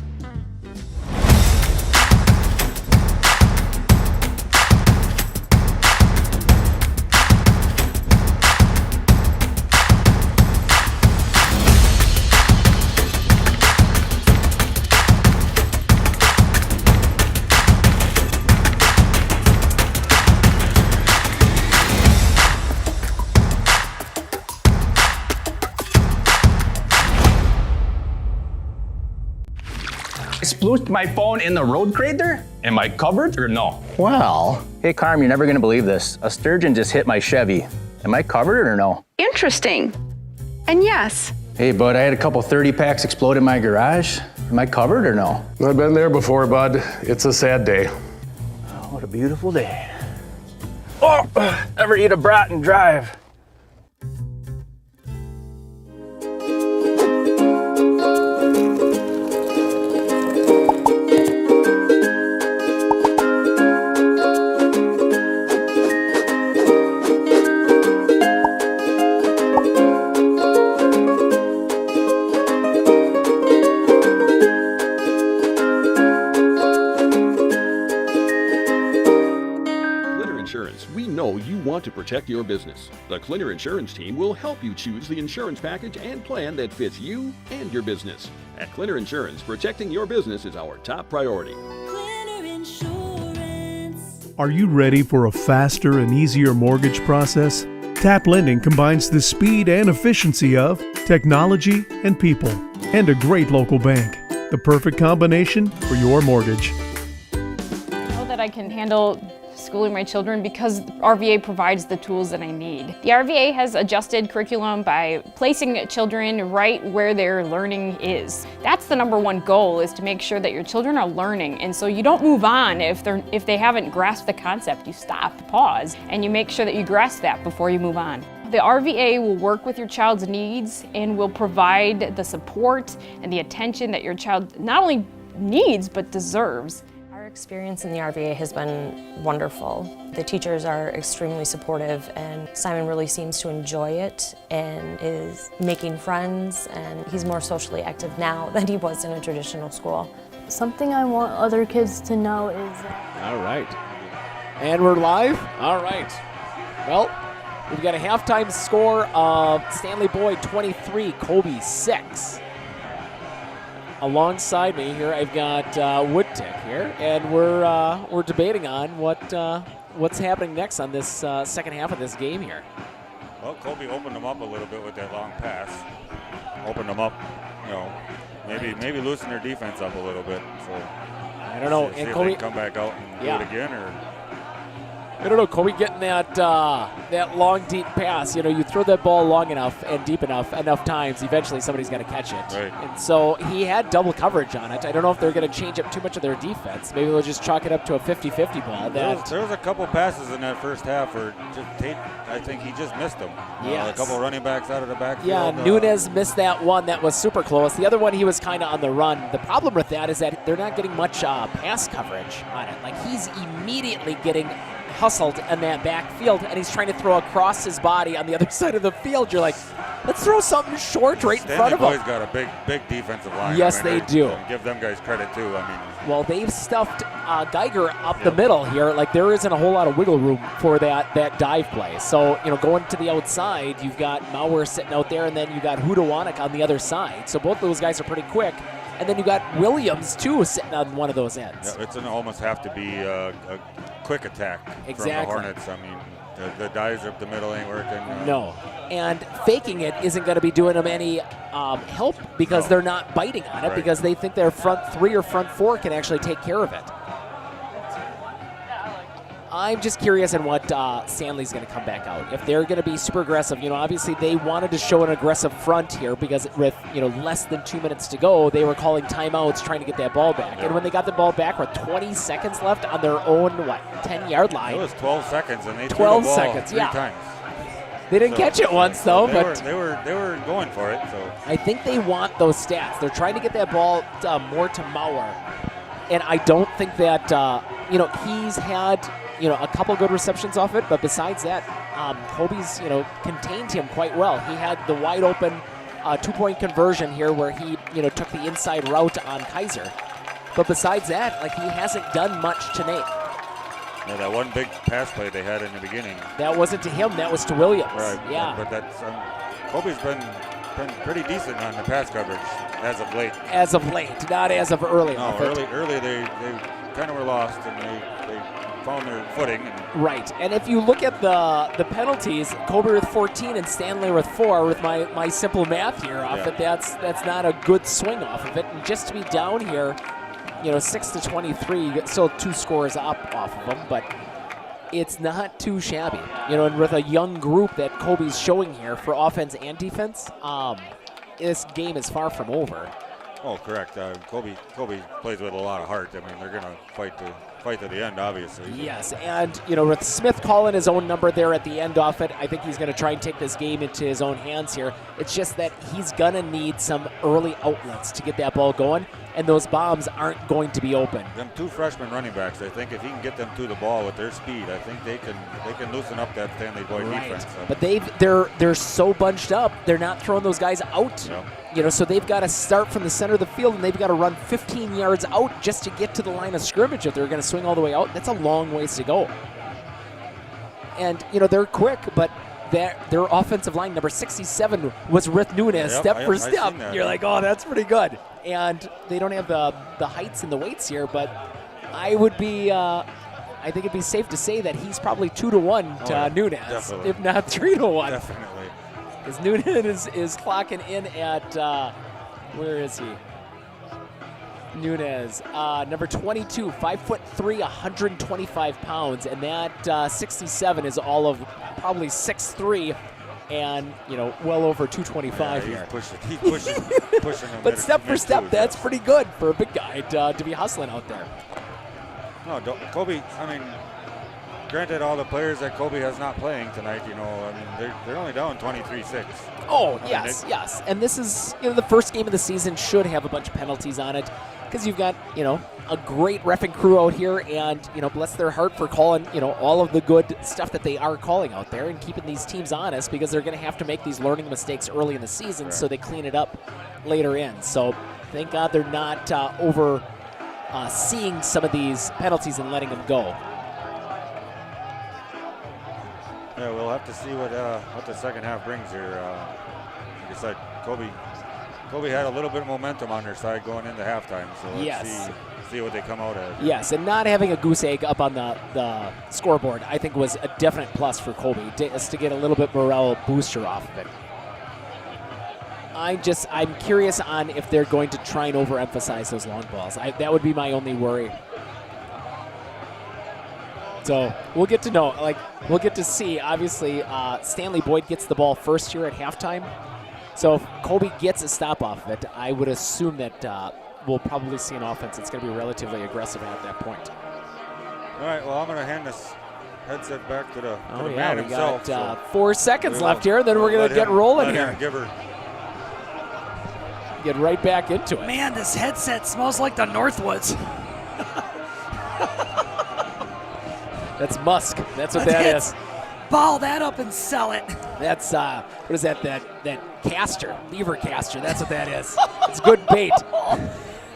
I splooshed my phone in the road crate there? Am I covered or no? Well, hey Carm, you're never gonna believe this. A sturgeon just hit my Chevy. Am I covered or no? Interesting. And yes. Hey bud, I had a couple 30 packs explode in my garage. Am I covered or no? I've been there before, bud. It's a sad day. Oh, what a beautiful day. Oh, ever eat a brat and drive? We know you want to protect your business, the Clinner Insurance Team will help you choose the insurance package and plan that fits you and your business. At Clinner Insurance, protecting your business is our top priority. Clinner Insurance. Are you ready for a faster and easier mortgage process? Tap Lending combines the speed and efficiency of technology and people, and a great local bank. The perfect combination for your mortgage. I know that I can handle schooling my children because RVA provides the tools that I need. The RVA has adjusted curriculum by placing children right where their learning is. That's the #1 goal, is to make sure that your children are learning, and so you don't move on if they haven't grasped the concept. You stop, pause, and you make sure that you grasp that before you move on. The RVA will work with your child's needs and will provide the support and the attention that your child not only needs but deserves. Our experience in the RVA has been wonderful. The teachers are extremely supportive, and Simon really seems to enjoy it and is making friends, and he's more socially active now than he was in a traditional school. Something I want other kids to know is All right. And we're live? All right. Well, we've got a halftime score of Stanley-Boyd 23, Colby 6. Alongside me here, I've got Woodtick here, and we're debating on what's happening next on this second half of this game here. Well, Colby opened them up a little bit with that long pass. Opened them up, maybe loosen their defense up a little bit. So I don't know. See And if Colby they can come back out and do it again, or. I don't know, Colby getting that long, deep pass. You throw that ball long enough and deep enough times, eventually somebody's got to catch it. Right. And so he had double coverage on it. I don't know if they're going to change up too much of their defense. Maybe they'll just chalk it up to a 50-50 ball. There was a couple passes in that first half where Tate, I think he just missed them. Yes. A couple running backs out of the backfield. Yeah, Nunez missed that one. That was super close. The other one, he was kind of on the run. The problem with that is that they're not getting much pass coverage on it. Like, he's immediately getting hustled in that backfield, and he's trying to throw across his body on the other side of the field. You're like, let's throw something short right in front of him. Stanley-Boyd's got a big defensive line. Yes, they do. Give them guys credit too. Well, they've stuffed Geiger up the middle here. Like, there isn't a whole lot of wiggle room for that dive play. So, going to the outside, you've got Mauer sitting out there, and then you got Hudawanek on the other side. So both those guys are pretty quick. And then you got Williams, too, sitting on one of those ends. Yeah, it's going to almost have to be a quick attack from the Hornets. The dives up the middle ain't working. No. And faking it isn't going to be doing them any help, because they're not biting on it, because they think their front three or front four can actually take care of it. I'm just curious on what Stanley's going to come back out. If they're going to be super aggressive, obviously they wanted to show an aggressive front here, because with less than 2 minutes to go, they were calling timeouts trying to get that ball back. And when they got the ball back with 20 seconds left on their own 10-yard line. It was 12 seconds, and they 12 threw the ball seconds, three times. They didn't catch it once though, but they were going for it. So I think they want those stats. They're trying to get that ball more to Mauer, and I don't think that he's had a couple good receptions off it, but besides that, Colby's contained him quite well. He had the wide open 2-point conversion here where he took the inside route on Kaiser, but besides that, like, he hasn't done much to Nate. Yeah, that one big pass play they had in the beginning. That wasn't to him. That was to Williams. Right. Yeah. But that's Colby's been pretty decent on the pass coverage as of late. As of late, not as of early. No, early they kind of were lost, and they found their footing. Right. And if you look at the penalties, Colby with 14 and Stanley with 4, with my simple math here off it, that's not a good swing off of it. And just to be down here, 6-23, still 2 scores up off of them, but it's not too shabby. And with a young group that Colby's showing here for offense and defense, this game is far from over. Oh, correct. Colby plays with a lot of heart. They're going to fight to the end, obviously. Yes, and with Smith calling his own number there at the end off it, I think he's going to try and take this game into his own hands here. It's just that he's going to need some early outlets to get that ball going, and those bombs aren't going to be open. Them 2 freshman running backs, I think if he can get them to the ball with their speed, I think they can loosen up that Stanley-Boyd defense. But they're so bunched up, they're not throwing those guys out. Yep. So they've got to start from the center of the field, and they've got to run 15 yards out just to get to the line of scrimmage if they're going to swing all the way out. That's a long ways to go. And, they're quick, but their offensive line, number 67, was with Nunez, step for step. You're like, oh, that's pretty good. And they don't have the heights and the weights here, but I would be, I think it'd be safe to say that he's probably 2-1 to Nunez, definitely. if not 3-1. Definitely. Because Nunez is clocking in at, where is he? Nunez, number 22, 5'3", 125 pounds, and that 67 is all of probably 6'3", and well over 225 here. He's pushing him. But step for step, that's pretty good for a big guy to be hustling out there. No, Colby. I mean, granted, all the players that Colby has not playing tonight. They're only down 23-6. Oh, yes. And this is, the first game of the season should have a bunch of penalties on it because you've got, a great reffing crew out here and, bless their heart for calling, all of the good stuff that they are calling out there and keeping these teams honest because they're going to have to make these learning mistakes early in the season so they clean it up later in. So thank God they're not seeing some of these penalties and letting them go. Yeah, we'll have to see what the second half brings here. Like I said, Colby had a little bit of momentum on their side going into halftime, so let's see what they come out as. Yes, and not having a goose egg up on the scoreboard, I think, was a definite plus for Colby, just to get a little bit morale booster off of it. I'm curious on if they're going to try and overemphasize those long balls. That would be my only worry. So we'll get to know. We'll get to see. Obviously, Stanley-Boyd gets the ball first here at halftime. So if Colby gets a stop off of it, I would assume that we'll probably see an offense that's going to be relatively aggressive at that point. All right. Well, I'm going to hand this headset back to the we man himself. got 4 seconds left here. Then we're going to get rolling here. Get right back into it. Man, this headset smells like the Northwoods. That's musk. That's what that is. Ball that up and sell it. That's what is that? That caster, beaver caster. That's what that is. It's good bait.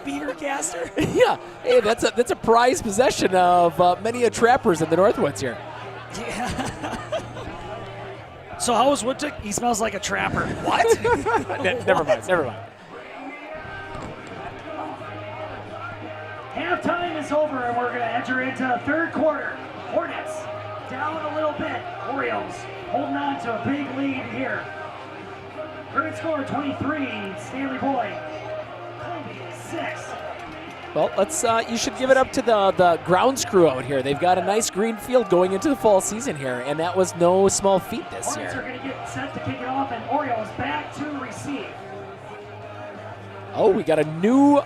Beaver caster. Yeah. Hey, that's a prized possession of many trappers in the Northwoods here. Yeah. So how was Woodtick? He smells like a trapper. What? Never mind. Halftime is over, and we're going to enter into the third quarter. Hornets down a little bit. Orioles holding on to a big lead here. Current score 23, Stanley-Boyd. Colby 6. Well, you should give it up to the grounds crew out here. They've got a nice green field going into the fall season here, and that was no small feat this Hornets year. are going to get set to kick it off, and Orioles back to receive. Oh, we got a new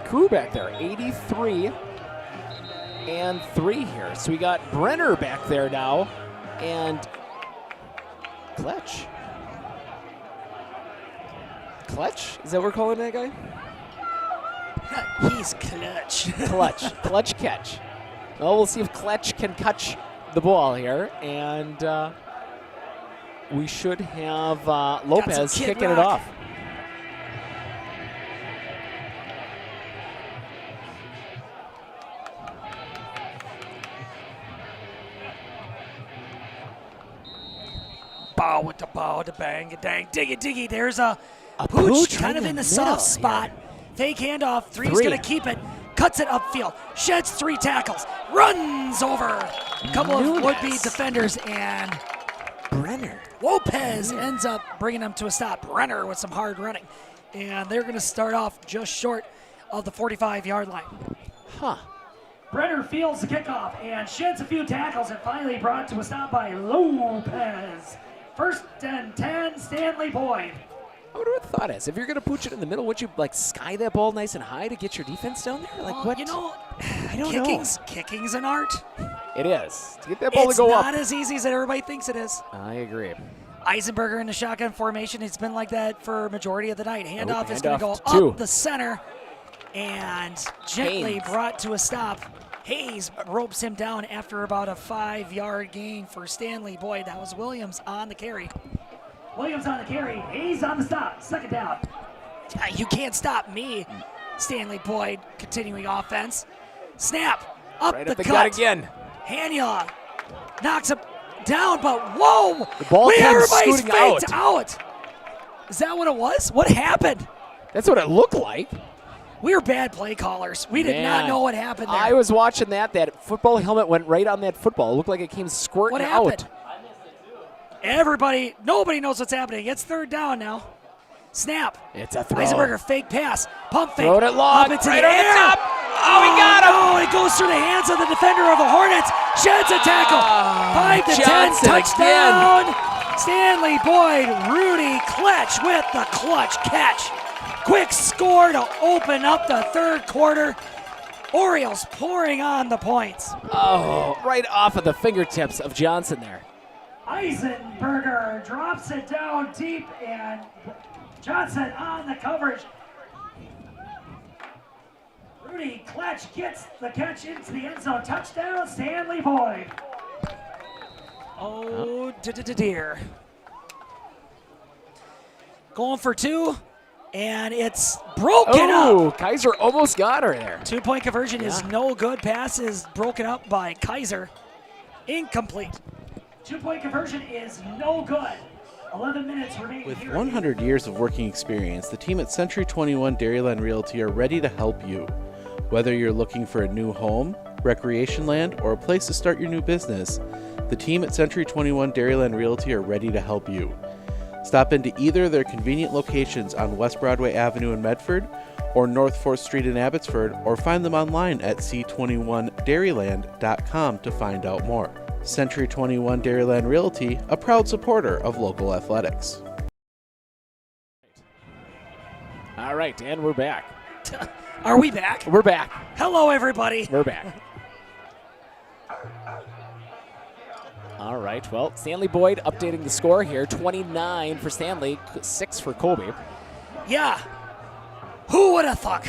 crew back there, 83 and 3 here. So we got Brenner back there now, and Kletch. Is that what we're calling that guy? He's clutch. Clutch catch. Well, we'll see if Kletch can catch the ball here, and we should have Lopez kicking it off. Bow with the bow, the bang, the dang, diggy. There's a pooch kind of in the soft spot. Fake handoff. Three's going to keep it. Cuts it upfield. Sheds 3 tackles. Runs over a couple of would-be defenders. And Brenner. Lopez ends up bringing them to a stop. Brenner with some hard running. And they're going to start off just short of the 45-yard line. Brenner fields the kickoff and sheds a few tackles and finally brought to a stop by Lopez. 1st and 10, Stanley-Boyd. I wonder what the thought is. If you're going to pooch it in the middle, would you sky that ball nice and high to get your defense down there? What? I don't know. Kicking's an art. It is. To get that ball to go up. It's not as easy as everybody thinks it is. I agree. Eisenberger in the shotgun formation. It's been like that for a majority of the night. Handoff is going to go up the center and gently brought to a stop. Hayes ropes him down after about a 5-yard gain for Stanley-Boyd. That was Williams on the carry. Williams on the carry. Hayes on the stop. 2nd down. You can't stop me. Stanley-Boyd continuing offense. Snap. Up right the up the cut. gut again. Hania knocks him down, but whoa! The ball comes Everybody's scooting faked out. Is that what it was? What happened? That's what it looked like. We were bad play callers. We did not know what happened there. I was watching that. That football helmet went right on that football. It looked like it came squirting What out. happened? Nobody knows what's happening. It's third down now. Snap. It's a throw. Eisenberger fake pass. Pump fake. Throw it long. Up into Right the over the air. top. Oh, he got him. No, it goes through the hands of the defender of the Hornets. Sheds a tackle. 5 to 10. Johnson Touchdown. Stanley-Boyd. Rudy Kletch with the clutch catch. Quick score to open up the third quarter. Orioles pouring on the points. Oh, right off of the fingertips of Johnson there. Eisenberger drops it down deep, and Johnson on the coverage. Rudy Kletch gets the catch into the end zone. Touchdown, Stanley-Boyd. Oh, dear. Going for two, and it's broken up. Kaiser almost got her there. 2-point conversion is no good. Pass is broken up by Kaiser. Incomplete. 2-point conversion is no good. 11 minutes remaining. With 100 years of working experience, the team at Century 21 Dairyland Realty are ready to help you. Whether you're looking for a new home, recreation land, or a place to start your new business, the team at Century 21 Dairyland Realty are ready to help you. Stop into either of their convenient locations on West Broadway Avenue in Medford or North 4th Street in Abbotsford, or find them online at c21dairyland.com to find out more. Century 21 Dairyland Realty, a proud supporter of local athletics. All right, and we're back. Are we back? We're back. Hello, everybody. We're back. All right, well, Stanley-Boyd updating the score here. 29 for Stanley, 6 for Colby. Yeah. Who would have thought?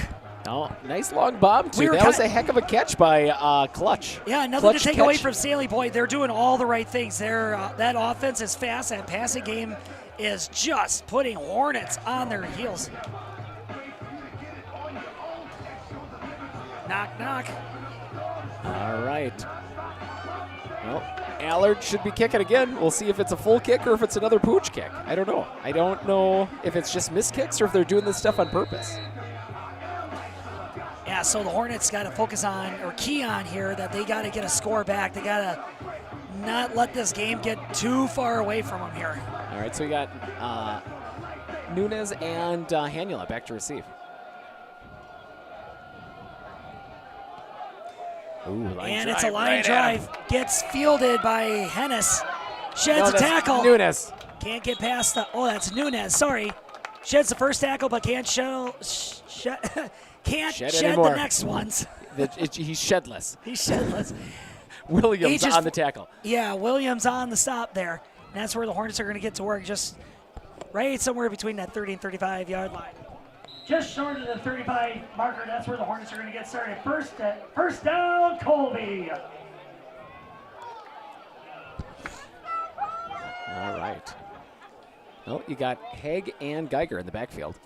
Oh, nice long bomb, too. That was a heck of a catch by Clutch. Yeah, nothing Clutch to take catch. away from Stanley-Boyd. They're doing all the right things. That offense is fast. That passing game is just putting Hornets on their heels. Knock, knock. All right. Well, Allard should be kicking again. We'll see if it's a full kick or if it's another pooch kick. I don't know. I don't know if it's just missed kicks or if they're doing this stuff on purpose. Yeah, so the Hornets got to focus on, or key on here, that they got to get a score back. They got to not let this game get too far away from them here. All right, so we got Nunez and Hanula back to receive. Ooh, and it's a line drive. Gets fielded by Hennis. Sheds a tackle. Nunez. Can't get past the, that's Nunez, sorry. Sheds the first tackle, but can't shed the next ones. He's shedless. He's shedless. Williams on the tackle. Yeah, Williams on the stop there. And that's where the Hornets are going to get to work, just right somewhere between that 30 and 35-yard line. Just short of the 35 marker, that's where the Hornets are going to get started. First down, Colby. All right. Well, you got Haig and Geiger in the backfield.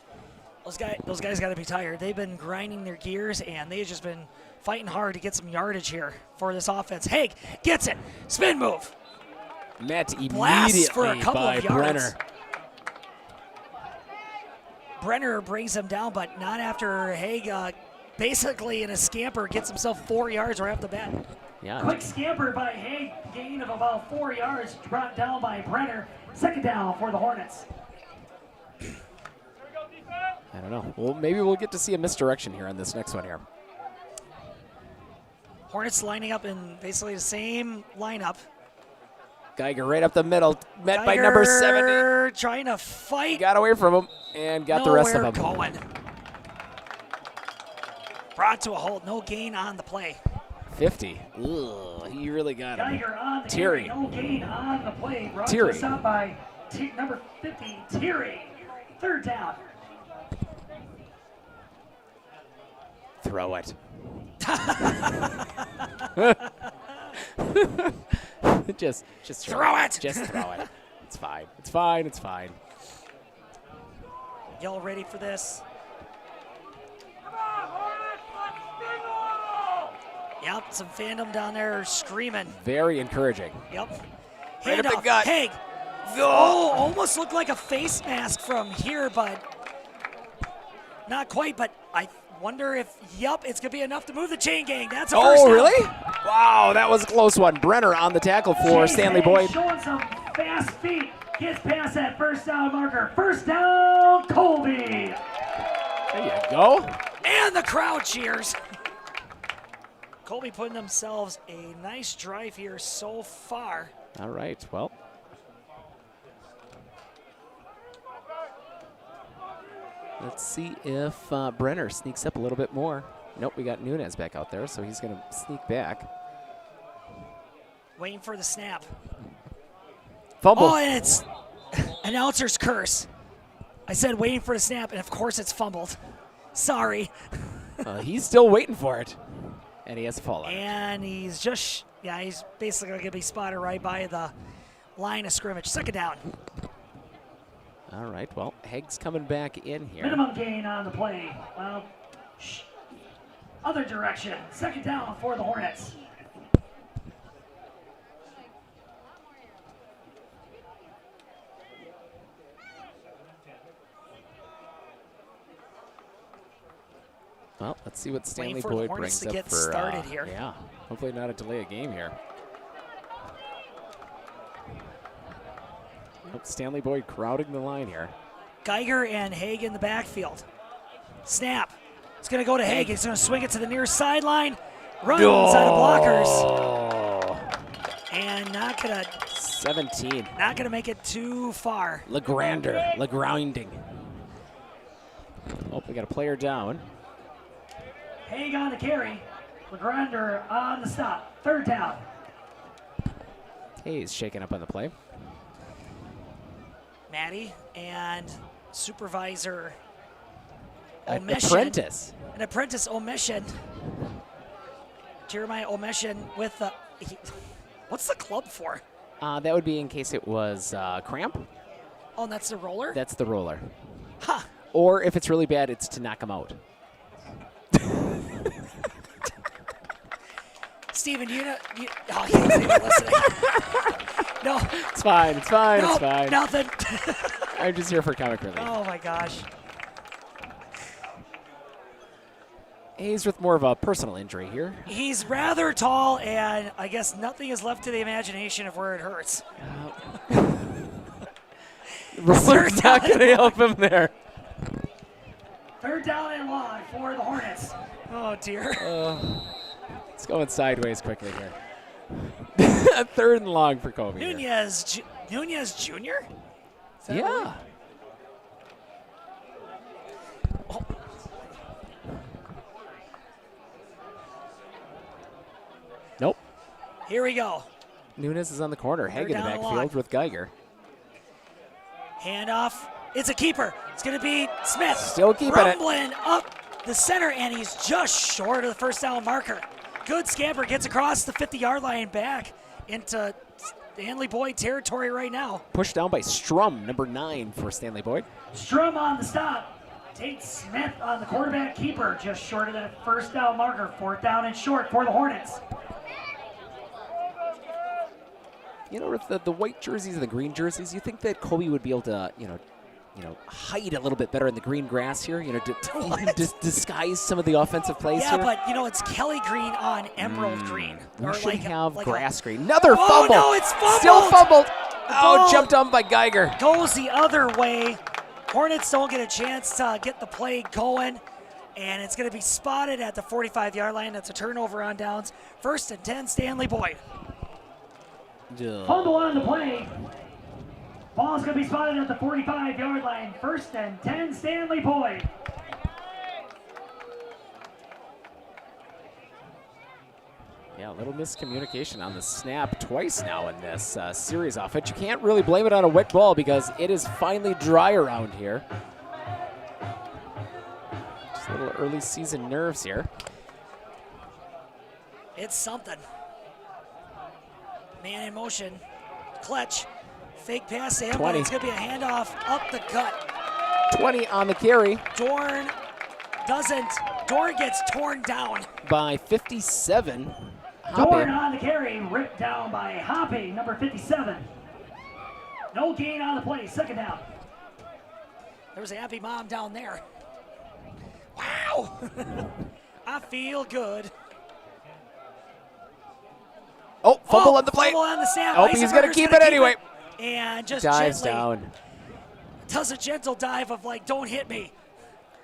Those guys got to be tired. They've been grinding their gears, and they've just been fighting hard to get some yardage here for this offense. Haig gets it. Spin move. Met Blasts for a immediately couple by of yards. Brenner. Brenner brings him down, but not after Haig basically in a scamper gets himself 4 yards right off the bat. Yeah. Quick scamper by Haig, gain of about 4 yards, brought down by Brenner. Second down for the Hornets. I don't know. Well, maybe we'll get to see a misdirection here on this next one here. Hornets lining up in basically the same lineup. Geiger right up the middle, met by number 70. Trying to fight. Got away from him and got the rest of them. Going. Brought to a halt, no gain on the play. 50. Ugh, he really got him. Geiger on the Thierry. carry, no gain on the play. Brought Thierry. to up by number 50, Thierry. Third down. Throw it. just throw it. Just throw it. It's fine. It's fine. It's fine. Y'all ready for this? Yep, some fandom down there screaming. Very encouraging. Yep. Right up the Handoff. gut. Haig. Oh, almost looked like a face mask from here, but not quite. But I wonder if, yep, it's going to be enough to move the chain gang. That's a first down. Really? Wow, that was a close one. Brenner on the tackle for Stanley-Boyd. Showing some fast feet. Gets past that first down marker. First down, Colby. There you go. And the crowd cheers. Colby putting themselves a nice drive here so far. All right, well. Let's see if Brenner sneaks up a little bit more. Nope, we got Nunez back out there, so he's going to sneak back. Waiting for the snap. Fumble. Oh, and it's announcer's curse. I said waiting for the snap, and of course it's fumbled. Sorry. He's still waiting for it. And he has a fall on it. And he's just, he's basically going to be spotted right by the line of scrimmage. Second down. All right, well, Haig's coming back in here. Minimum gain on the play. Well, other direction. Second down for the Hornets. Well, let's see what Waiting for the Stanley-Boyd Hornets brings to up get for. started here. Yeah, hopefully not a delay of game here. Stanley-Boyd crowding the line here. Geiger and Haig in the backfield. Snap. It's going to go to Haig. He's going to swing it to the near sideline. Run inside of blockers. And not going to. 17. Not going to make it too far. LeGrinding. Oh, we got a player down. Haig on the carry. LeGrander on the stop. Third down. He's shaking up on the play. Maddie and supervisor An omission. apprentice. An apprentice omission. Jeremiah omission with the. What's the club for? That would be in case it was cramp. Oh, and that's the roller? That's the roller. Huh. Or if it's really bad, it's to knock him out. Steven, you know. Oh, he's even listening. No. It's fine. It's fine. No, it's fine. Nothing. I'm just here for comic relief. Oh, my gosh. He's with more of a personal injury here. He's rather tall, and I guess nothing is left to the imagination of where it hurts. Roller's not going to help him there. Third down and long for the Hornets. Oh, dear. It's going sideways quickly here. Third and long for Colby. Nunez Jr.? Yeah. Right? Oh. Nope. Here we go. Nunez is on the corner. Haig in the down the backfield line. with Geiger. Handoff. It's a keeper. It's going to be Smith. Still keeping it. Rumbling up the center, and he's just short of the first down marker. Good scamper. Gets across the 50-yard line back into Stanley-Boyd territory right now. Pushed down by Strum, number 9 for Stanley-Boyd. Strum on the stop. Tate Smith on the quarterback keeper, just short of that first down marker. Fourth down and short for the Hornets. You know, with the white jerseys and the green jerseys, you think that Colby would be able to, you know, hide a little bit better in the green grass here, to disguise some of the offensive plays here? Yeah, but, it's Kelly green on emerald green. We should have like grass green. Another Oh, fumble. no, it's fumbled. Still fumbled. ball Jumped on by Geiger. Goes the other way. Hornets don't get a chance to get the play going, and it's going to be spotted at the 45-yard line. That's a turnover on downs. 1st and 10, Stanley-Boyd. Fumble on the play. Ball's going to be spotted at the 45-yard line. 1st and 10, Stanley-Boyd. Yeah, a little miscommunication on the snap twice now in this series offense. You can't really blame it on a wet ball because it is finally dry around here. Just a little early season nerves here. It's something. Man in motion. Clutch. Fake pass to him, 20. but it's going to be a handoff up the gut. 20 on the carry. Dorn doesn't. Dorn gets torn down. By 57. Dorn on the carry, ripped down by Hoppe, number 57. No gain on the play, second down. There was a happy mom down there. Wow! I feel good. Oh, fumble on the play. Fumble on the snap. Oh, he's going to keep it anyway. And just Dives gently down. does a gentle dive of like, don't hit me.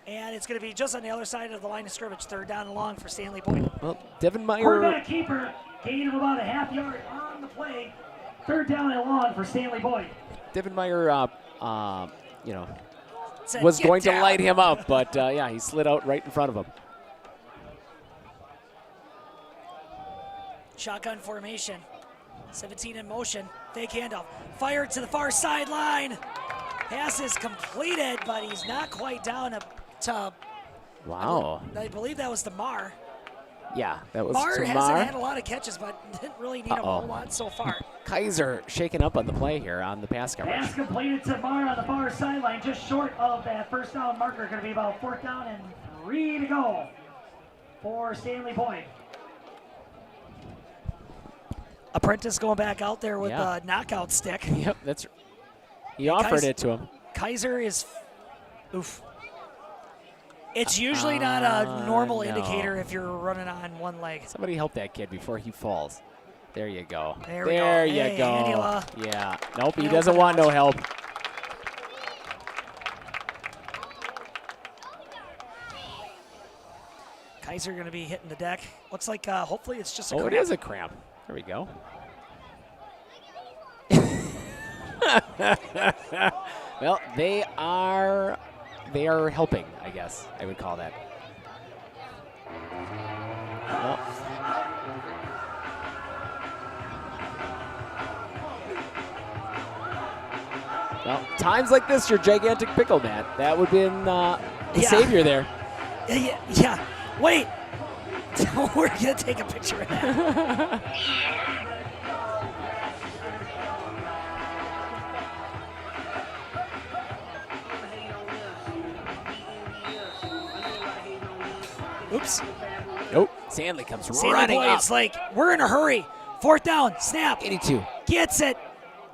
And it's going to be just on the other side of the line of scrimmage, third down and long for Stanley-Boyd. Well, Devin Meyer. Quarterback keeper, gain of about a half yard on the play. Third down and long for Stanley-Boyd. Devin Meyer, was going to light him up, but yeah, he slid out right in front of him. Shotgun formation. 17 in motion. Fake handoff. Fired to the far sideline. Pass is completed, but he's not quite down to. Wow. I believe that was to Marr. Yeah, that was Marr to hasn't Marr. had a lot of catches, but didn't really need a whole lot so far. Kaiser shaking up on the play here on the pass coverage. Pass completed to Marr on the far sideline, just short of that first down marker. Going to be about fourth down and 3 to go for Stanley-Boyd. Apprentice going back out there with a knockout stick. Yep, that's. He offered it to him. Kaiser is, oof. It's usually not a normal indicator if you're running on one leg. Somebody help that kid before he falls. There you go. There you go. Angela. Yeah. Nope, he doesn't want no help. Kaiser going to be hitting the deck. Looks like hopefully it's just a cramp. It is a cramp. There we go. Well, they are helping, I guess I would call that. Well, times like this, your gigantic pickle, Matt. That would have been the savior there. Yeah. Wait. We're going to take a picture of that. Oops. Nope. Stanley comes running up. It's like, we're in a hurry. Fourth down, snap. 82. Gets it.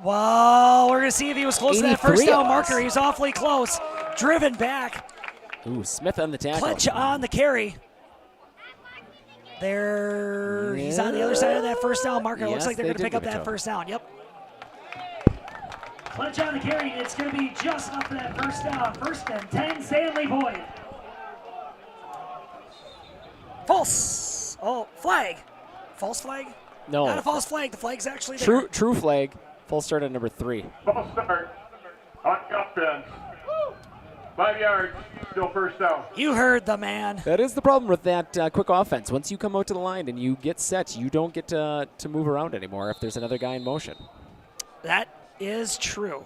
Well, we're going to see if he was close to that first down marker. He's awfully close. Driven back. Ooh, Smith on the tackle. Clutch on the carry. There, he's on the other side of that first down marker. Looks like they're going to pick up that first down. Yep. Clutch on the carry. It's going to be just up to that first down. First and 10, Stanley-Boyd. False. Oh, flag. False flag? No. Not a false flag. The flag's actually there. True flag. Full start at number 3. False start on offense. 5 yards, still first down. You heard the man. That is the problem with that quick offense. Once you come out to the line and you get set, you don't get to move around anymore if there's another guy in motion. That is true.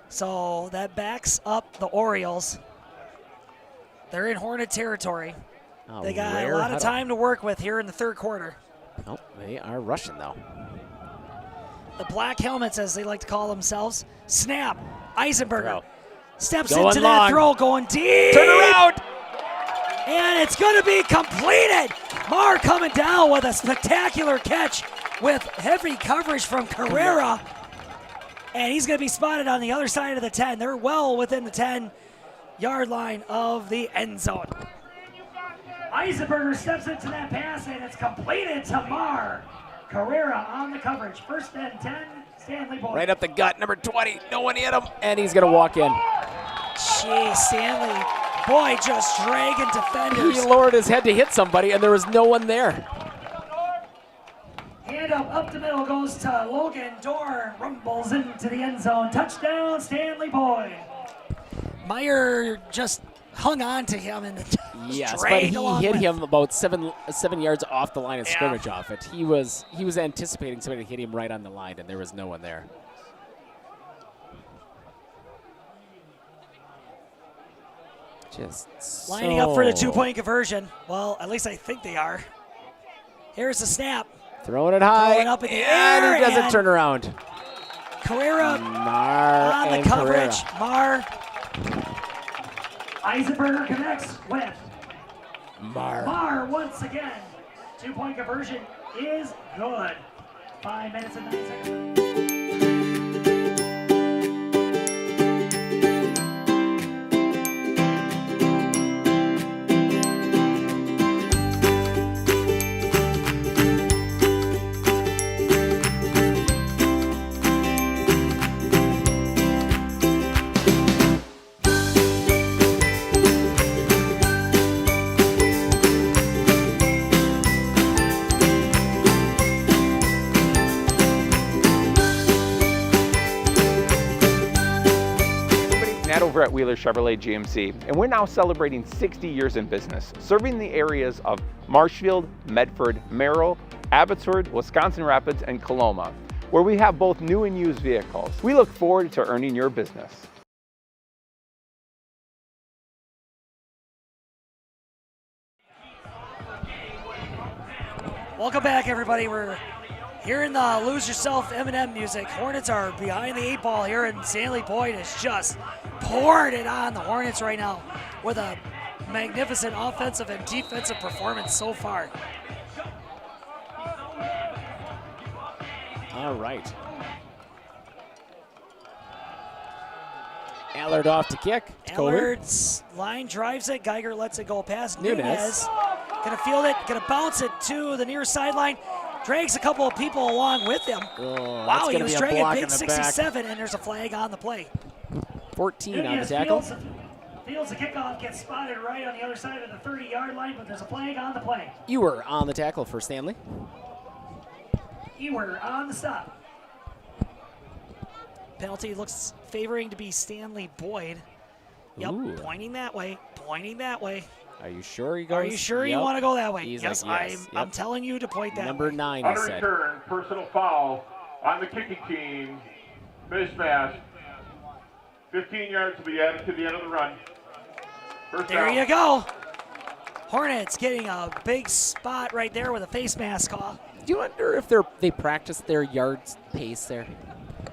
So that backs up the Orioles. They're in Hornet territory. They got a lot of time to work with here in the third quarter. Oh, they are rushing, though. The Black Helmets, as they like to call themselves. Snap. Eisenberger steps going into long. that throw, going deep. Turn around. And it's going to be completed. Marr coming down with a spectacular catch with heavy coverage from Carrera. And he's going to be spotted on the other side of the 10. They're well within the 10-yard line of the end zone. Eisenberger steps into that pass, and it's completed to Marr. Carrera on the coverage. First and 10, Stanley-Boyd. Right up the gut, number 20. No one hit him, and he's going to walk in. Gee, Stanley-Boyd just dragging defenders. He lowered his head to hit somebody, and there was no one there. Hand up the middle goes to Logan Dorn. Rumbles into the end zone. Touchdown, Stanley-Boyd. Meyer just hung on to him and yes, but he hit him about seven yards off the line of scrimmage off it. He was anticipating somebody to hit him right on the line, and there was no one there. Just lining up for the 2-point conversion. Well, at least I think they are. Here's the snap. Throwing it high, Throwing up in the air, and he doesn't turn around. Carrera Marr on the coverage. Marr Eisenberger connects with Marr. Marr once again. 2-point conversion is good. 5 minutes and 9 seconds. Over at Wheeler Chevrolet GMC, and we're now celebrating 60 years in business, serving the areas of Marshfield, Medford, Merrill, Abbotsford, Wisconsin Rapids, and Coloma, where we have both new and used vehicles. We look forward to earning your business. Welcome back, everybody. We're hearing the Lose Yourself M&M music. Hornets are behind the 8 ball here, and Stanley-Boyd is just pouring it on the Hornets right now with a magnificent offensive and defensive performance so far. All right. Allard off to kick. Allard's line drives it. Geiger lets it go past Nunez. Gonna field it, gonna bounce it to the near sideline. Drags a couple of people along with him. Oh, wow, he was dragging big 67, and there's a flag on the play. 14 Nunez on the tackle. Fields the kickoff, gets spotted right on the other side of the 30-yard line, but there's a flag on the play. You were on the tackle for Stanley. Ewer on the stop. Penalty looks favoring to be Stanley-Boyd. Yep, Ooh. pointing that way, pointing that way. Are you sure he goes? Are you sure you want to go that way? He's yes, like, yes. I'm telling you to point that Number way. 9, On he a said. return, personal foul on the kicking team. Mismatch. 15 yards will be added to the end of the run. First There down. you go. Hornets getting a big spot right there with a face mask call. Do you wonder if they practice their yards pace there?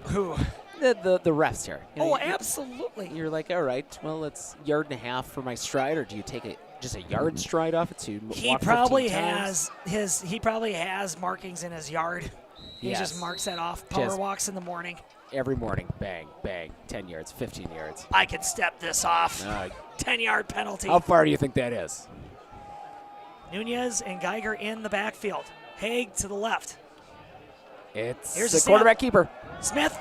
Who? The refs here. You know, Oh, absolutely. You're like, all right, well, it's 1.5 yards for my stride, or do you take just a yard stride off it? So you He walk probably 15 times? has he probably has markings in his yard. He Yes. just marks that off. Power Just- walks in the morning. Every morning, bang, bang, 10 yards, 15 yards. I can step this off. 10-yard penalty. How far do you think that is? Nunez and Geiger in the backfield. Haig to the left. It's Here's the snap. quarterback keeper. Smith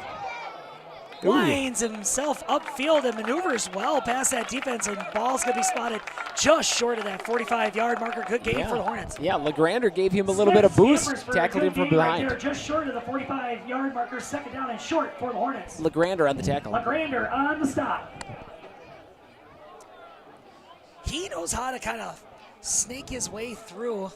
Ooh. winds himself upfield and maneuvers well past that defense, and ball's going to be spotted just short of that 45-yard marker. Good game for the Hornets. Yeah, Legrander gave him a little bit of boost, tackled him from behind. Right there, just short of the 45-yard marker, second down and short for the Hornets. Legrander on the tackle. Legrander on the stop. He knows how to kind of snake his way through.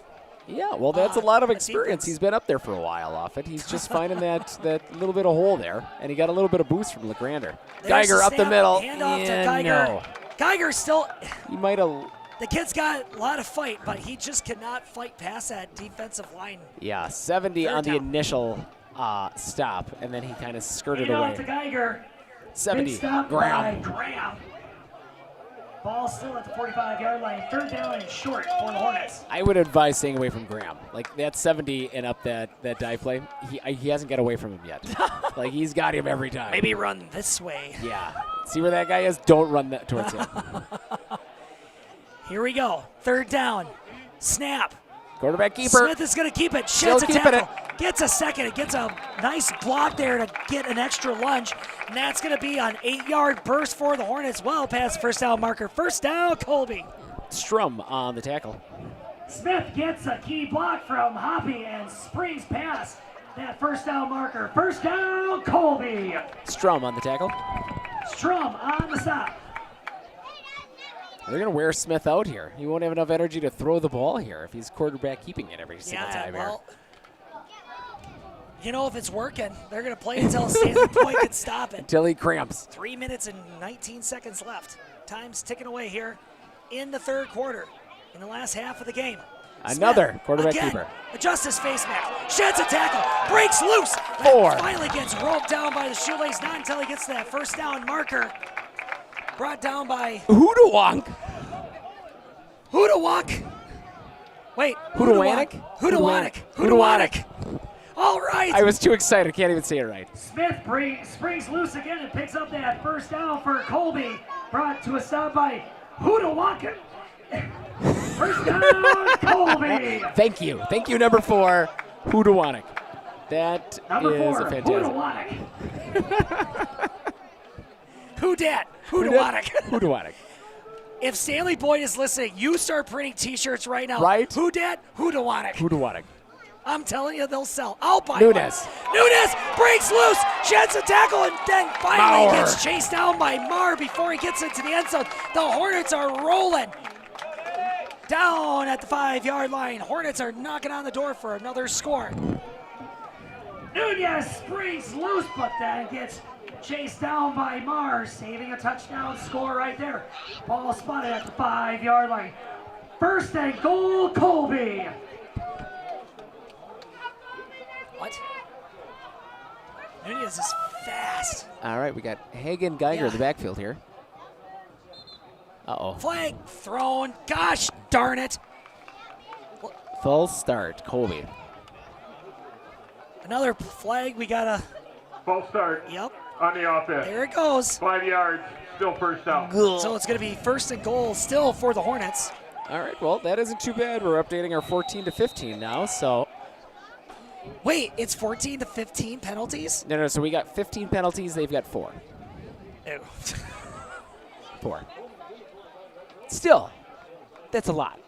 Yeah, well, that's a lot of the experience. defense. He's been up there for a while off it. He's just finding that little bit of hole there, and he got a little bit of boost from Legrander. There's Geiger the up the snap, middle. Handoff to Yeah, Geiger. no. Geiger still. He might have. The kid's got a lot of fight, but he just cannot fight past that defensive line. Yeah, 70 Third on the down. initial stop, and then he kind of skirted Handoff to away. Geiger. 70. Big stop Graham. by Graham. Ball still at the 45-yard line. Third down and short for the Hornets. I would advise staying away from Graham. Like that 70 and up that dive play, he hasn't got away from him yet. Like he's got him every time. Maybe run this way. Yeah. See where that guy is? Don't run that towards him. Here we go. Third down. Snap. Quarterback keeper. Smith is going to keep it. Still Sheds a keeping tackle. Gets a second. It gets a nice block there to get an extra lunge. And that's going to be an 8-yard burst for the Hornets. Well past the first down marker. First down, Colby. Strum on the tackle. Smith gets a key block from Hoppy and springs past that first down marker. First down, Colby. Strum on the tackle. Strum on the stop. They're going to wear Smith out here. He won't have enough energy to throw the ball here if he's quarterback keeping it every single time well, you know, if it's working, they're going to play until Stanley-Boyd can stop it. Until he cramps. 3 minutes and 19 seconds left. Time's ticking away here in the third quarter, in the last half of the game. Another Smith, quarterback again, keeper. Adjusts his face mask, sheds a tackle, breaks loose. 4. Finally gets roped down by the shoelace, not until he gets to that first down marker. brought down by Hoodawonk. Hoodawonk. Wait, Hoodawanik? Hoodawanik. All right. I was too excited. Can't even say it right. Smith springs loose again and picks up that first down for Colby. Brought to a stop by Hoodawonk. First down, Colby. Thank you, number 4, Hoodawanik. That Number is 4, a fantastic. Hoodawanik. Who dat? Hoodawanik. Hoodawanik. If Stanley-Boyd is listening, you start printing T-shirts right now. Right? Who dat? Hoodawanik. Hoodawanik. I'm telling you, they'll sell. I'll buy Nunes. one. Nunes breaks loose, sheds a tackle, and then finally Mauer. gets chased down by Marr before he gets into the end zone. The Hornets are rolling. Down at the 5-yard line. Hornets are knocking on the door for another score. Nunez springs loose, but then gets chased down by Marr, saving a touchdown score right there. Ball spotted at the 5-yard line. First and goal, Colby. What? Nunez is fast. All right, we got Hagen Geiger in the backfield here. Uh-oh. Flag thrown. Gosh darn it. Full start, Colby. Another flag. We got a False start. Yep. On the offense. There it goes. 5 yards. Still first down. So it's going to be first and goal still for the Hornets. All right, well, that isn't too bad. We're updating our 14 to 15 now, so. Wait, it's 14 to 15 penalties? No, so we got 15 penalties. They've got 4. Ew. 4. Still, that's a lot.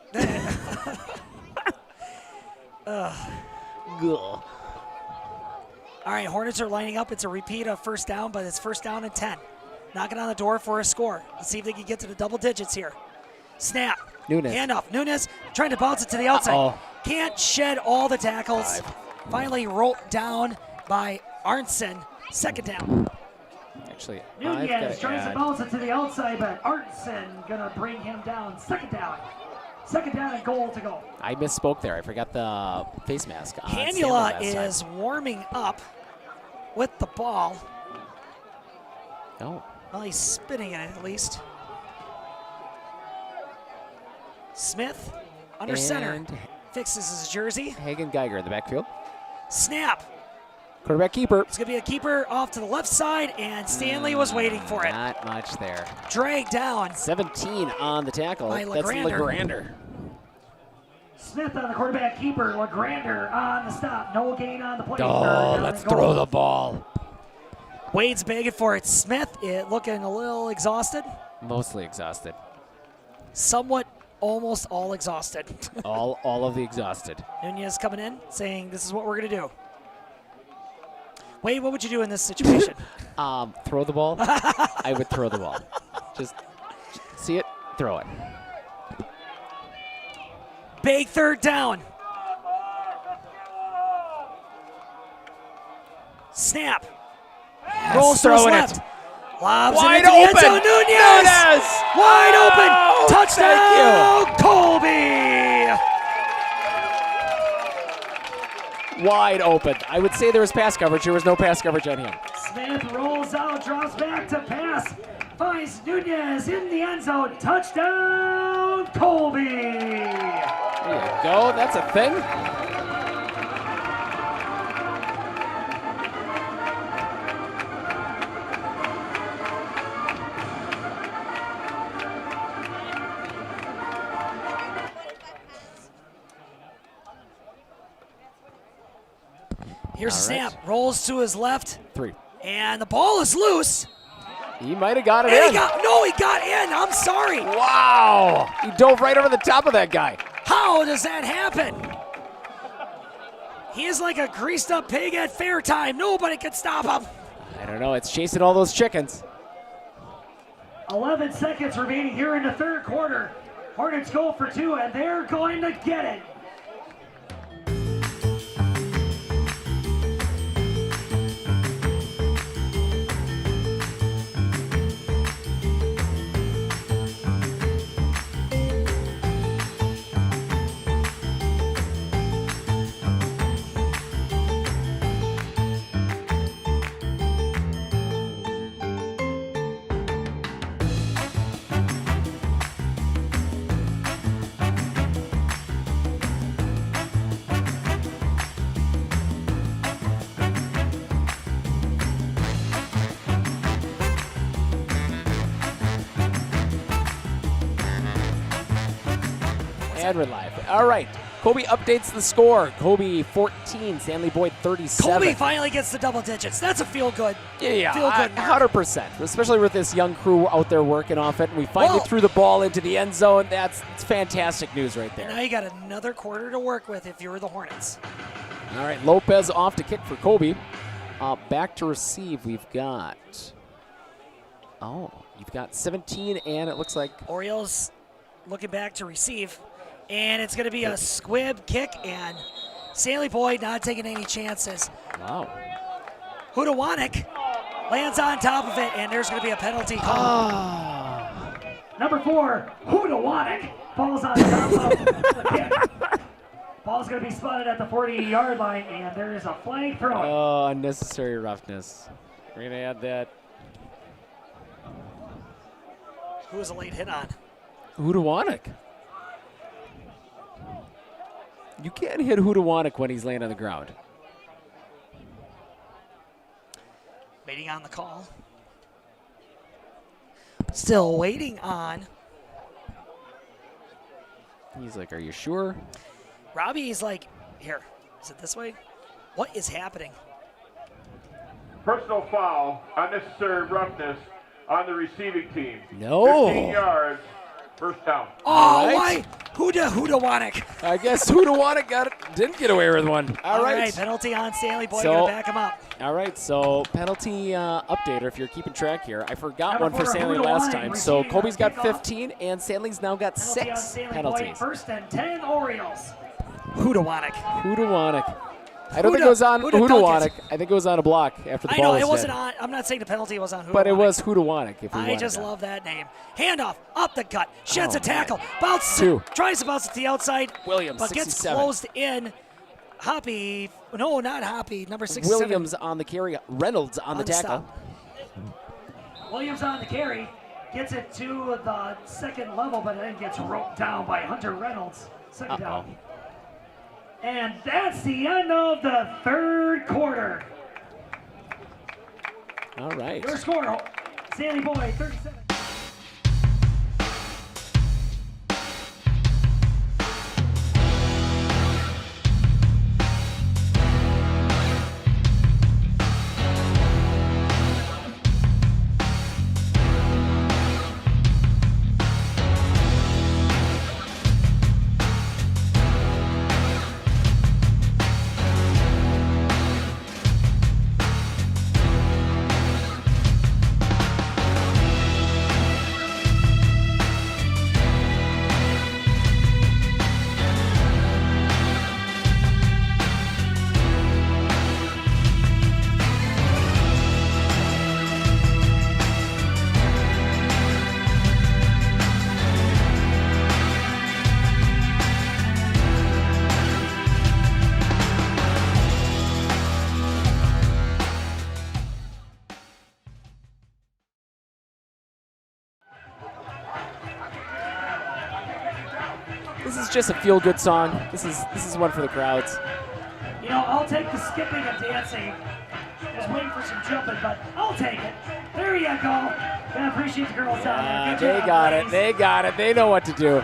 All right, Hornets are lining up. It's a repeat of first down, but it's first down and 10. Knocking on the door for a score. Let's see if they can get to the double digits here. Snap. Nunes. Handoff. Nunes trying to bounce it to the outside. Uh-oh. Can't shed all the tackles. Finally rolled down by Arnson. Second down. Actually, Nunez tries to bounce it to the outside, but Arnson gonna bring him down. Second down. Second down and goal to go. I misspoke there. I forgot the face mask on. Canula is warming up with the ball. Oh. Well, he's spinning in it at least. Smith under center. Fixes his jersey. Hagen Geiger in the backfield. Snap. Quarterback keeper. It's going to be a keeper off to the left side, and Stanley was waiting for it. Not much there. Dragged down. 17 on the tackle. By That's Legrander. Smith on the quarterback keeper. Legrander on the stop. No gain on the play. Oh, let's throw the ball. Wade's begging for it. Smith looking a little exhausted. Mostly exhausted. Somewhat, almost all exhausted. all of the exhausted. Nunez coming in, saying this is what we're going to do. Wade, what would you do in this situation? Throw the ball. I would throw the ball. Just see it, throw it. Big third down. Snap. Rolls to his left. Lobs it into the end zone. Nunez! Wide open. Touchdown, Colby! Wide open. I would say there was pass coverage. There was no pass coverage on him. Smith rolls out, drops back to pass. Finds Nunez in the end zone. Touchdown, Colby! There you go. That's a thing. Here's a snap. Rolls to his left. 3. And the ball is loose. He might have got it And in. he got in. I'm sorry. Wow. He dove right over the top of that guy. How does that happen? He is like a greased up pig at fair time. Nobody can stop him. I don't know. It's chasing all those chickens. 11 seconds remaining here in the third quarter. Hornets go for 2, and they're going to get it. And we're live. All right. Colby updates the score. Colby 14, Stanley-Boyd 37. Colby finally gets the double digits. That's a feel-good. Yeah, feel-good 100%. Especially with this young crew out there working off it. We finally threw the ball into the end zone. It's fantastic news right there. Now you got another quarter to work with if you were the Hornets. All right, Lopez off to kick for Colby. Back to receive, we've got... Oh, you've got 17, and it looks like... Orioles looking back to receive. And it's going to be a squib kick, and Stanley-Boyd not taking any chances. Wow. Hudawanek lands on top of it, and there's going to be a penalty call. Number 4, Hudawanek falls on top of the kick. Ball's going to be spotted at the 40-yard line, and there is a flag throw. Oh, unnecessary roughness. We're going to add that. Who was a late hit on? Hudawanek. You can't hit Hudawanek when he's laying on the ground. Waiting on the call. Still waiting on. He's like, are you sure? Robbie's like, here, is it this way? What is happening? Personal foul, unnecessary roughness on the receiving team. No. 15 yards, first down. Oh, why? Hudawanek. I guess Hudawanek didn't get away with one. All right. Penalty on Stanley-Boyd, So- gonna back him up. All right, so penalty updater, if you're keeping track here. I forgot Number one for 4, Stanley Hudawanek last time. So receiving Colby's got kickoff. 15, and Stanley's now got Penalty on 6 Stanley-Boyd, penalties. 1st and 10 Orioles. Hudawanek. Hudawanek. I don't think it was on Hudawanek. I think it was on a block after the I ball know, was it wasn't dead. on. I'm not saying the penalty was on Hudawanek. But it was Hudawanek, if we I wanted just that. love that name. Handoff, up the gut, sheds Oh, a tackle, man. bounces, 2. tries to bounce it to the outside, Williams, but gets 67. closed in. Hoppy, no, not Hoppy, number 67. Williams on the carry, Reynolds on the tackle. Williams on the carry, gets it to the second level, but then gets roped down by Hunter Reynolds. Second down. And that's the end of the third quarter. All right. Your score, Stanley-Boyd, 37. This is just a feel-good song. This is one for the crowds. You know, I'll take the skipping and dancing. Just waiting for some jumping, but I'll take it. There you go. I appreciate the girls down there. Good They job, got ladies. it. They got it. They know what to do.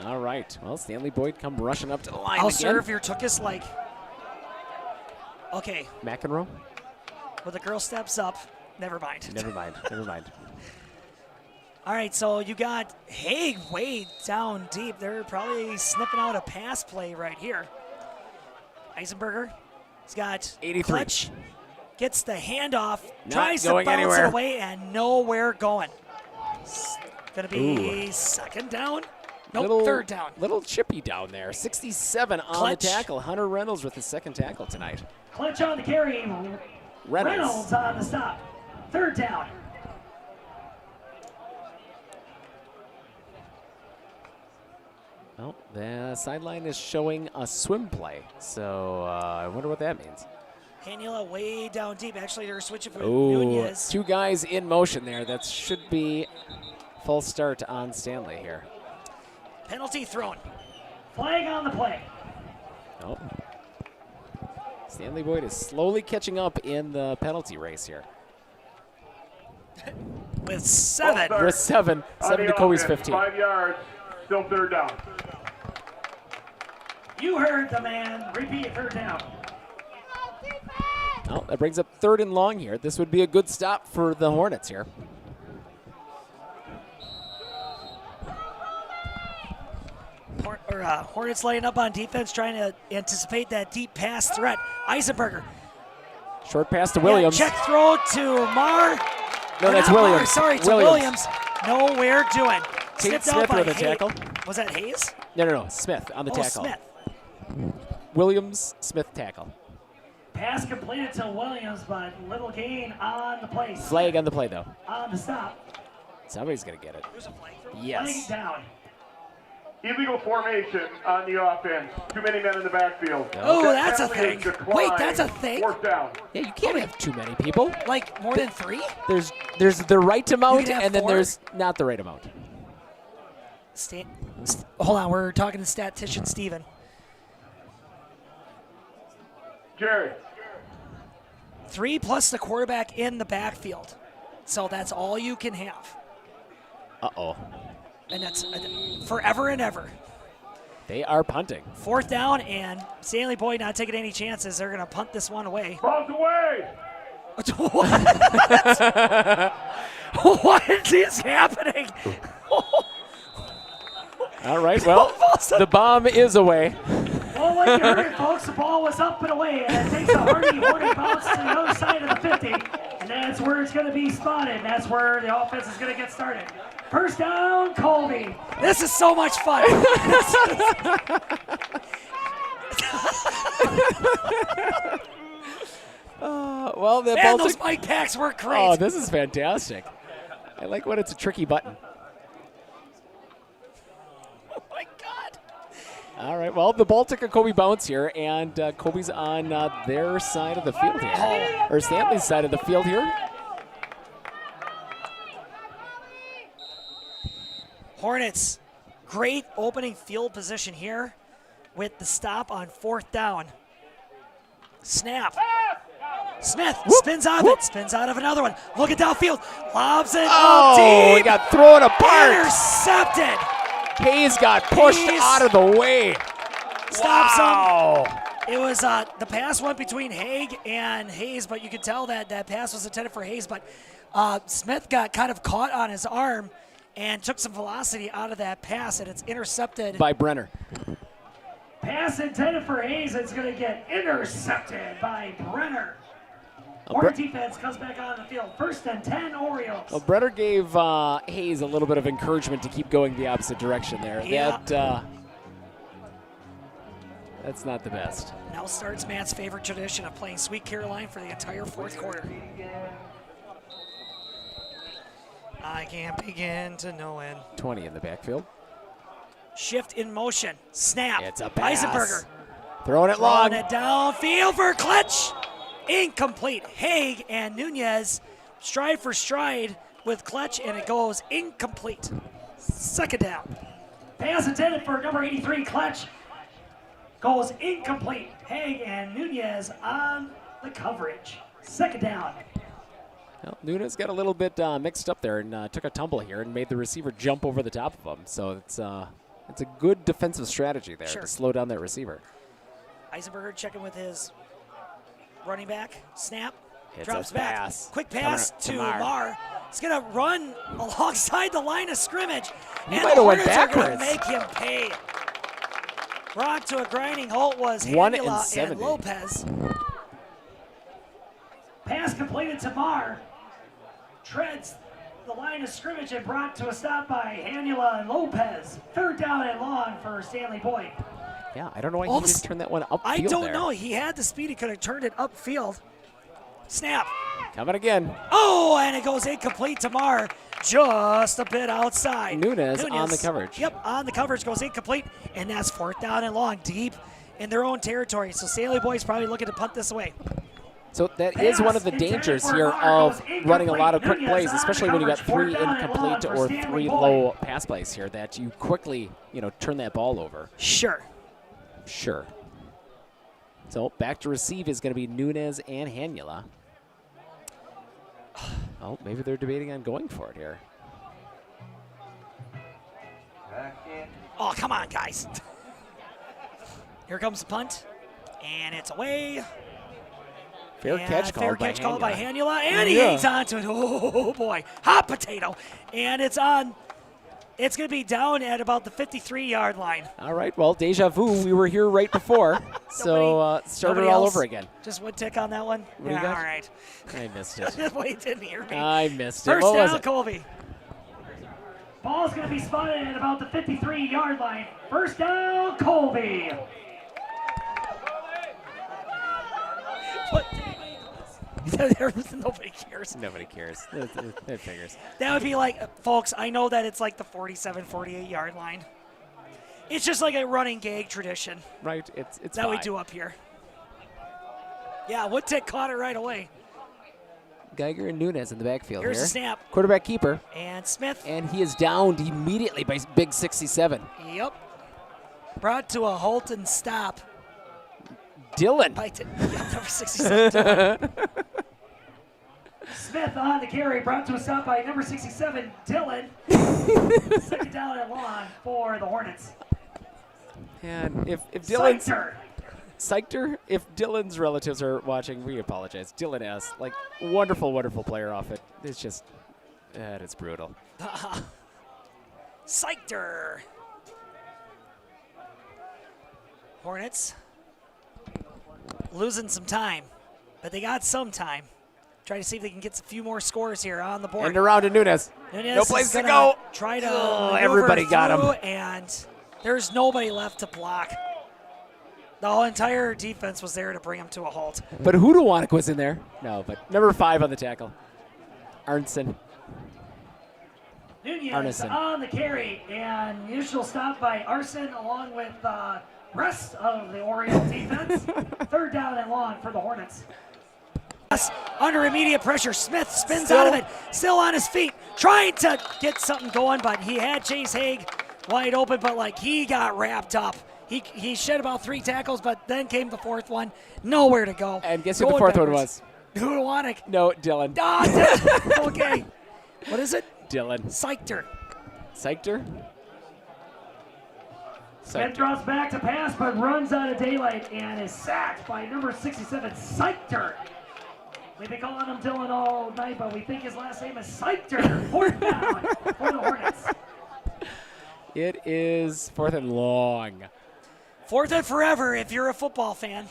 All right. Well, Stanley-Boyd come rushing up to the line I'll again. serve your Tookus like. Okay, McEnroe? when the girl steps up, never mind. Never mind. Never mind. All right, so you got Haig way down deep. They're probably sniffing out a pass play right here. Eisenberger, he's got 83. clutch, gets the handoff, Not tries to going bounce anywhere. it away, and nowhere going. It's gonna be Ooh. second down. Nope, third down. Little chippy down there. 67 on Clutch. the tackle. Hunter Reynolds with his second tackle tonight. Clutch on the carry. Reynolds. on the stop. Third down. Well, the sideline is showing a swim play, so I wonder what that means. Hanula way down deep. Actually, they're switching for Oh, Nunez. 2 guys in motion there. That should be full start on Stanley here. Penalty thrown. Flag on the play. Oh. Stanley-Boyd is slowly catching up in the penalty race here. with 7. With 7 to Colby's 15. 5 yards, still third down. You heard the man. Repeat, third down. Oh, that brings up 3rd and long here. This would be a good stop for the Hornets here. Hornets lining up on defense, trying to anticipate that deep pass threat. Eisenberger. Short pass to Williams. Check throw to Marr. No, that's Williams. Marr, sorry, to Williams. Nowhere doing. Tate Snipped out Smith by with a tackle. Was that Hayes? No. Smith on the tackle. Smith. Williams, Smith tackle. Pass completed to Williams, but little gain on the play. Flag on the play, though. On the stop. Somebody's going to get it. Yes. Flag down. Illegal formation on the offense. Too many men in the backfield. Oh, that's a thing. Wait, that's a thing? 4th down. Yeah, you can't have too many people. Like more than 3? There's the right amount, have and then 4? there's not the right amount. Hold on, we're talking to statistician Steven. Jerry. 3 plus the quarterback in the backfield. So that's all you can have. Uh-oh. And that's forever and ever. They are punting. 4th down, and Stanley-Boyd not taking any chances. They're going to punt this one away. Ball's away! What? What is happening? All right, well, the bomb is away. Well, like you heard, folks, the ball was up and away, and it takes a hardy Hornet bounce to the other side of the 50, and that's where it's going to be spotted, and that's where the offense is going to get started. First down, Colby. This is so much fun. Well, the Man, those mic packs work great. Oh, this is fantastic. I like when it's a tricky button. Oh, my God. All right, well, the ball took a Colby bounce here, and Colby's on their side of the field here, or Stanley's side of the field here. Hornets, great opening field position here with the stop on 4th down. Snap. Smith spins out of it, spins out of another one. Look at downfield, lobs it up deep. He got thrown apart. Intercepted. Hayes got pushed out of the way. Stops him. It was the pass went between Haig and Hayes, but you could tell that that pass was intended for Hayes, but Smith got kind of caught on his arm and took some velocity out of that pass, and it's intercepted. By Brenner. Pass intended for Hayes, it's going to get intercepted by Brenner. Hornet defense comes back on the field. 1st and 10, Orioles. Well, Brenner gave Hayes a little bit of encouragement to keep going the opposite direction there. Yeah. That's not the best. Now starts Matt's favorite tradition of playing Sweet Caroline for the entire 4th quarter. I can't begin to know when. 20 in the backfield. Shift in motion. Snap. It's a pass. Eisenberger. Throwing it long. Throwing it downfield for Clutch. Incomplete. Haig and Nunez stride for stride with Clutch, and it goes incomplete. 2nd down. Pass intended for number 83, Clutch. Goes incomplete. Haig and Nunez on the coverage. 2nd down. Well, Nunez got a little bit mixed up there and took a tumble here and made the receiver jump over the top of him. So it's a good defensive strategy there to slow down that receiver. Eisenberger checking with his running back. Snap. It's drops a back. pass. Quick pass to Marr. He's going to run alongside the line of scrimmage. He and might the have went Hornets are going to backwards. make him pay. Brought to a grinding halt was 1 Hanula and 70. and Lopez. Pass completed to Marr. Treads the line of scrimmage and brought to a stop by Hanula and Lopez. 3rd down and long for Stanley-Boyd. Yeah, I don't know why he didn't turn that one upfield. I don't there. know. He had the speed. He could have turned it upfield. Snap. Coming again. Oh, and it goes incomplete to Marr. Just a bit outside. Nunez on the coverage. Yep, on the coverage, goes incomplete. And that's 4th down and long, deep in their own territory. So Stanley-Boyd's probably looking to punt this away. So that is one of the dangers here of running a lot of quick plays, especially when you got 3 incomplete or 3 low pass plays here, that you quickly, turn that ball over. Sure. So back to receive is going to be Nunez and Hanula. Oh, maybe they're debating on going for it here. Oh, come on, guys. Here comes the punt, and it's away. Fair catch called by Hanula, and he hangs on to it. Oh, boy. Hot potato. And it's on. It's going to be down at about the 53-yard line. All right, well, deja vu. We were here right before, so start it all over again. Just one tick on that one? What do you got? All right. I missed it. Well, you didn't hear me. I missed it. First What was down, it? Colby. Ball's going to be spotted at about the 53-yard line. First down, Colby. Nobody cares. Nobody cares. It figures. That would be like, folks, I know that it's like the 47, 48-yard line. It's just like a running gag tradition. Right. It's that fine. we do up here. Yeah, Woodtick caught it right away. Geiger and Nunez in the backfield Here's here. the snap. Quarterback keeper. And Smith. And he is downed immediately by big 67. Yep. Brought to a halt and stop. Dylan. Number 67, Dylan. Smith on the carry, brought to a stop by number 67, Dylan. Second down and long for the Hornets. And if Dylan's... Sykter. If Dylan's relatives are watching, we apologize. Dylan S. Like, wonderful, wonderful player off it. It's just... it's brutal. Sykter. Hornets. Losing some time, but they got some time. Try to see if they can get a few more scores here on the board. And around to Nunez. No place to go. Try to everybody got him. And there's nobody left to block. The whole entire defense was there to bring him to a halt. But Hudawanik was in there. No, but number 5 on the tackle. Arnson. Nunez on the carry, and initial stop by Arson along with the rest of the Oriole defense. Third down and long for the Hornets. Under immediate pressure, Smith spins out of it, still on his feet, trying to get something going, but he had Chase Haig wide open, but he got wrapped up. He shed about 3 tackles, but then came the fourth one, nowhere to go. And guess who the fourth one was? Hudawanik. No, Dylan. Okay. What is it? Dylan. Sykter. Smith draws back to pass, but runs out of daylight and is sacked by number 67, Sykter. We've been calling him Dylan all night, but we think his last name is Sykter. Fourth down for the Hornets. It is fourth and long. Fourth and forever if you're a football fan.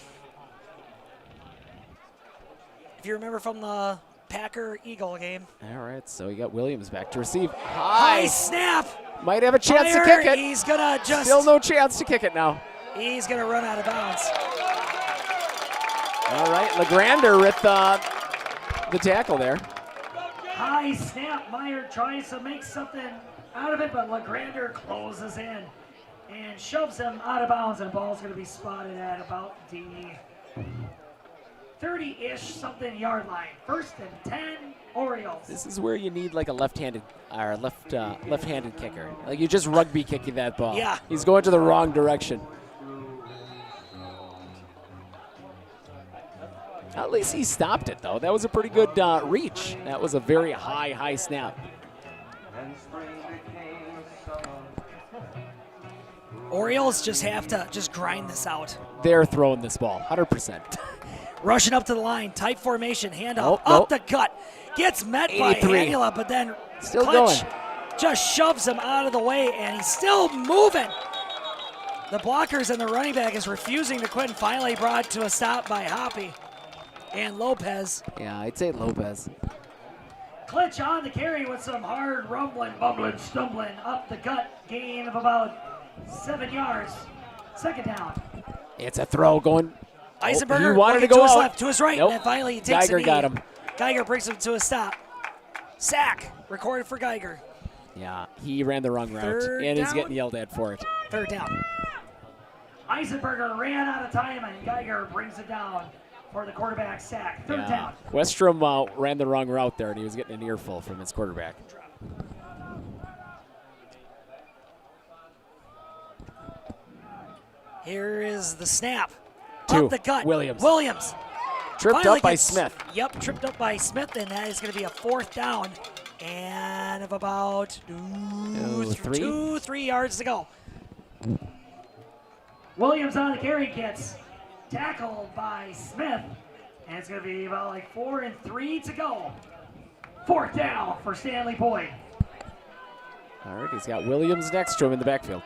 If you remember from the Packer-Eagle game. All right, so you got Williams back to receive. High snap. Might have a chance to kick it. He's going to just... Still no chance to kick it now. He's going to run out of bounds. All right, LeGrander with the tackle there. High snap. Meyer tries to make something out of it, but LeGrander closes in and shoves him out of bounds, and the ball's going to be spotted at about the 30-ish something yard line. First and 10, Orioles. This is where you need like a left-handed or left-handed kicker. Like you just rugby kicking that ball. Yeah. He's going to the wrong direction. At least he stopped it though. That was a pretty good reach. That was a very high snap. Orioles just have to just grind this out. They're throwing this ball, 100%. Rushing up to the line, tight formation, handoff up the gut. Gets met 83. by Hanula, but then Still Clutch going. just shoves him out of the way, and he's still moving. The blockers and the running back is refusing to quit, and finally brought to a stop by Hoppy and Lopez. Yeah, I'd say Lopez. Clutch on the carry with some hard rumbling, bumbling, stumbling up the gut. Gain of about 7 yards. Second down. It's a throw going. Eisenberger he wanted to looking go his out. left, to his right, Nope. and finally he takes Geiger a knee. got him. Geiger brings him to a stop. Sack recorded for Geiger. Yeah, he ran the wrong route, Third and he's down. getting yelled at for it. Third down. Eisenberger ran out of time, and Geiger brings it down for the quarterback sack. Third down. Westrom ran the wrong route there, and he was getting an earful from his quarterback. Here is the snap. Two. Up the gut. Williams. Tripped up by Smith. Yep, tripped up by Smith, and that is going to be a 4th down. And of about 3 yards to go. Williams on the carry, gets tackled by Smith. And it's going to be about like 4 and 3 to go. 4th down for Stanley-Boyd. All right, he's got Williams next to him in the backfield.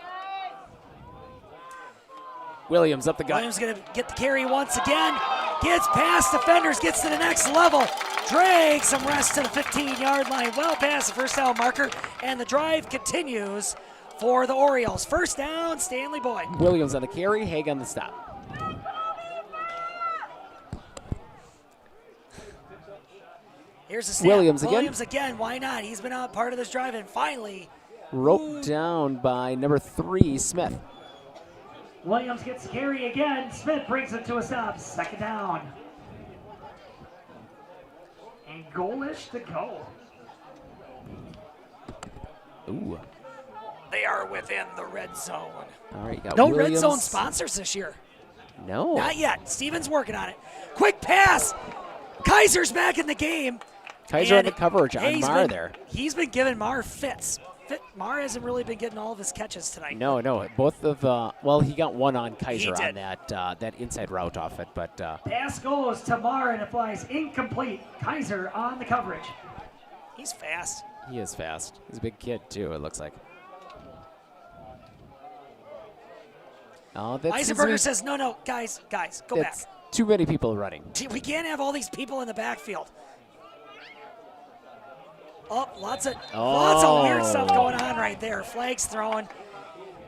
Williams up the gut. Williams going to get the carry once again. Gets past defenders, gets to the next level. Drags some rest to the 15-yard line. Well past the 1st down marker. And the drive continues for the Orioles. 1st down, Stanley-Boyd. Williams on the carry, Haig on the stop. Here's the snap. Williams again. Why not? He's been out part of this drive, and finally roped down by number 3, Smith. Williams gets carry again. Smith brings it to a stop. 2nd down. And goalish to go. Ooh. They are within the red zone. All right, you got no Williams. red zone sponsors this year. No. Not yet. Steven's working on it. Quick pass. Kaiser's back in the game. Kaiser on the coverage on Marr there. He's been giving Marr fits. Marr hasn't really been getting all of his catches tonight. No. Both of well, he got one on Kaiser on that inside route off it, but pass goes to Marr and it flies incomplete. Kaiser on the coverage. He's fast. He is fast. He's a big kid too, it looks like. Oh, Eisenberger says, no, guys, go back. Too many people running. We can't have all these people in the backfield. Oh, lots of weird stuff going on right there. Flags thrown.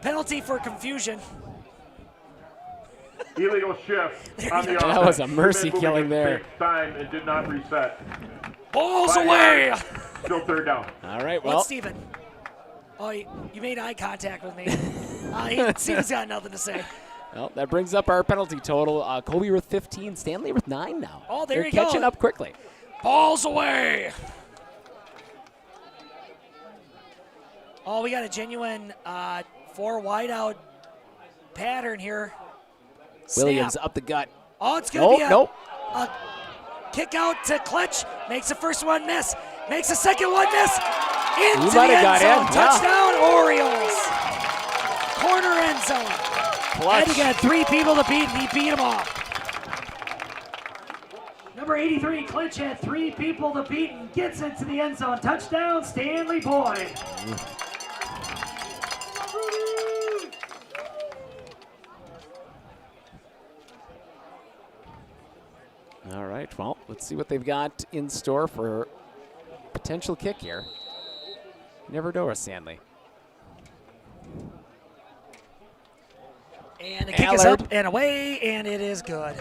Penalty for confusion. Illegal shift on the offense. That was a mercy killing there. Time and did not reset. Balls away. Still 3rd down. All right, well. What's Steven? Oh, you made eye contact with me. Steven's got nothing to say. Well, that brings up our penalty total. Colby with 15, Stanley with 9 now. Oh, They're catching up quickly. Balls away. Oh, we got a genuine 4 wide out pattern here. Williams up the gut. Oh, it's going to be a kick out to Klitsch. Makes the first one miss. Makes the second one miss. Into the end zone. Touchdown, Orioles. Corner end zone. Clutch. And he got 3 people to beat, and he beat them all. Number 83, Klitsch had 3 people to beat and gets into the end zone. Touchdown, Stanley-Boyd. All right, well, let's see what they've got in store for potential kick here. Never know with Stanley. And the kick is up and away, and it is good.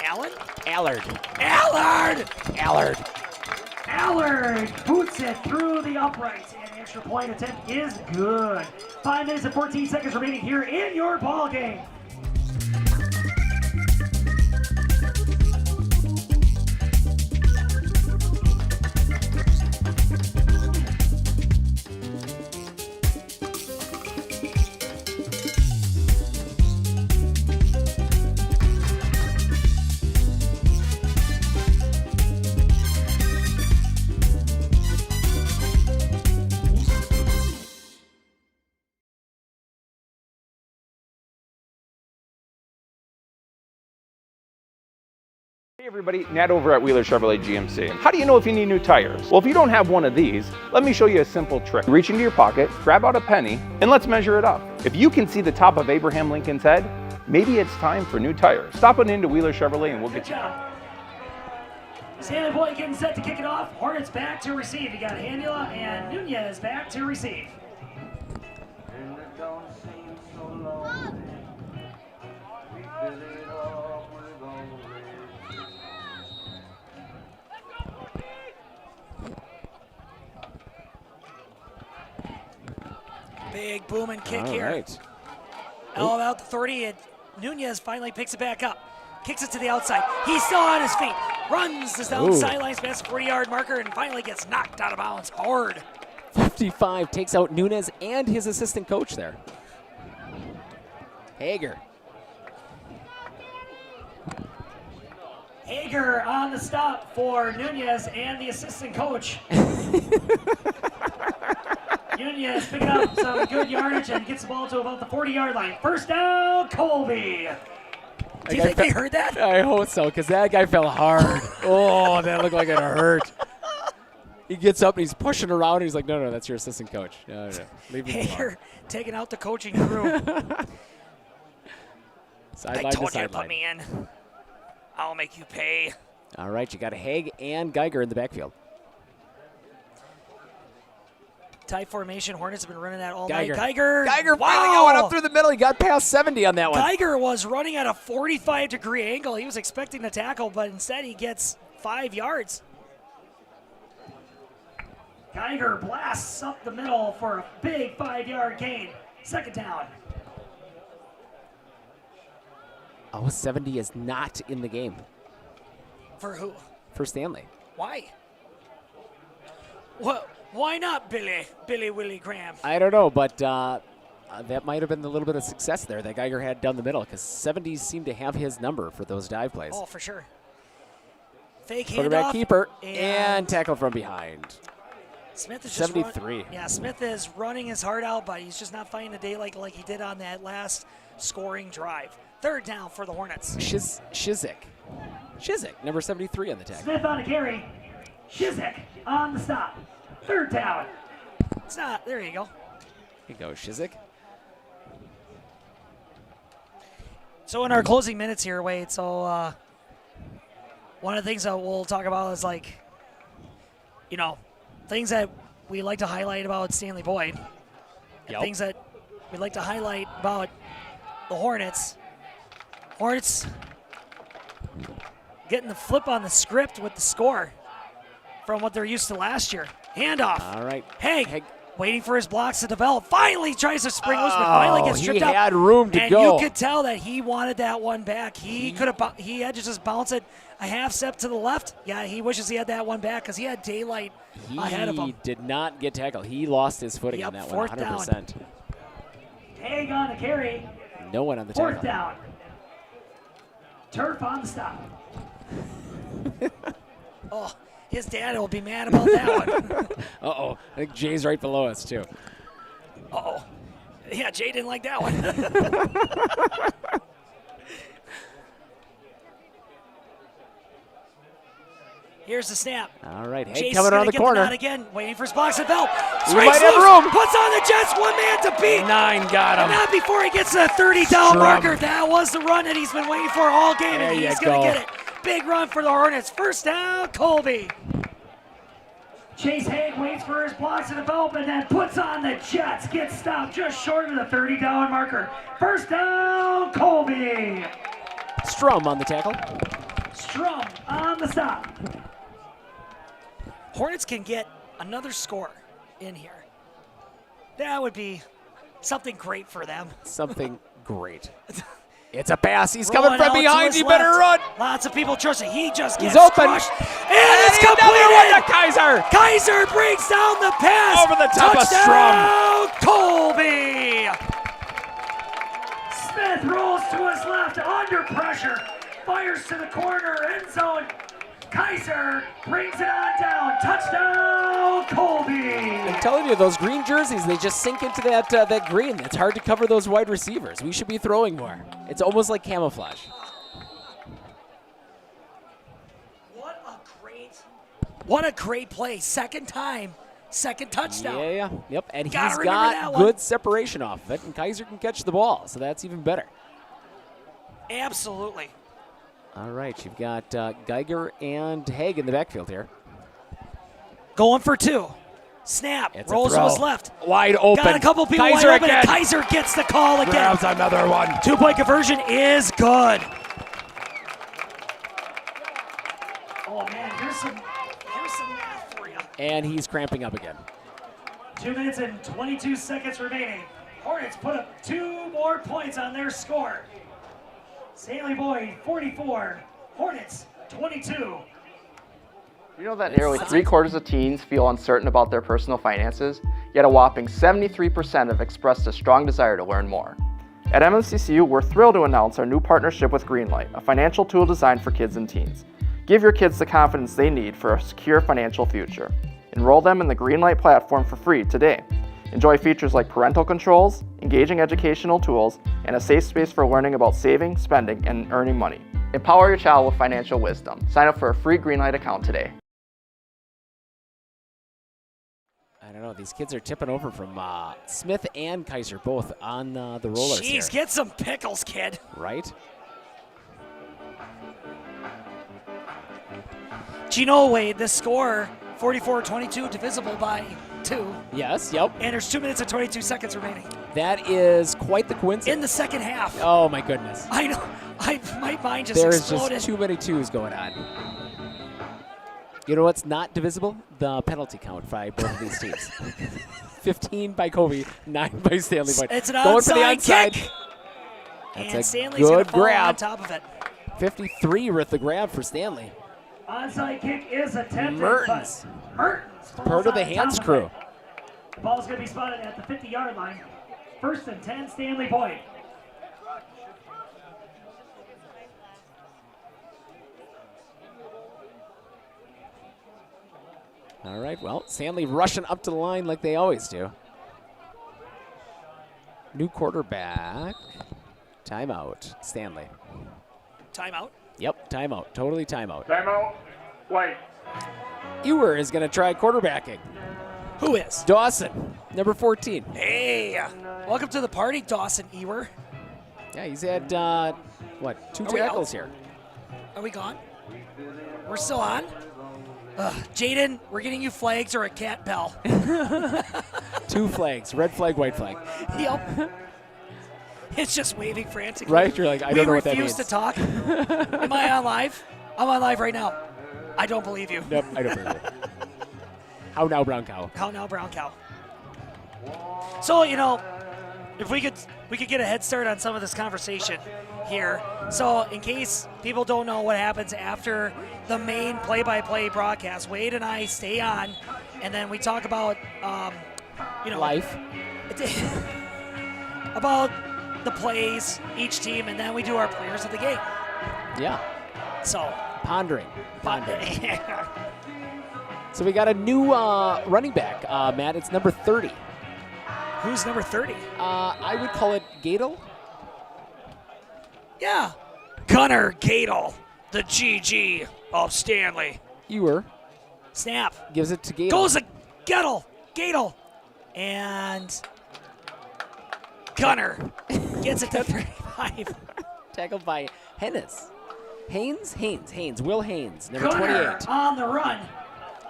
Allen? Allard boots it through the uprights, and the extra point attempt is good. 5 minutes and 14 seconds remaining here in your ball game. Hey everybody, Nat over at Wheeler Chevrolet GMC. How do you know if you need new tires? Well, if you don't have one of these, let me show you a simple trick. Reach into your pocket, grab out a penny, and let's measure it up. If you can see the top of Abraham Lincoln's head, maybe it's time for new tires. Stop on into Wheeler Chevrolet and we'll get you one. Stanley-Boyd getting set to kick it off. Hornets back to receive. You got Handula and Nunez back to receive. Big booming kick here. Right. All about the 30, and Nunez finally picks it back up. Kicks it to the outside. He's still on his feet. Runs this down the sidelines past the 40-yard marker and finally gets knocked out of bounds hard. 55 takes out Nunez and his assistant coach there. Hager. Hager on the stop for Nunez and the assistant coach. Nunez picking up some good yardage and gets the ball to about the 40-yard line. First down, Colby. Do you think they heard that? I hope so, because that guy fell hard. Oh, that looked like it hurt. He gets up and he's pushing around. And he's like, no, that's your assistant coach. No. Leave me alone. Hager taking out the coaching crew. Sideline I told to you to put sideline. me in. I'll make you pay. All right, you got Haig and Geiger in the backfield. Tight formation. Hornets have been running that all Geiger. night. Geiger finally going up through the middle. He got past 70 on that one. Geiger was running at a 45-degree angle. He was expecting to tackle, but instead he gets 5 yards. Geiger blasts up the middle for a big 5-yard gain. Second down. Oh, 70 is not in the game For who? for Stanley. Why? What? Why not Billy Willie Graham? I don't know, but that might have been a little bit of success there that Geiger had down the middle, because 70s seem to have his number for those dive plays. Oh, for sure. Fake Quarterback handoff. keeper and tackle from behind. Smith is 73. Smith is running his heart out, but he's just not fighting the day like he did on that last scoring drive. Third down for the Hornets. Shizik, number 73 on the tackle. Smith on a carry. Shizik on the stop. Third down. It's not. There you go. Here you go, Shizik. So in our closing minutes here, Wade, so one of the things that we'll talk about is things that we like to highlight about Stanley-Boyd. Yep. Things that we like to highlight about the Hornets. Hornets getting the flip on the script with the score from what they're used to last year. Handoff. All right. Haig waiting for his blocks to develop. Finally tries to spring loose, but finally gets tripped up. He had room to and go. You could tell that he wanted that one back. He had to just bounce it a half step to the left. Yeah, he wishes he had that one back because he had daylight ahead of him. He did not get tackled. He lost his footing on that one, 100%. Down. Haig on the carry. No one on the tackle. Fourth down. Turf on the stop. Oh, his dad will be mad about that one. Uh-oh. I think Jay's right below us, too. Uh-oh. Yeah, Jay didn't like that one. Here's the snap. All right, Haig Jay's coming around the corner. Out again, waiting for his box and belt. He might have room. Puts on the Jets, one man to beat. 9 got him. And not before he gets to the 30-down marker. That was the run that he's been waiting for all game, and he's going to get it. Big run for the Hornets. First down, Colby. Chase Haig waits for his blocks and development and then puts on the Jets. Gets stopped just short of the 30-down marker. First down, Colby. Strum on the tackle. Strum on the stop. Hornets can get another score in here. That would be something great for them. Something great. It's a pass. He's coming from behind. He better run. Lots of people trust it. He just gets open. crushed. And it's completed. Kaiser. Kaiser brings down the pass. Over the top Touchdown, of Strum. Colby. Smith rolls to his left under pressure. Fires to the corner, end zone. Kaiser brings it on down. Touchdown, Colby. I'm telling you, those green jerseys, they just sink into that green. It's hard to cover those wide receivers. We should be throwing more. It's almost like camouflage. What a great play. Second time, second touchdown. Yeah. Yep. And Gotta he's remember that got one. good separation off of it, and Kaiser can catch the ball, so that's even better. Absolutely. All right, you've got Geiger and Haig in the backfield here. Going for two. Snap. It's rolls to his left. Wide open. Got a couple people Kaiser wide open, again. and Kaiser gets the call again. Grabs another one. 2-point conversion is good. Oh, man, here's some math for you. And he's cramping up again. 2 minutes and 22 seconds remaining. Hornets put up 2 more points on their score. Stanley-Boyd, 44. Hornets, 22. You know that nearly 3/4 of teens feel uncertain about their personal finances, yet a whopping 73% have expressed a strong desire to learn more. At MMCCU, we're thrilled to announce our new partnership with Greenlight, a financial tool designed for kids and teens. Give your kids the confidence they need for a secure financial future. Enroll them in the Greenlight platform for free today. Enjoy features like parental controls, engaging educational tools, and a safe space for learning about saving, spending, and earning money. Empower your child with financial wisdom. Sign up for a free Greenlight account today. I don't know. These kids are tipping over from Smith and Kaiser, both on the rollers here. Jeez, get some pickles, kid. Right? Do you know, Wade, the score, 44-22, divisible by 2. Yes, yep. And there's 2 minutes and 22 seconds remaining. That is quite the coincidence. In the second half. Oh, my goodness. I know. My mind just There's exploded. just too many twos going on. You know what's not divisible? The penalty count by both of these teams. 15 by Colby, 9 by Stanley-Boyd. It's an going for the onside onside. kick. That's And a Stanley's gonna good fall grab. on top of it. 53 with the grab for Stanley. Onside kick is attempted. Mertens. But Mertens falls Part of the on top hands of crew. it. The ball's going to be spotted at the 50-yard line. 1st and 10, Stanley-Boyd. All right, well, Stanley rushing up to the line like they always do. New quarterback. Timeout, Stanley. Timeout. Yep, timeout, totally timeout. Timeout. White. Ewer is going to try quarterbacking. Who is? Dawson, number 14. Hey, welcome to the party, Dawson Ewer. Yeah, he's had, 2 Are we tackles out? here. Are we gone? We're still on? Jaden, we're getting you flags or a cat bell. 2 flags, red flag, white flag. Yep. It's just waving frantically. Right? You're like, I don't know what that means. We refuse to talk. Am I on live? I'm on live right now. I don't believe you. Nope, I don't believe it. How now, brown cow? How now, brown cow? So, you know, if we could get a head start on some of this conversation here. So, in case people don't know what happens after the main play-by-play broadcast, Wade and I stay on, and then we talk about, Life. about the plays, each team, and then we do our players of the game. Yeah. So. Pondering. So we got a new running back, Matt. It's number 30. Who's number 30? I would call it Gadel. Yeah. Gunnar Gadel, the GG of Stanley. Ewer. Snap. Gives it to Gadel. Goes to Gadel. And Gunnar gets it to 35. Tackled by Hennis. Haynes. Will Haynes, number Gunnar 28. on the run.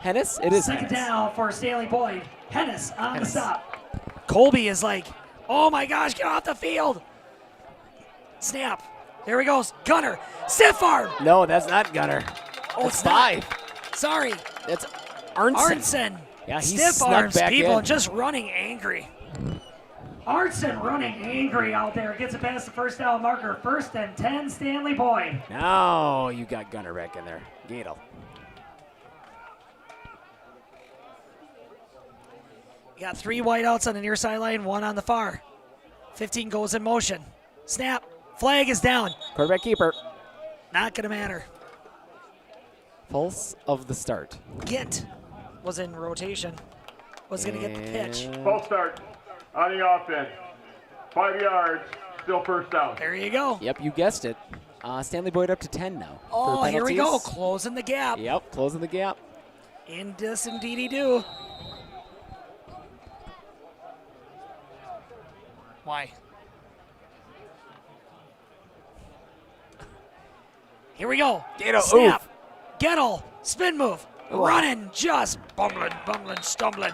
Hennis? It is Second Hennis. down for Stanley-Boyd. Hennis on the stop. Colby is like, oh my gosh, get off the field. Snap. There he goes. Gunnar. Stiff arm. No, that's not Gunnar. Oh, that's it's 5. not. Sorry. That's Arnson. Arnson. Yeah, he Stiff snuck arms back people in. just running angry. Arnson running angry out there. Gets it past the first down marker. 1st and 10, Stanley-Boyd. No, you got Gunnar back in there. Gadel. You got 3 wideouts on the near sideline, 1 on the far. 15 goes in motion. Snap. Flag is down. Quarterback keeper. Not going to matter. Pulse of the start. Gint was in rotation. Was going to get the pitch. False start on the offense. 5 yards. Still first down. There you go. Yep, you guessed it. Stanley-Boyd up to 10 now. Oh, for here we go. penalties. Closing the gap. Yep, closing the gap. Indeedy do. Why? Here we go. Gadel, Snap. oof. Gettle. Spin move. Ooh. Running. Just bumbling, stumbling.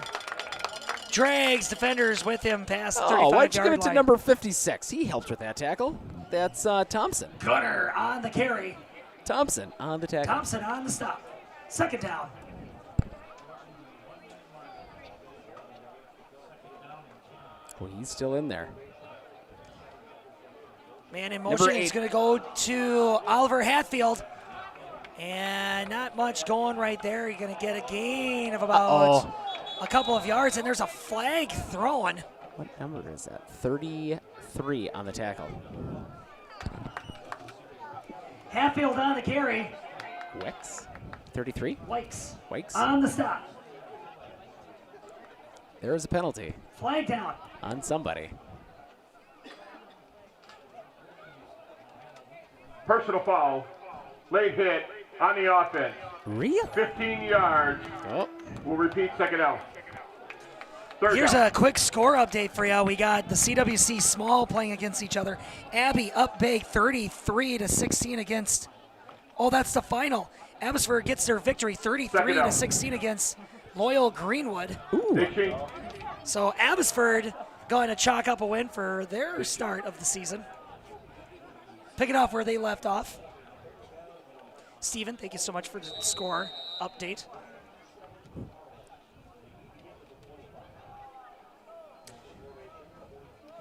Drags defenders with him past the 35-yard Oh, line. why'd you give it to number 56? He helped with that tackle. That's Thompson. Gunnar on the carry. Thompson on the tackle. Thompson on the stop. Second down. Well, he's still in there. Man in Number motion. 8. He's going to go to Oliver Hatfield. And not much going right there. You're going to get a gain of about a couple of yards. And there's a flag thrown. What number is that? 33 on the tackle. Hatfield on the carry. Wex, 33. Wikes. Wikes. On the stop. There is a penalty Flag down. on somebody. Personal foul. Late hit on the offense. Real? 15 yards. Oh. We'll repeat second out. Third Here's down. a quick score update for you. We got the CWC Small playing against each other. Abbey up big 33-16 against, oh, that's the final. Abbotsford gets their victory 33-16 against Loyal Greenwood. Ooh. So Abbotsford going to chalk up a win for their start of the season. Picking off where they left off. Steven, thank you so much for the score update.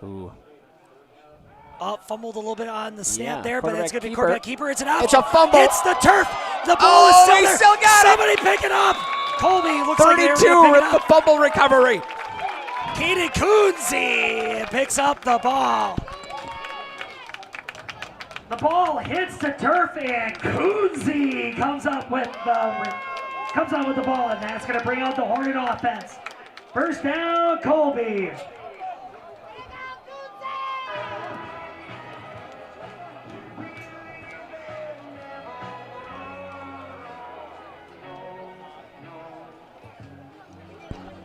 Ooh. Fumbled a little bit on the snap Yeah, there, but it's going to be keeper. quarterback keeper. It's an out. It's a fumble. It's the turf. The ball is still he there. still got it. Somebody pick it up. Colby looks 32 like they're going to pick with it the up. fumble recovery. Kaden Coonsey picks up the ball. The ball hits the turf, and Coonsey comes out with the ball, and that's going to bring out the Hornet offense. First down, Colby.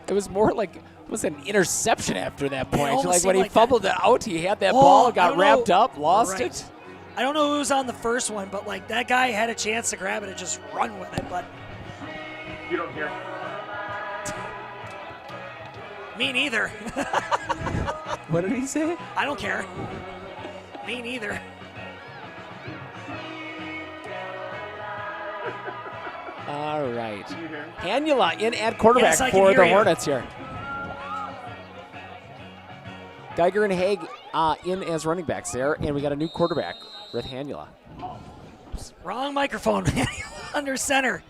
It was more like it was an interception after that point. almost Like when seemed he like fumbled it out, he had that ball, got wrapped up, lost Right. it. I don't know who was on the first one, but like that guy had a chance to grab it and just run with it, but You don't hear. me neither. What did he say? I don't care. Me neither. All right. Hanula in at quarterback Yes, I can for hear the you. Hornets here. Geiger and Haig in as running backs there, and we got a new quarterback with Hanula. Wrong microphone. Under center.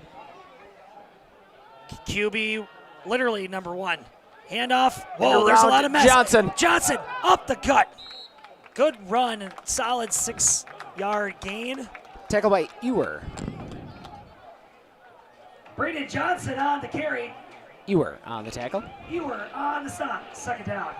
QB, literally number one. Handoff. Whoa, there's a lot of mess. Johnson up the gut. Good run and solid 6-yard gain. Tackle by Ewer. Braden Johnson on the carry. Ewer on the tackle. Ewer on the stop. Second down.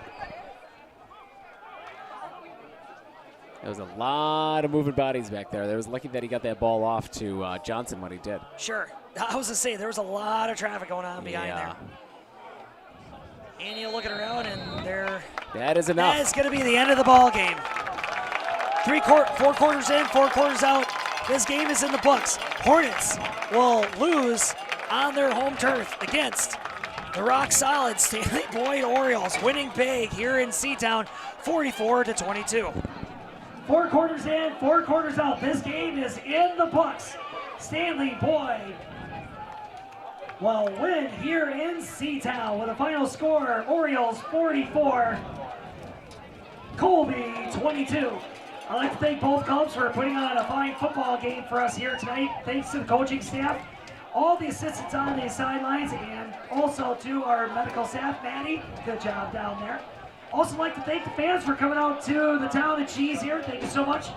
There was a lot of moving bodies back there. There was lucky that he got that ball off to Johnson when he did. Sure. I was going to say, there was a lot of traffic going on behind there. And you looking around, and there. That is enough. That is going to be the end of the ball game. 4 quarters in, 4 quarters out. This game is in the books. Hornets will lose on their home turf against the rock-solid Stanley-Boyd Orioles, winning big here in Seatown, 44-22. 4 quarters in, 4 quarters out. This game is in the books. Stanley-Boyd will win here in Seatown with a final score, Orioles 44, Colby 22. I'd like to thank both clubs for putting on a fine football game for us here tonight. Thanks to the coaching staff, all the assistants on the sidelines, and also to our medical staff, Maddie. Good job down there. Also like to thank the fans for coming out to the Town of Cheese here. Thank you so much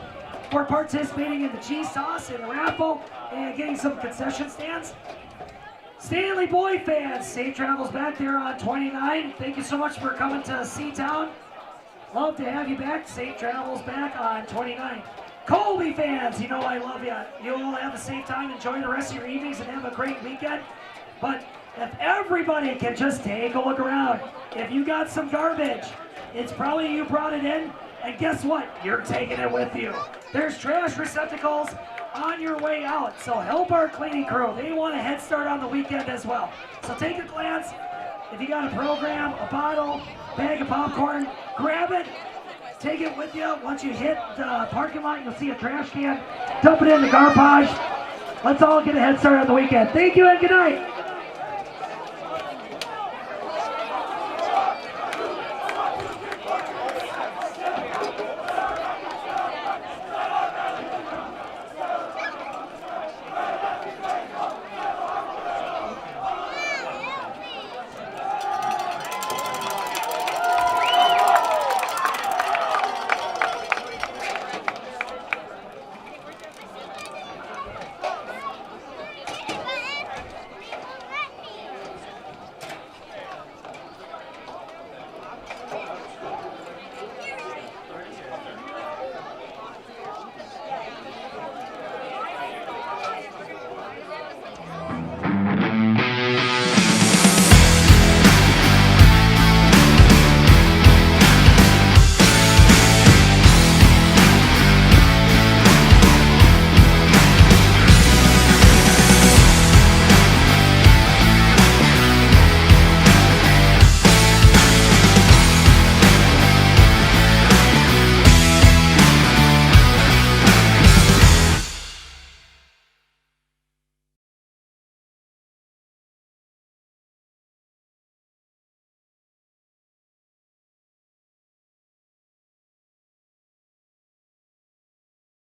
for participating in the cheese sauce and the raffle and getting some concession stands. Stanley-Boyd fans, safe travels back there on 29. Thank you so much for coming to Seatown. Love to have you back. Safe travels back on 29. Colby fans, you know I love you. You'll have a safe time. Enjoy the rest of your evenings and have a great weekend. But if everybody can just take a look around, if you got some garbage, it's probably you brought it in, and guess what? You're taking it with you. There's trash receptacles on your way out, so help our cleaning crew. They want a head start on the weekend as well. So take a glance. If you got a program, a bottle, bag of popcorn, grab it, take it with you. Once you hit the parking lot, you'll see a trash can. Dump it in the garbage. Let's all get a head start on the weekend. Thank you and good night.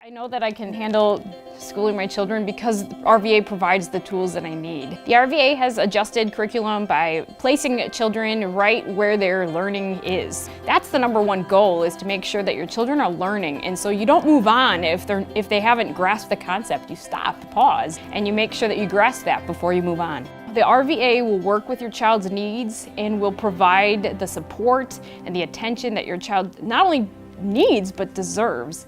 I know that I can handle schooling my children because RVA provides the tools that I need. The RVA has adjusted curriculum by placing children right where their learning is. That's the #1 goal, is to make sure that your children are learning, and so you don't move on if they haven't grasped the concept. You stop, pause, and you make sure that you grasp that before you move on. The RVA will work with your child's needs and will provide the support and the attention that your child not only needs but deserves.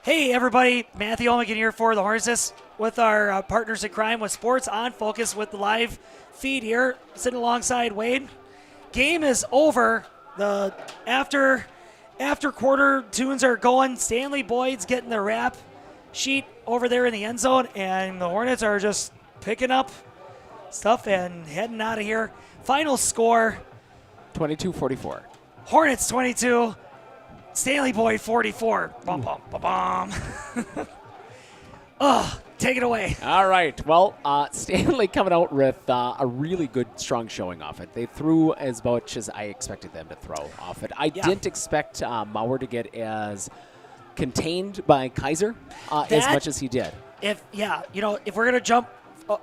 Hey everybody, Matthew Olmigan here for the Hornets with our partners in crime with Sports on Focus with the live feed here, sitting alongside Wade. Game is over. The after quarter tunes are going. Stanley-Boyd's getting the wrap sheet over there in the end zone, and the Hornets are just picking up stuff and heading out of here. Final score, 22-44. Hornets 22. Stanley-Boyd 44. Bum, bum, bum, bum. Take it away. All right. Well, Stanley coming out with a really good, strong showing off it. They threw as much as I expected them to throw off it. I didn't expect Mauer to get as contained by Kaiser as much as he did. If we're going to jump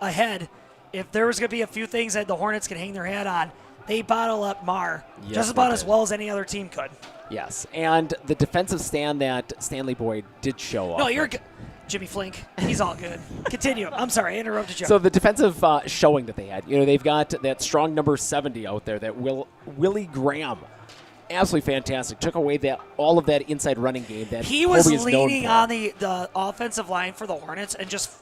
ahead, if there was going to be a few things that the Hornets can hang their hat on, they bottle up Mar just about as well as any other team could. Yes, and the defensive stand that Stanley-Boyd did show off. No, you're good. Jimmy Flink, he's all good. Continue. I'm sorry, I interrupted you. So the defensive showing that they had, they've got that strong number 70 out there, that Willie Graham. Absolutely fantastic. Took away all of that inside running game that he was Colby is known leaning for. on the offensive line for the Hornets and just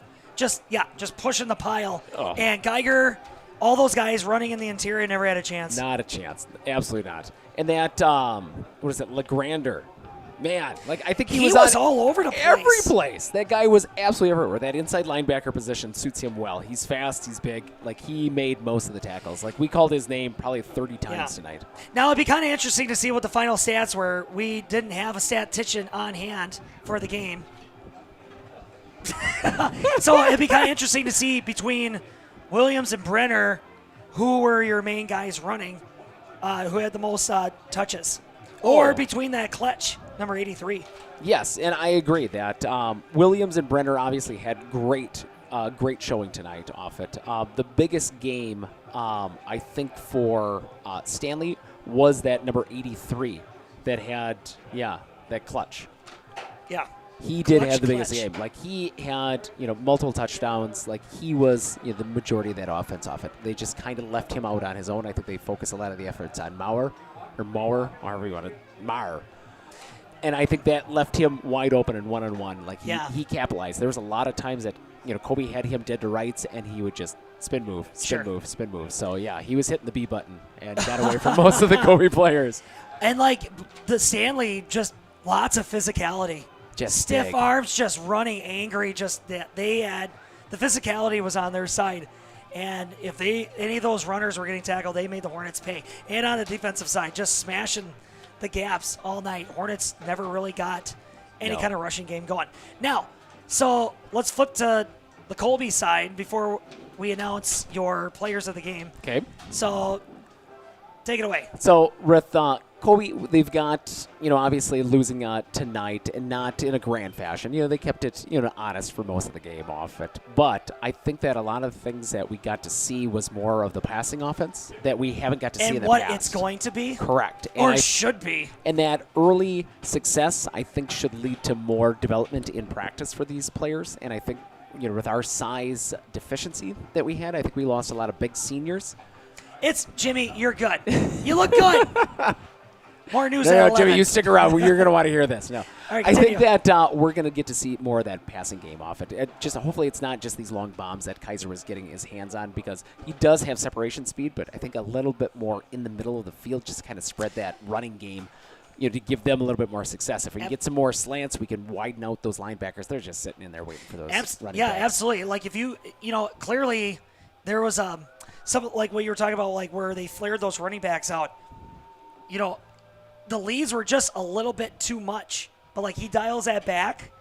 pushing the pile. Oh. And Geiger, all those guys running in the interior never had a chance. Not a chance. Absolutely not. And that, Legrander. Man, I think he was all over the place. Every place. That guy was absolutely everywhere. That inside linebacker position suits him well. He's fast. He's big. He made most of the tackles. We called his name probably 30 times tonight. Now, it'd be kind of interesting to see what the final stats were. We didn't have a statistician on hand for the game. So it'd be kind of interesting to see between Williams and Brenner, who were your main guys running, who had the most touches. Or between that clutch, number 83. Yes, and I agree that Williams and Brenner obviously had great showing tonight off it. The biggest game, I think, for Stanley was that number 83 that had, that clutch. Yeah. He did have the biggest game. He had, multiple touchdowns. He was the majority of that offense off it. They just kind of left him out on his own. I think they focused a lot of the efforts on Mauer, however you want to, Mar. And I think that left him wide open and one-on-one. He capitalized. There was a lot of times that, Colby had him dead to rights, and he would just spin move. So, he was hitting the B button and got away from most of the Colby players. And, the Stanley, just lots of physicality. Just stiff big. arms, just running angry. Just that they had the physicality was on their side, and if any of those runners were getting tackled, they made the Hornets pay. And on the defensive side, just smashing the gaps all night. Hornets never really got any kind of rushing game going. Now, so let's flip to the Colby side before we announce your players of the game. Okay. So take it away. So with Colby, they've got, obviously losing tonight and not in a grand fashion. They kept it, honest for most of the game off it. But I think that a lot of the things that we got to see was more of the passing offense that we haven't got to see in the past. And what it's going to be? Correct. Or should be. And that early success, I think, should lead to more development in practice for these players. And I think, with our size deficiency that we had, I think we lost a lot of big seniors. It's Jimmy, you're good. You look good. More news at 11. Jimmy, you stick around. You're going to want to hear this. No, right, I think that we're going to get to see more of that passing game off it. Just hopefully it's not just these long bombs that Kaiser was getting his hands on, because he does have separation speed, but I think a little bit more in the middle of the field, just kind of spread that running game, to give them a little bit more success. If we can get some more slants, we can widen out those linebackers. They're just sitting in there waiting for those running backs. Absolutely. Like if you clearly there was some like what you were talking about, like where they flared those running backs out. The leads were just a little bit too much, but like he dials that back,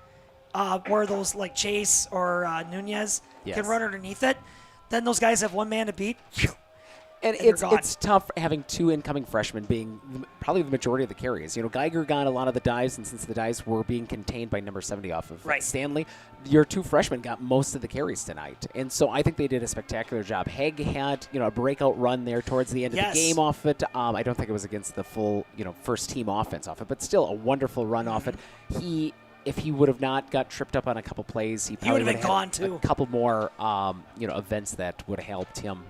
where those like Chase or Nunez can run underneath it. Then those guys have one man to beat. And it's tough having two incoming freshmen being probably the majority of the carries. Geiger got a lot of the dives, and since the dives were being contained by number 70 off of Stanley, your two freshmen got most of the carries tonight. And so I think they did a spectacular job. Haig had, a breakout run there towards the end of the game off it. I don't think it was against the full, first team offense off it, but still a wonderful run off it. If he would have not got tripped up on a couple plays, he probably would have gone too. A couple more, events that would have helped him,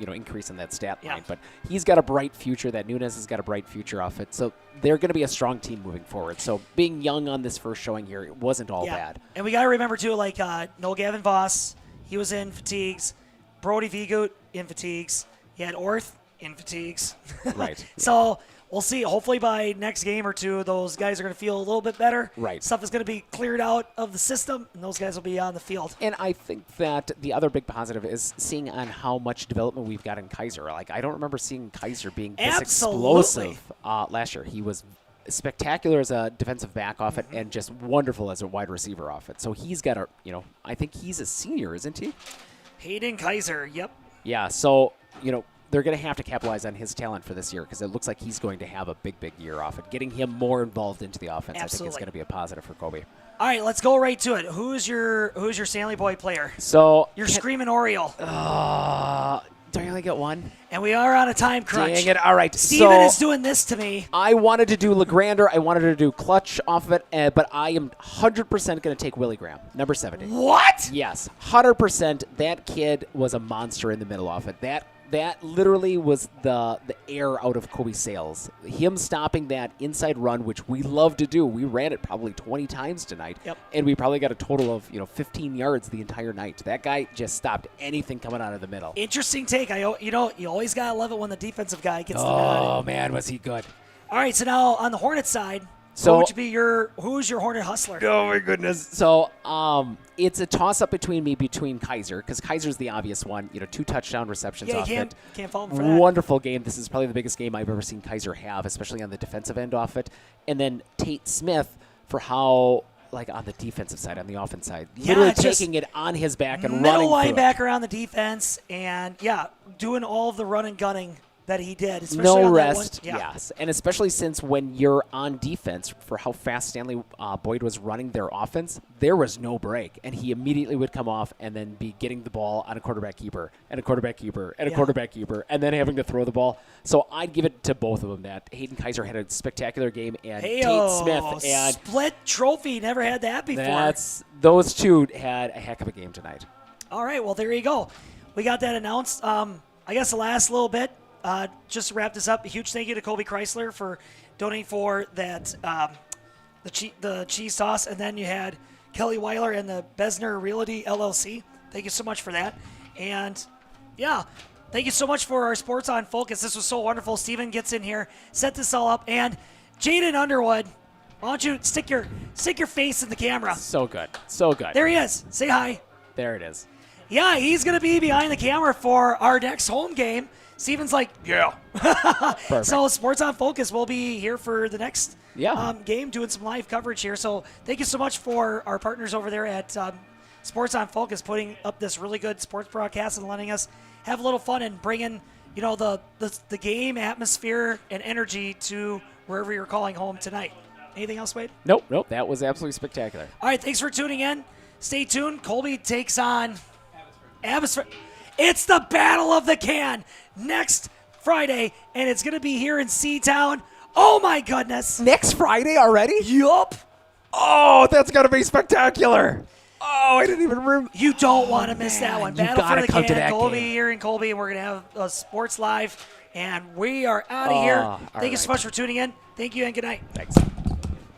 increase in that stat line. But he's got a bright future. That Nunez has got a bright future off it. So they're going to be a strong team moving forward. So being young on this first showing here, it wasn't all bad. And we got to remember, too, like Noel Gavin Voss, he was in fatigues. Brody Vigut in fatigues. He had Orth in fatigues. Right. So we'll see. Hopefully by next game or two, those guys are going to feel a little bit better. Right. Stuff is going to be cleared out of the system, and those guys will be on the field. And I think that the other big positive is seeing on how much development we've got in Kaiser. Like, I don't remember seeing Kaiser being this explosive last year. He was spectacular as a defensive back off it and just wonderful as a wide receiver off it. So he's got I think he's a senior, isn't he? Hayden Kaiser, yep. Yeah, so, they're going to have to capitalize on his talent for this year, because it looks like he's going to have a big, big year off it. Getting him more involved into the offense, I think, is going to be a positive for Colby. All right, let's go right to it. Who's your Stanley-Boyd player? So you're Screaming Oriole. Don't you only get one? And we are on a time crunch. Dang it. All right. Steven is doing this to me. I wanted to do LeGrander. I wanted to do Clutch off of it, but I am 100% going to take Willie Graham, number 70. What? Yes, 100%. That kid was a monster in the middle off it. That literally was the air out of Colby's sails. Him stopping that inside run, which we love to do. We ran it probably 20 times tonight, and we probably got a total of 15 yards the entire night. That guy just stopped anything coming out of the middle. Interesting take. You always gotta love it when the defensive guy gets the nod. Oh man, was he good! All right, so now on the Hornets side. So who's your Hornet hustler? Oh my goodness! So it's a toss up between Kaiser, because Kaiser's the obvious one. 2 touchdown receptions off it. Can't fault him for that. Wonderful game. This is probably the biggest game I've ever seen Kaiser have, especially on the defensive end off it. And then Tate Smith for how, like, on the defensive side, on the offense side, literally taking it on his back and running. Middle linebacker on the defense, and doing all of the run and gunning that he did. No rest, yes. And especially since when you're on defense, for how fast Stanley-Boyd was running their offense, there was no break. And he immediately would come off and then be getting the ball on a quarterback keeper and a quarterback keeper and a quarterback keeper and then having to throw the ball. So I'd give it to both of them that Hayden Kaiser had a spectacular game, and Tate Smith. And split trophy. Never had that before. Those two had a heck of a game tonight. All right, well, there you go. We got that announced. I guess the last little bit, just to wrap this up, a huge thank you to Colby Chrysler for donating for that the cheese sauce. And then you had Kelly Weiler and the Besner Realty LLC. Thank you so much for that. And, thank you so much for our Sports on Focus. This was so wonderful. Steven gets in here, set this all up. And Jaden Underwood, why don't you stick your face in the camera? So good. So good. There he is. Say hi. There it is. Yeah, he's going to be behind the camera for our next home game. Steven's like, yeah. So Sports on Focus will be here for the next game, doing some live coverage here. So thank you so much for our partners over there at Sports on Focus, putting up this really good sports broadcast and letting us have a little fun and bringing you know, the game atmosphere and energy to wherever you're calling home tonight. Anything else, Wade? Nope. That was absolutely spectacular. All right, thanks for tuning in. Stay tuned. Colby takes on Abbotsford. It's the Battle of the Can next Friday, and it's going to be here in Seatown. Oh, my goodness. Next Friday already? Yup. Oh, that's got to be spectacular. Oh, I didn't even remember. You don't want to miss that one. You Battle gotta for the come to Can. that Colby game. here in Colby, and we're going to have a Sports Live, and we are out of here. all Thank you so right. much for tuning in. Thank you, and good night. Thanks.